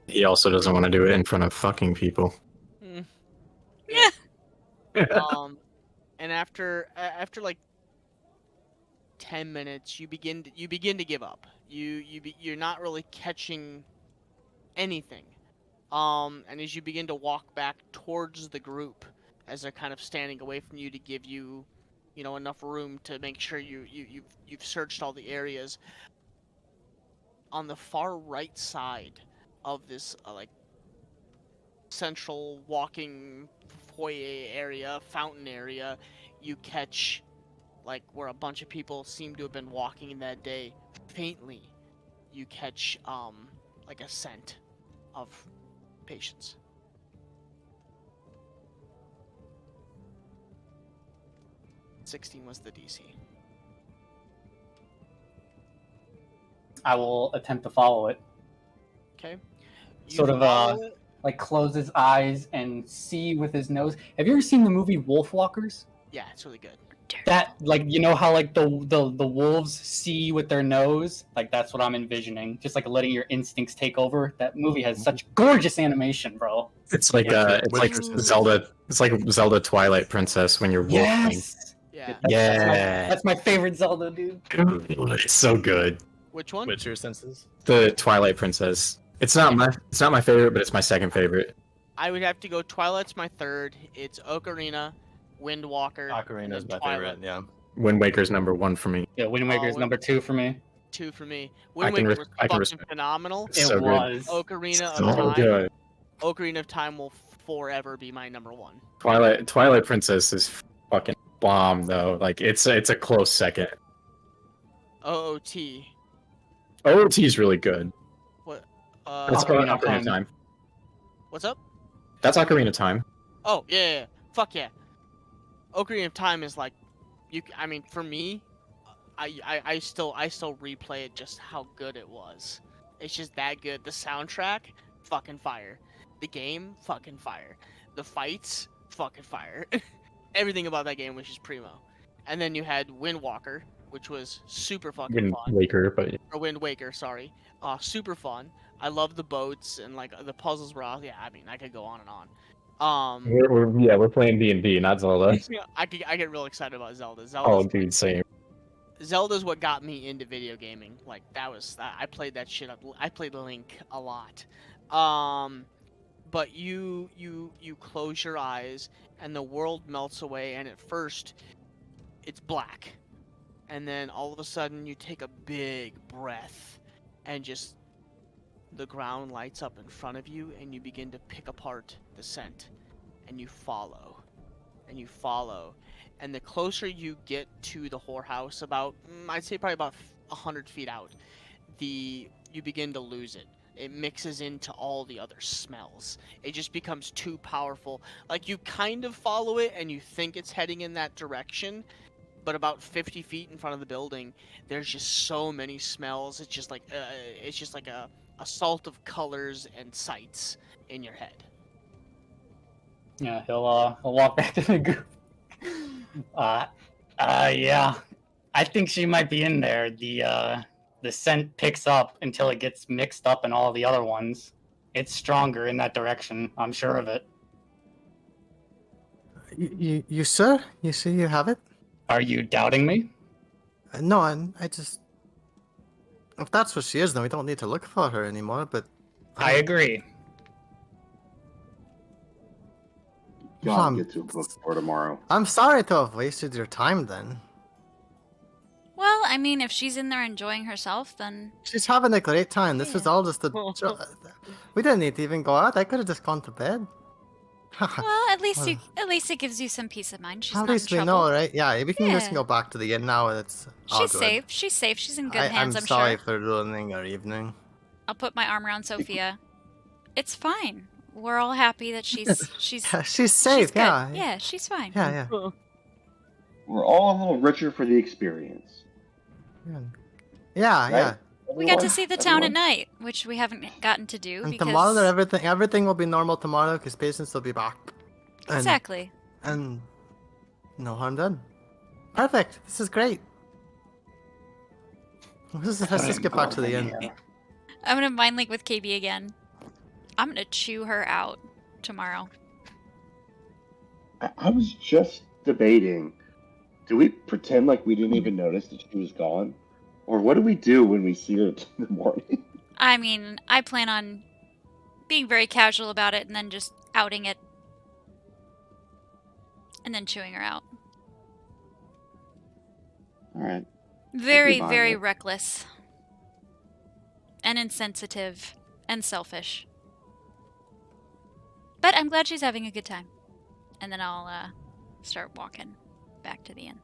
He also doesn't want to do it in front of fucking people. Yeah. And after like 10 minutes, you begin to give up. You're not really catching anything. And as you begin to walk back towards the group, as they're kind of standing away from you to give you, you know, enough room to make sure you've searched all the areas. On the far right side of this like central walking foyer area, fountain area, you catch like where a bunch of people seem to have been walking that day. Faintly, you catch like a scent of patience. $16 was the DC. I will attempt to follow it. Okay. Sort of, Like close his eyes and see with his nose. Have you ever seen the movie Wolfwalkers? Yeah, it's really good. That, like, you know how like the wolves see with their nose? Like that's what I'm envisioning. Just like letting your instincts take over. That movie has such gorgeous animation, bro. It's like Zelda. It's like Zelda Twilight Princess when you're wolfing. Yes. Yeah. That's my favorite Zelda, dude. It's so good. Which one? What's your senses? The Twilight Princess. It's not my favorite, but it's my second favorite. I would have to go. Twilight's my third. It's Ocarina, Windwalker, and Ocarina is then my Twilight. favorite. Yeah. Wind Waker's #1 for me. Yeah, Wind Waker's Wind- #2 for me. 2 for me. I Wind can Waker res- was I can fucking respect- phenomenal. It's It so good. was. Ocarina of So Time. good. Ocarina of Time will forever be my #1. Twilight Princess is fucking bomb though. Like it's a close second. OOT. OOT is really good. What? That's Ocarina of Ocarina of Time. Time. What's up? That's Ocarina of Time. Oh yeah. Fuck yeah. Ocarina of Time is like, I mean, for me, I still replay it just how good it was. It's just that good. The soundtrack, fucking fire. The game, fucking fire. The fights, fucking fire. Everything about that game was just primo. And then you had Windwalker, which was super fucking Wind fun. Waker, but Or Wind Waker, sorry. Super fun. I love the boats and like the puzzles were all. Yeah, I mean, I could go on and on. we're playing D&D, not Zelda. I get real excited about Zelda. Oh, dude, same. Zelda's what got me into video gaming. Like I played that shit up. I played Link a lot. But you close your eyes and the world melts away, and at first it's black, and then all of a sudden you take a big breath, and just the ground lights up in front of you, and you begin to pick apart the scent, and you follow, and the closer you get to the whorehouse, about I'd say probably about 100 feet out, you begin to lose it. It mixes into all the other smells. It just becomes too powerful. Like, you kind of follow it and you think it's heading in that direction, but about 50 feet in front of the building, there's just so many smells. It's just like a assault of colors and sights in your head. Yeah, he'll walk back to the group. Yeah, I think she might be in there. The scent picks up until it gets mixed up in all the other ones. It's stronger in that direction. I'm sure of it. You sir? You see you have it? Are you doubting me? No, I just... If that's what she is, then we don't need to look for her anymore, but... I agree. Gotta get to a bookstore tomorrow. I'm sorry to have wasted your time then. Well, I mean, if she's in there enjoying herself, then She's having a great time. This was Yeah. all just a... We didn't need to even go out. I could have just gone to bed. well, at least it gives you some peace of mind. She's At not in least we trouble. know, right? Yeah, we can just Yeah. go back to the inn now. And it's all She's good. safe. She's safe. She's in good hands. I'm I'm sorry sure. for ruining our evening. I'll put my arm around Sophia. It's fine. We're all happy that she's She's safe, good. yeah. Yeah, she's fine. Yeah. We're all a little richer for the experience. Yeah. Right? We got to see the town at Everyone? night, which we haven't gotten to do And because tomorrow, everything will be normal tomorrow because patients will be back. And, exactly. And no harm done. Perfect. This is great. Let's just get back to the inn. I'm gonna mind link with KB again. I'm gonna chew her out tomorrow. I was just debating. Do we pretend like we didn't even notice that she was gone? Or what do we do when we see her in the morning? I mean, I plan on being very casual about it and then just outing it. And then chewing her out. Alright. Very, fine very with it. reckless. And insensitive. And selfish. But I'm glad she's having a good time. And then I'll start walking back to the inn.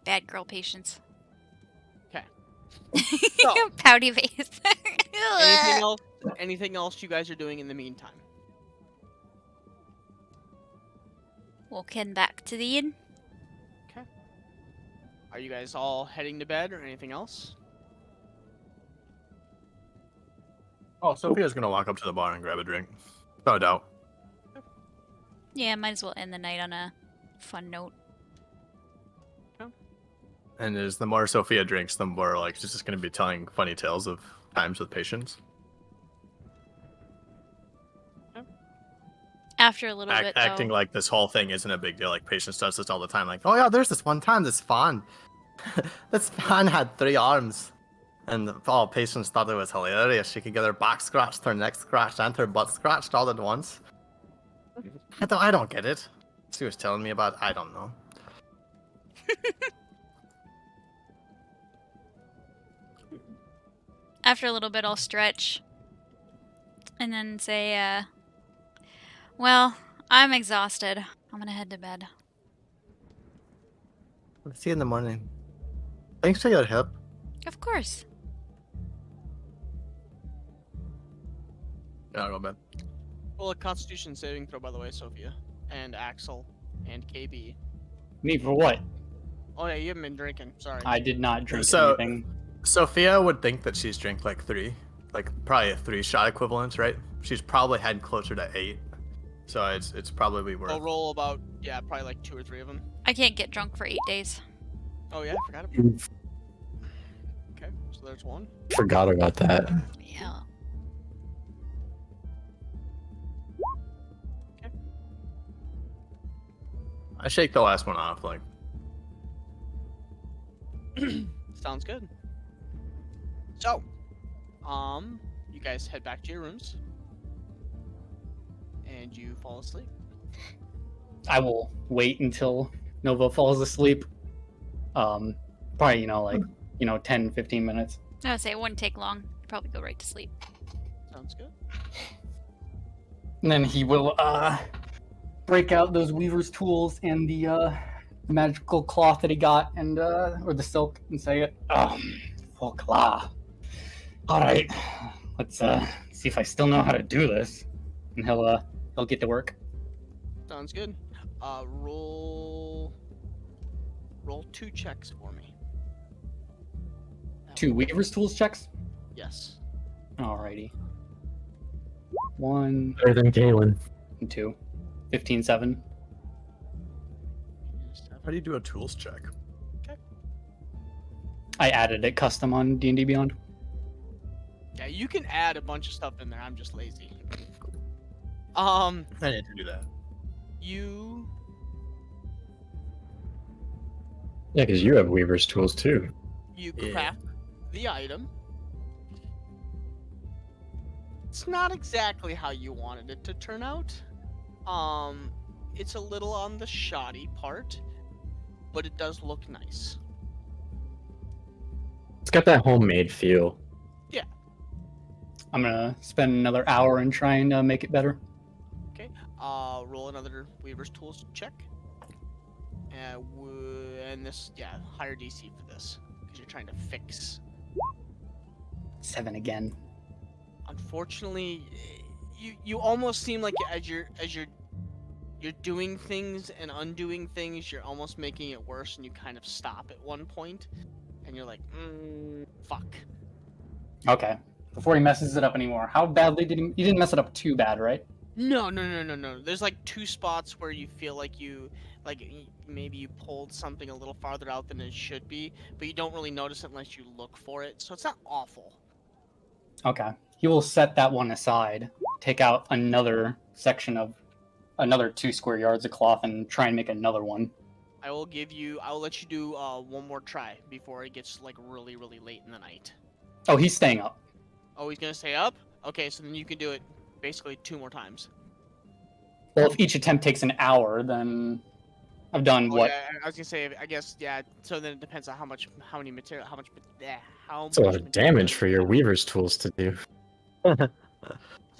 Bad girl patience. Okay. So- Pouty face. Anything else you guys are doing in the meantime? Walking back to the inn. Are you guys all heading to bed or anything else? Oh, Sophia's gonna walk up to the bar and grab a drink. No doubt. Yeah, might as well end the night on a fun note. And as the more Sophia drinks, the more like she's just gonna be telling funny tales of times with patients. After a little bit, though. Acting like this whole thing isn't a big deal. Like patients does this all the time. Like, Oh yeah, there's this one time this fan. This fan had 3 arms. And all patients thought it was hilarious. She could get her back scratched, her neck scratched, and her butt scratched all at once. I don't get it. She was telling me about, I don't know. After a little bit, I'll stretch. And then say, well, I'm exhausted. I'm gonna head to bed. See you in the morning. Thanks for your help. Of course. Yeah, I'll go bed. Roll a Constitution saving throw, by the way, Sophia, and Axel, and KB. Me for what? Oh yeah, you haven't been drinking. Sorry. I did not drink So- anything. Sophia would think that she's drank like 3. Like probably a 3-shot equivalent, right? She's probably had closer to 8. So it's probably worth. I'll roll about probably like 2 or 3 of them. I can't get drunk for 8 days. Oh yeah, I forgot about it. Okay, so there's one. Forgot about that. Yeah. I shake the last one off, like. Sounds good. So, you guys head back to your rooms, and you fall asleep. I will wait until Nova falls asleep. Probably, like, 10, 15 minutes. I would say it wouldn't take long. You'd probably go right to sleep. Sounds good. And then he will, break out those weaver's tools and the, magical cloth that he got, and, or the silk, and say, voila. Alright, let's, see if I still know how to do this. And he'll get to work. Sounds good. Roll 2 checks for me. 2 weaver's tools checks? Yes. Alrighty. 1 Better than Galen. and 2. 15-7. How do you do a tools check? I added it custom on D&D Beyond. Yeah, you can add a bunch of stuff in there. I'm just lazy. I need to do that. You Yeah, because you have Weaver's tools too. you Yeah. craft the item. It's not exactly how you wanted it to turn out. It's a little on the shoddy part, but it does look nice. It's got that homemade feel. I'm gonna spend another hour and try and make it better. Roll another Weaver's Tools check. And this, higher DC for this, because you're trying to fix. 7 again. Unfortunately, you almost seem like as you're doing things and undoing things, you're almost making it worse, and you kind of stop at one point, and you're like, fuck. Okay. Before he messes it up anymore, how badly did he didn't mess it up too bad, right? No. There's like 2 spots where you feel like maybe you pulled something a little farther out than it should be, but you don't really notice it unless you look for it. So it's not awful. Okay. He will set that one aside, take out another section of another 2 square yards of cloth, and try and make another one. I will let you do one more try before it gets like really, really late in the night. Oh, he's staying up. Oh, he's gonna stay up? Okay, so then you can do it basically 2 more times. Well, if each attempt takes an hour, then I've done what? Yeah, I was gonna say, I guess, so then it depends on how much material. It's a lot of damage for your Weaver's tools to do.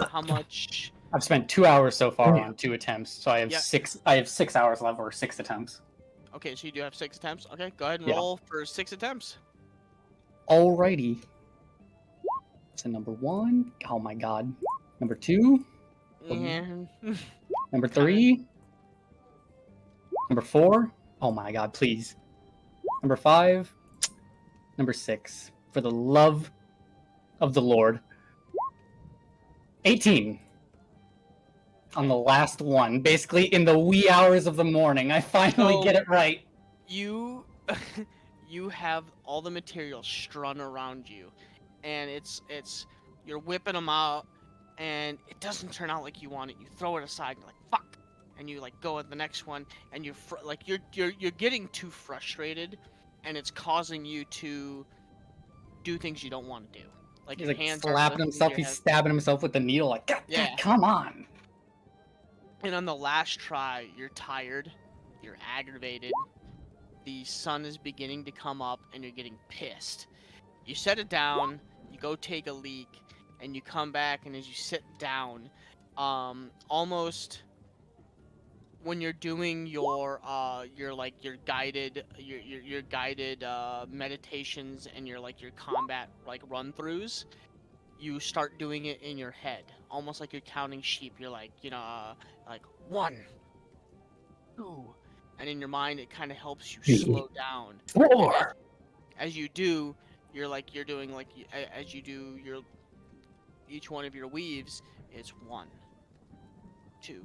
How much? I've spent 2 hours so far on 2 attempts, so I have Yeah. 6. I have 6 hours left, or 6 attempts. Okay, so you do have 6 attempts. Okay, go ahead and Yeah. roll for 6 attempts. Alrighty. So number 1. Oh my god. Number 2. And Number 3. Number 4. Oh my god, please. Number 5. Number 6. For the love of the Lord. 18. On the last one. Basically, in the wee hours of the morning, I finally So- get it right. you you have all the materials strung around you, and it's you're whipping them out, and it doesn't turn out like you want it. You throw it aside, and you're like, fuck, and you like go at the next one, and you're getting too frustrated, and it's causing you to do things you don't want to do. Like He's your like hands are slapping lifting himself. your He's head. stabbing himself with the needle. Like, God, Yeah. come on. And on the last try, you're tired, you're aggravated, the sun is beginning to come up, and you're getting pissed. You set it down, you go take a leak, and you come back, and as you sit down, almost when you're doing your guided meditations and your combat run-throughs, you start doing it in your head, almost like you're counting sheep. You're like, like 1, 2, and in your mind it kind of helps you slow down. 4. As you do, you're doing as you do your each one of your weaves, it's 1, 2,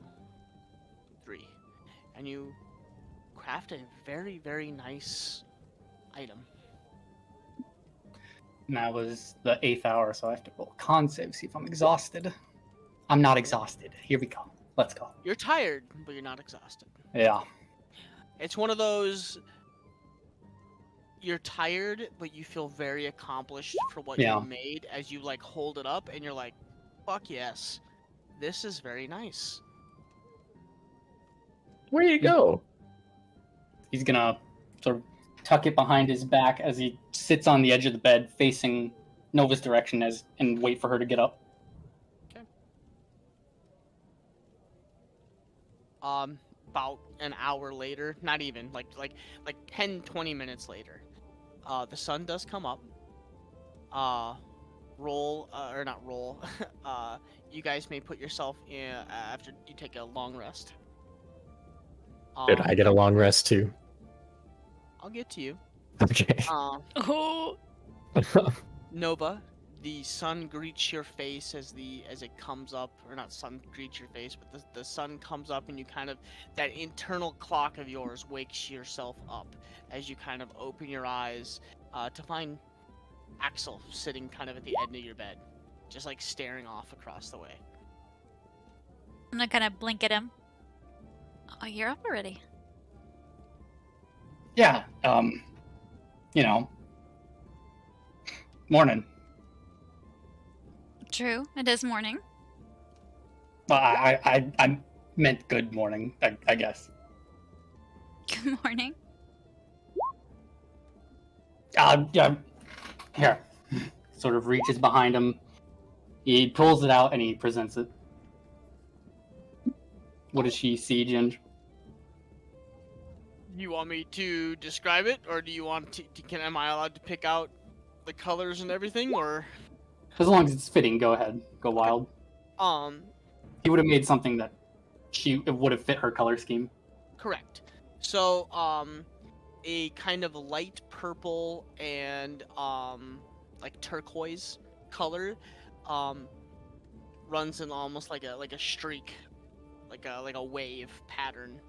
3, and you craft a very, very nice item. And that was the 8th hour, so I have to roll a con save, see if I'm exhausted. I'm not exhausted. Here we go. Let's go. You're tired, but you're not exhausted. Yeah. It's one of those, you're tired, but you feel very accomplished for what Yeah. you made as you hold it up and you're like, fuck yes, this is very nice. Where you go? He's gonna sort of tuck it behind his back as he sits on the edge of the bed facing Nova's direction and wait for her to get up. About an hour later, not even, like 10, 20 minutes later, the sun does come up. You guys may put yourself in after you take a long rest. Did I get a long rest too? I'll get to you. Okay. Oh. Nova, the sun greets your face as it comes up, or not sun greets your face, but the sun comes up and you kind of, that internal clock of yours wakes yourself up as you kind of open your eyes to find Axel sitting kind of at the end of your bed, just staring off across the way. I'm not gonna blink at him. Oh, you're up already. Yeah, morning. True, it is morning. Well, I meant good morning, I guess. Good morning. Yeah, here. Sort of reaches behind him. He pulls it out and he presents it. What does she see, Ginge? You want me to describe it, or do you want to? Am I allowed to pick out the colors and everything, or? As long as it's fitting, go ahead. Go wild. Okay. He would have made something that it would have fit her color scheme. Correct. So, a kind of light purple and turquoise color, runs in almost like a streak, like a wave pattern.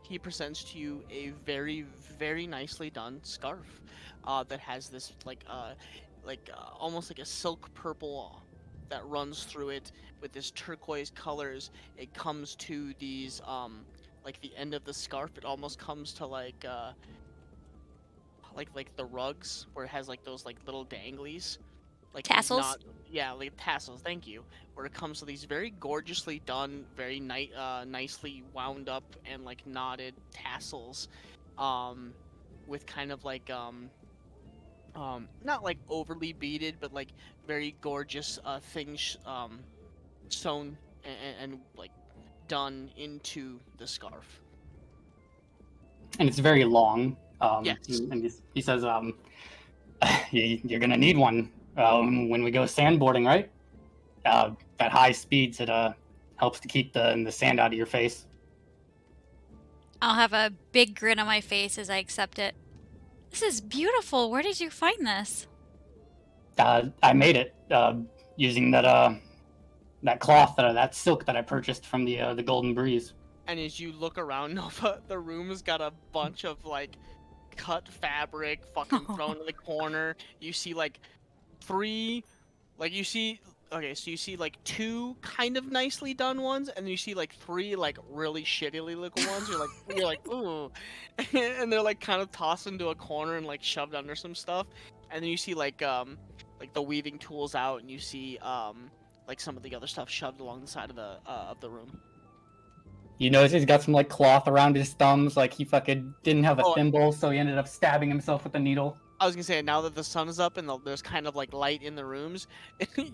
He presents to you a very, very nicely done scarf, that has this almost like a silk purple that runs through it with this turquoise colors. It comes to these the end of the scarf. It almost comes to like the rugs where it has those little danglies, Tassels? Like tassels. Thank you. Where it comes to these very gorgeously done, very nicely wound up and knotted tassels, with kind of not overly beaded, but very gorgeous things sewn and done into the scarf. And it's very long. Yes. And he says, you're gonna need one when we go sandboarding, right? At high speeds, it helps to keep the sand out of your face. I'll have a big grin on my face as I accept it. This is beautiful. Where did you find this? I made it using that cloth, that silk that I purchased from the Golden Breeze. And as you look around, Nova, the room's got a bunch of cut fabric fucking thrown in the corner. You see three, you see, okay, so you see 2 kind of nicely done ones, and you see 3 really shittily looking ones. You're like ooh, and they're kind of tossed into a corner and shoved under some stuff. and then you see like the weaving tools out, and you see like some of the other stuff shoved along the side of the room. You notice he's got some like cloth around his thumbs, like he fucking didn't have a Oh. thimble, so he ended up stabbing himself with a needle. I was gonna say, now that the sun is up and there's kind of like light in the rooms,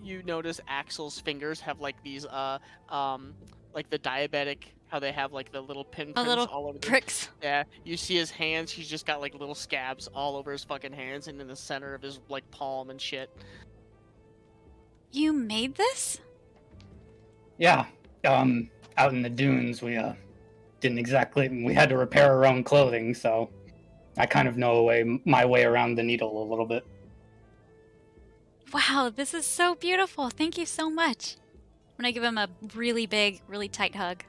you notice Axel's fingers have like these like the diabetic, how they have like the little pinpricks little all over. pricks. Yeah, you see his hands. He's just got like little scabs all over his fucking hands and in the center of his like palm and shit. You made this? Yeah, out in the dunes, we didn't exactly. We had to repair our own clothing, so I kind of know my way around the needle a little bit. Wow, this is so beautiful. Thank you so much. I'm gonna give him a really big, really tight hug.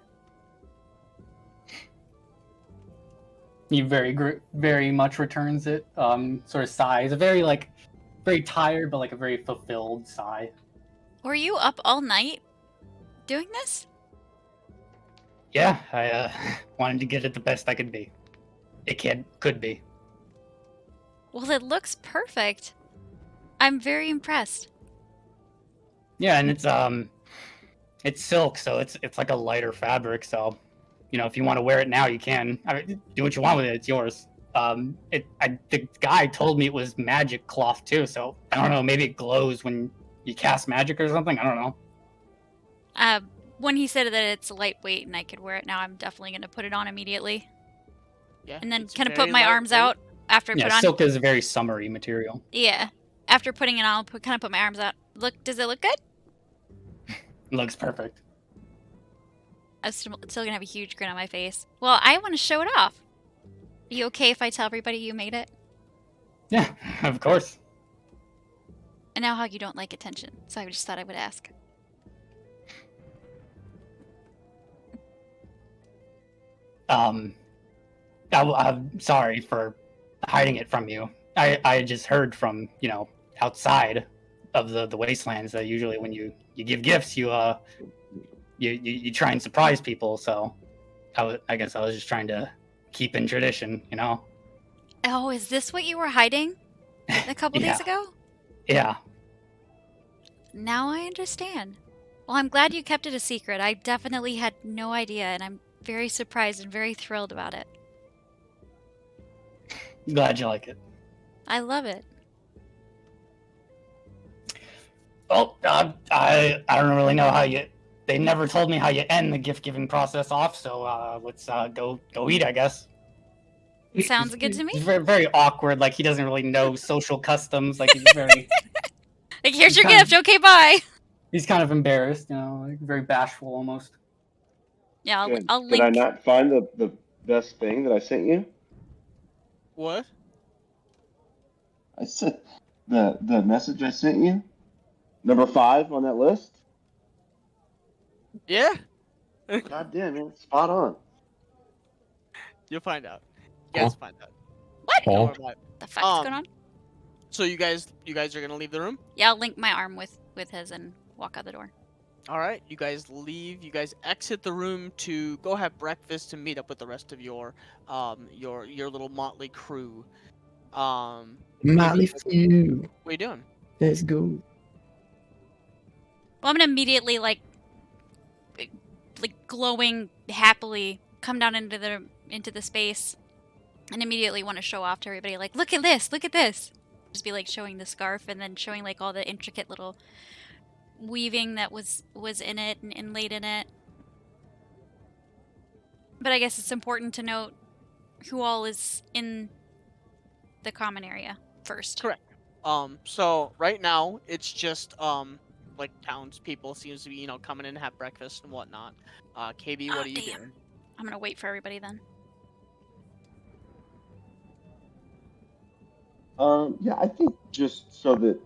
He very much returns it. Sort of sighs, a very tired, but like a very fulfilled sigh. Were you up all night doing this? Yeah, I wanted to get it the best I could be. Could be. Well, it looks perfect. I'm very impressed. Yeah, and it's silk, so it's like a lighter fabric. So, if you want to wear it now, you can. I mean, do what you want with it. It's yours. The guy told me it was magic cloth too. So I don't know. Maybe it glows when you cast magic or something. I don't know. When he said that it's lightweight and I could wear it now, I'm definitely gonna put it on immediately. Yeah. And then it's kind of very put my arms lightweight. out after I put on. Silk is a very summery material. Yeah. After putting it on, I'll kind of put my arms out. Does it look good? It looks perfect. I'm still gonna have a huge grin on my face. Well, I want to show it off. Are you okay if I tell everybody you made it? Yeah, of course. I know how you don't like attention, so I just thought I would ask. I'm sorry for hiding it from you. I just heard from, outside of the wastelands that usually when you give gifts, you try and surprise people. So I guess I was just trying to keep in tradition, Oh, is this what you were hiding a couple days ago? Yeah. Now I understand. Well, I'm glad you kept it a secret. I definitely had no idea, and I'm very surprised and very thrilled about it. Glad you like it. I love it. Well, I don't really know how they never told me how you end the gift giving process off, so let's go eat, I guess. Sounds good to me. He's very, very awkward, like he doesn't really know social customs, like he's very Like, here's your gift, okay, bye! he's kind of embarrassed, like very bashful almost. Yeah, I'll Did I link. not find the best thing that I sent you? What? I sent the message I sent you. Number 5 on that list. Yeah. God damn, man, spot on. You'll find out. You guys find out. What? Don't Paul? worry about it. The fuck's going on? So you guys are gonna leave the room? Yeah, I'll link my arm with his and walk out the door. All right, you guys leave. You guys exit the room to go have breakfast and meet up with the rest of your little motley crew. Motley Crew. What are you doing? Let's go. Well, I'm gonna immediately like glowing happily come down into the space, and immediately want to show off to everybody. Like, look at this! Look at this! Just be like showing the scarf and then showing like all the intricate little weaving that was in it and inlaid in it. But I guess it's important to note who all is in the common area first. Correct. So right now it's just like townspeople seems to be coming in to have breakfast and whatnot. KB, what are you doing? I'm gonna wait for everybody then. Yeah, I think just so that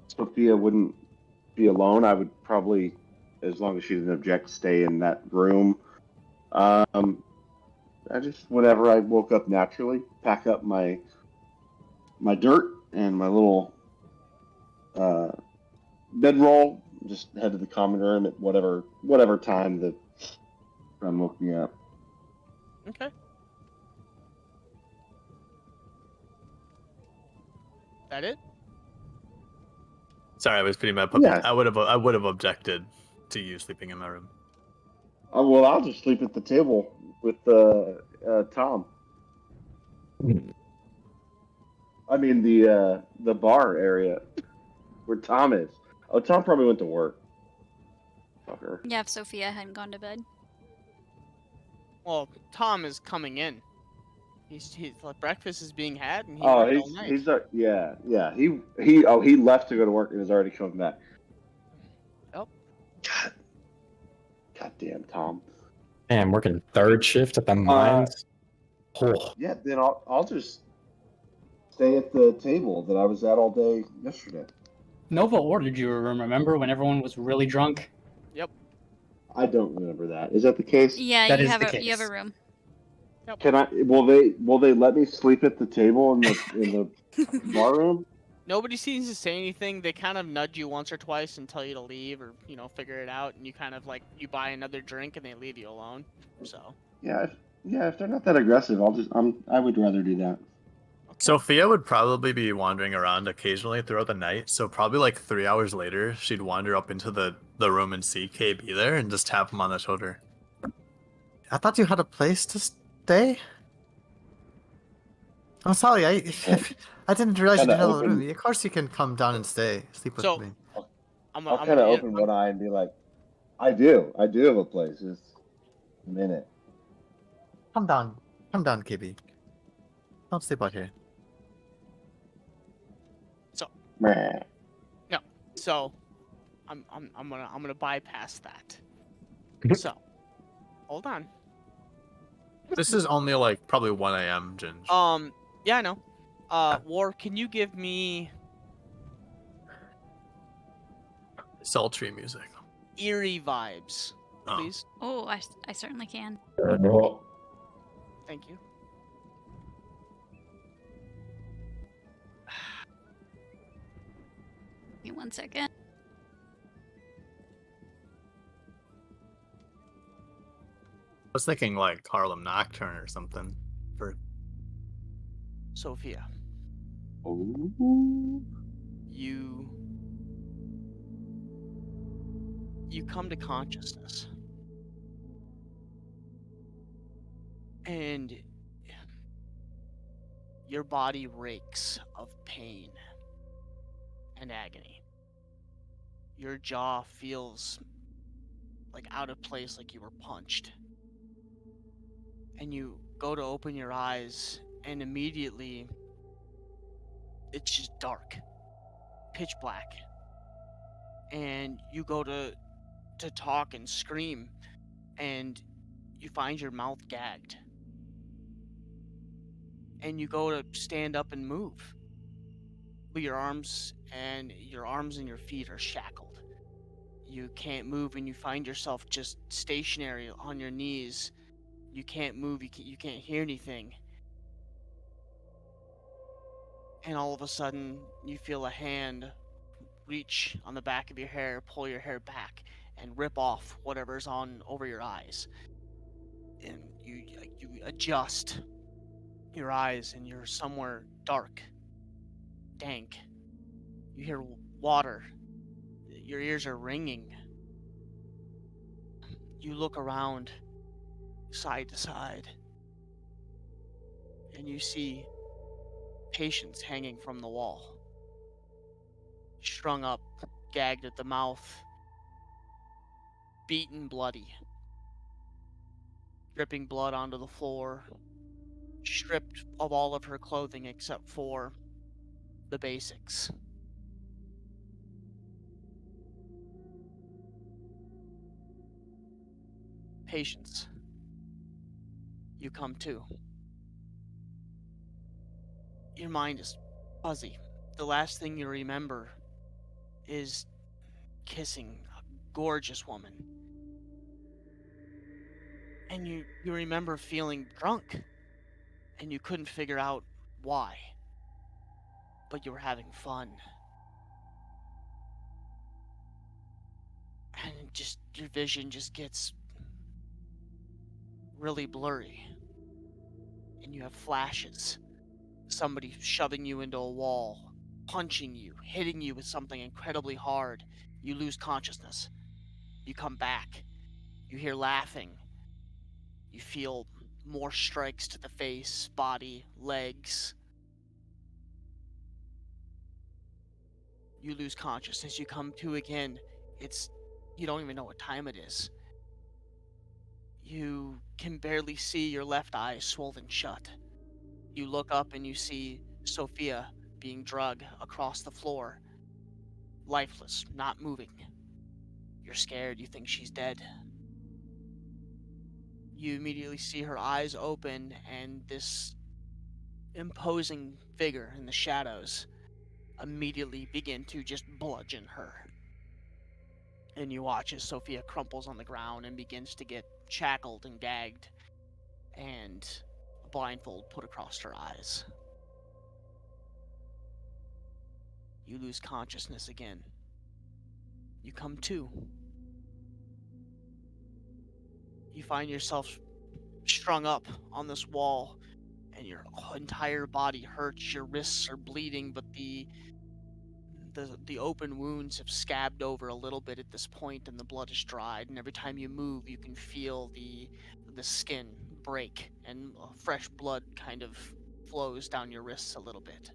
Sophia wouldn't be alone, I would probably, as long as she didn't object, stay in that room. I just, whenever I woke up naturally, pack up my dirt and my little bedroll, just head to the common room at whatever time that I'm woke me up. Okay. That it? Sorry, I was feeding my puppy. Yeah. I would have objected to you sleeping in my room. Oh, well, I'll just sleep at the table with Tom. I mean the bar area where Tom is. Oh, Tom probably went to work. Fucker. Yeah, if Sophia hadn't gone to bed. Well, Tom is coming in. He's like, breakfast is being had, and he Oh, worked all night. yeah. He left to go to work and is already coming back. Yep. God damn, Tom. Man, working third shift at the mines. Oh, Yeah, then I'll just stay at the table that I was at all day yesterday. Nova ordered you a room, remember, when everyone was really drunk? Yep. I don't remember that. Is that the case? Yeah, That you is have the you have a case. room. Can I? Will they let me sleep at the table in the bar room? Nobody seems to say anything. They kind of nudge you once or twice and tell you to leave, or figure it out, and you kind of like you buy another drink and they leave you alone. So Yeah, if they're not that aggressive, I would rather do that. Sophia would probably be wandering around occasionally throughout the night, so probably like 3 hours later, she'd wander up into the room and see KB there and just tap him on the shoulder. I thought you had a place to stay. I'm sorry, I didn't realize you Kinda didn't have a open- room. Of course you can come down and sleep with So- me. I'll kind of open one eye and be like, I do have a place. Just a minute. Come down, KB. Don't sleep out here. Meh. So, I'm gonna bypass that. So, hold on. This is only like probably 1 a.m., Ginge. Yeah, I know. War, can you give me Sultry music. eerie vibes, Oh. please? Oh, I certainly can. Thank you. Give me 1 second. I was thinking like Harlem Nocturne or something. For Sophia, Ooh. you come to consciousness. And your body reeks of pain and agony. Your jaw feels like out of place, like you were punched. And you go to open your eyes, and immediately it's just dark, pitch black. And you go to talk and scream, and you find your mouth gagged. And you go to stand up and move, but your arms and your feet are shackled. You can't move, and you find yourself just stationary on your knees. You can't move, you can't hear anything. And all of a sudden, you feel a hand reach on the back of your hair, pull your hair back, and rip off whatever's on over your eyes. And you adjust your eyes, and you're somewhere dark, dank. You hear water. Your ears are ringing. You look around, side to side, and you see patients hanging from the wall, strung up, gagged at the mouth, beaten bloody, dripping blood onto the floor, stripped of all of her clothing except for the basics. Patience. You come to. Your mind is fuzzy. The last thing you remember is kissing a gorgeous woman. And you remember feeling drunk, and you couldn't figure out why. But you were having fun. And just your vision just gets really blurry. And you have flashes. Somebody shoving you into a wall, punching you, hitting you with something incredibly hard. You lose consciousness. You come back. You hear laughing. You feel more strikes to the face, body, legs. You lose consciousness. You come to again. You don't even know what time it is. You can barely see your left eye swollen shut. You look up and you see Sophia being dragged across the floor, lifeless, not moving. You're scared. You think she's dead. You immediately see her eyes open and this imposing figure in the shadows immediately begin to just bludgeon her. And you watch as Sophia crumples on the ground and begins to get shackled and gagged, and a blindfold put across her eyes. You lose consciousness again. You come to. You find yourself strung up on this wall, and your entire body hurts. Your wrists are bleeding, but the open wounds have scabbed over a little bit at this point, and the blood is dried. And every time you move, you can feel the skin break, and fresh blood kind of flows down your wrists a little bit.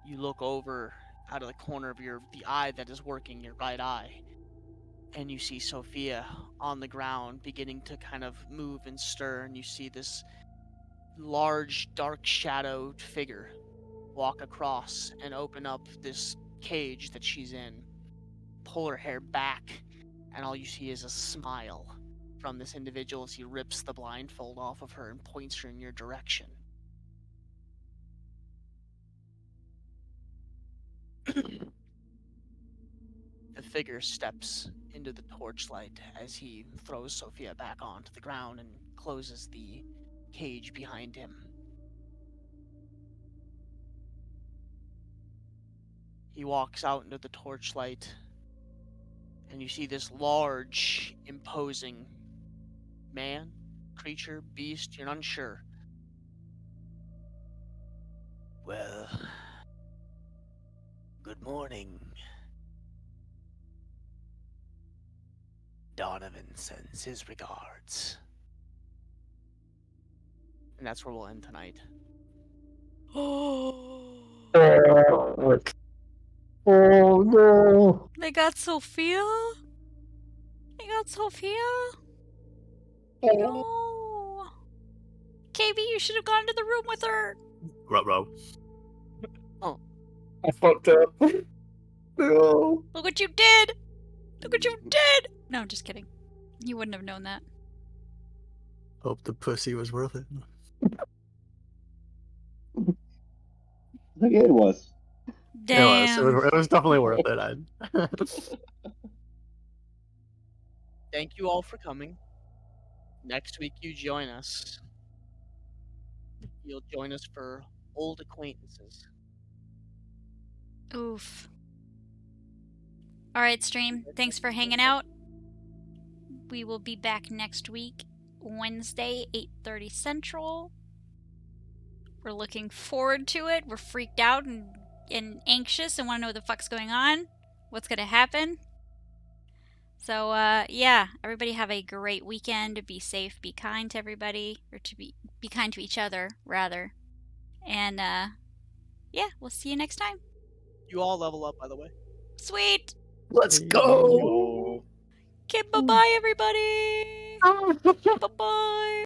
You look over out of the corner of the eye that is working, your right eye, and you see Sophia on the ground beginning to kind of move and stir, and you see this large, dark, shadowed figure walk across and open up this cage that she's in, pull her hair back, and all you see is a smile from this individual as he rips the blindfold off of her and points her in your direction. The figure steps into the torchlight as he throws Sophia back onto the ground and closes the cage behind him. He walks out into the torchlight, and you see this large, imposing man, creature, beast, you're unsure. Well, good morning. Donovan sends his regards. And that's where we'll end tonight. Oh no! They got Sophia? They got Sophia? No. KB, you should have gone to the room with her. Ruh-roh. I fucked up. No. Look what you did. Look what you did. No, just kidding. You wouldn't have known that. Hope the pussy was worth it. Yeah, it was. Damn. It was definitely worth it. Thank you all for coming. Next week you join us. You'll join us for old acquaintances. Oof. Alright, stream. Thanks for hanging out. We will be back next week, Wednesday, 8:30 Central. We're looking forward to it. We're freaked out and anxious and want to know what the fuck's going on. What's going to happen. So, yeah. Everybody have a great weekend. Be safe. Be kind to everybody. Or to be kind to each other, rather. And, yeah. We'll see you next time. You all level up, by the way. Sweet! Let's go! Okay, bye-bye, everybody! Bye-bye!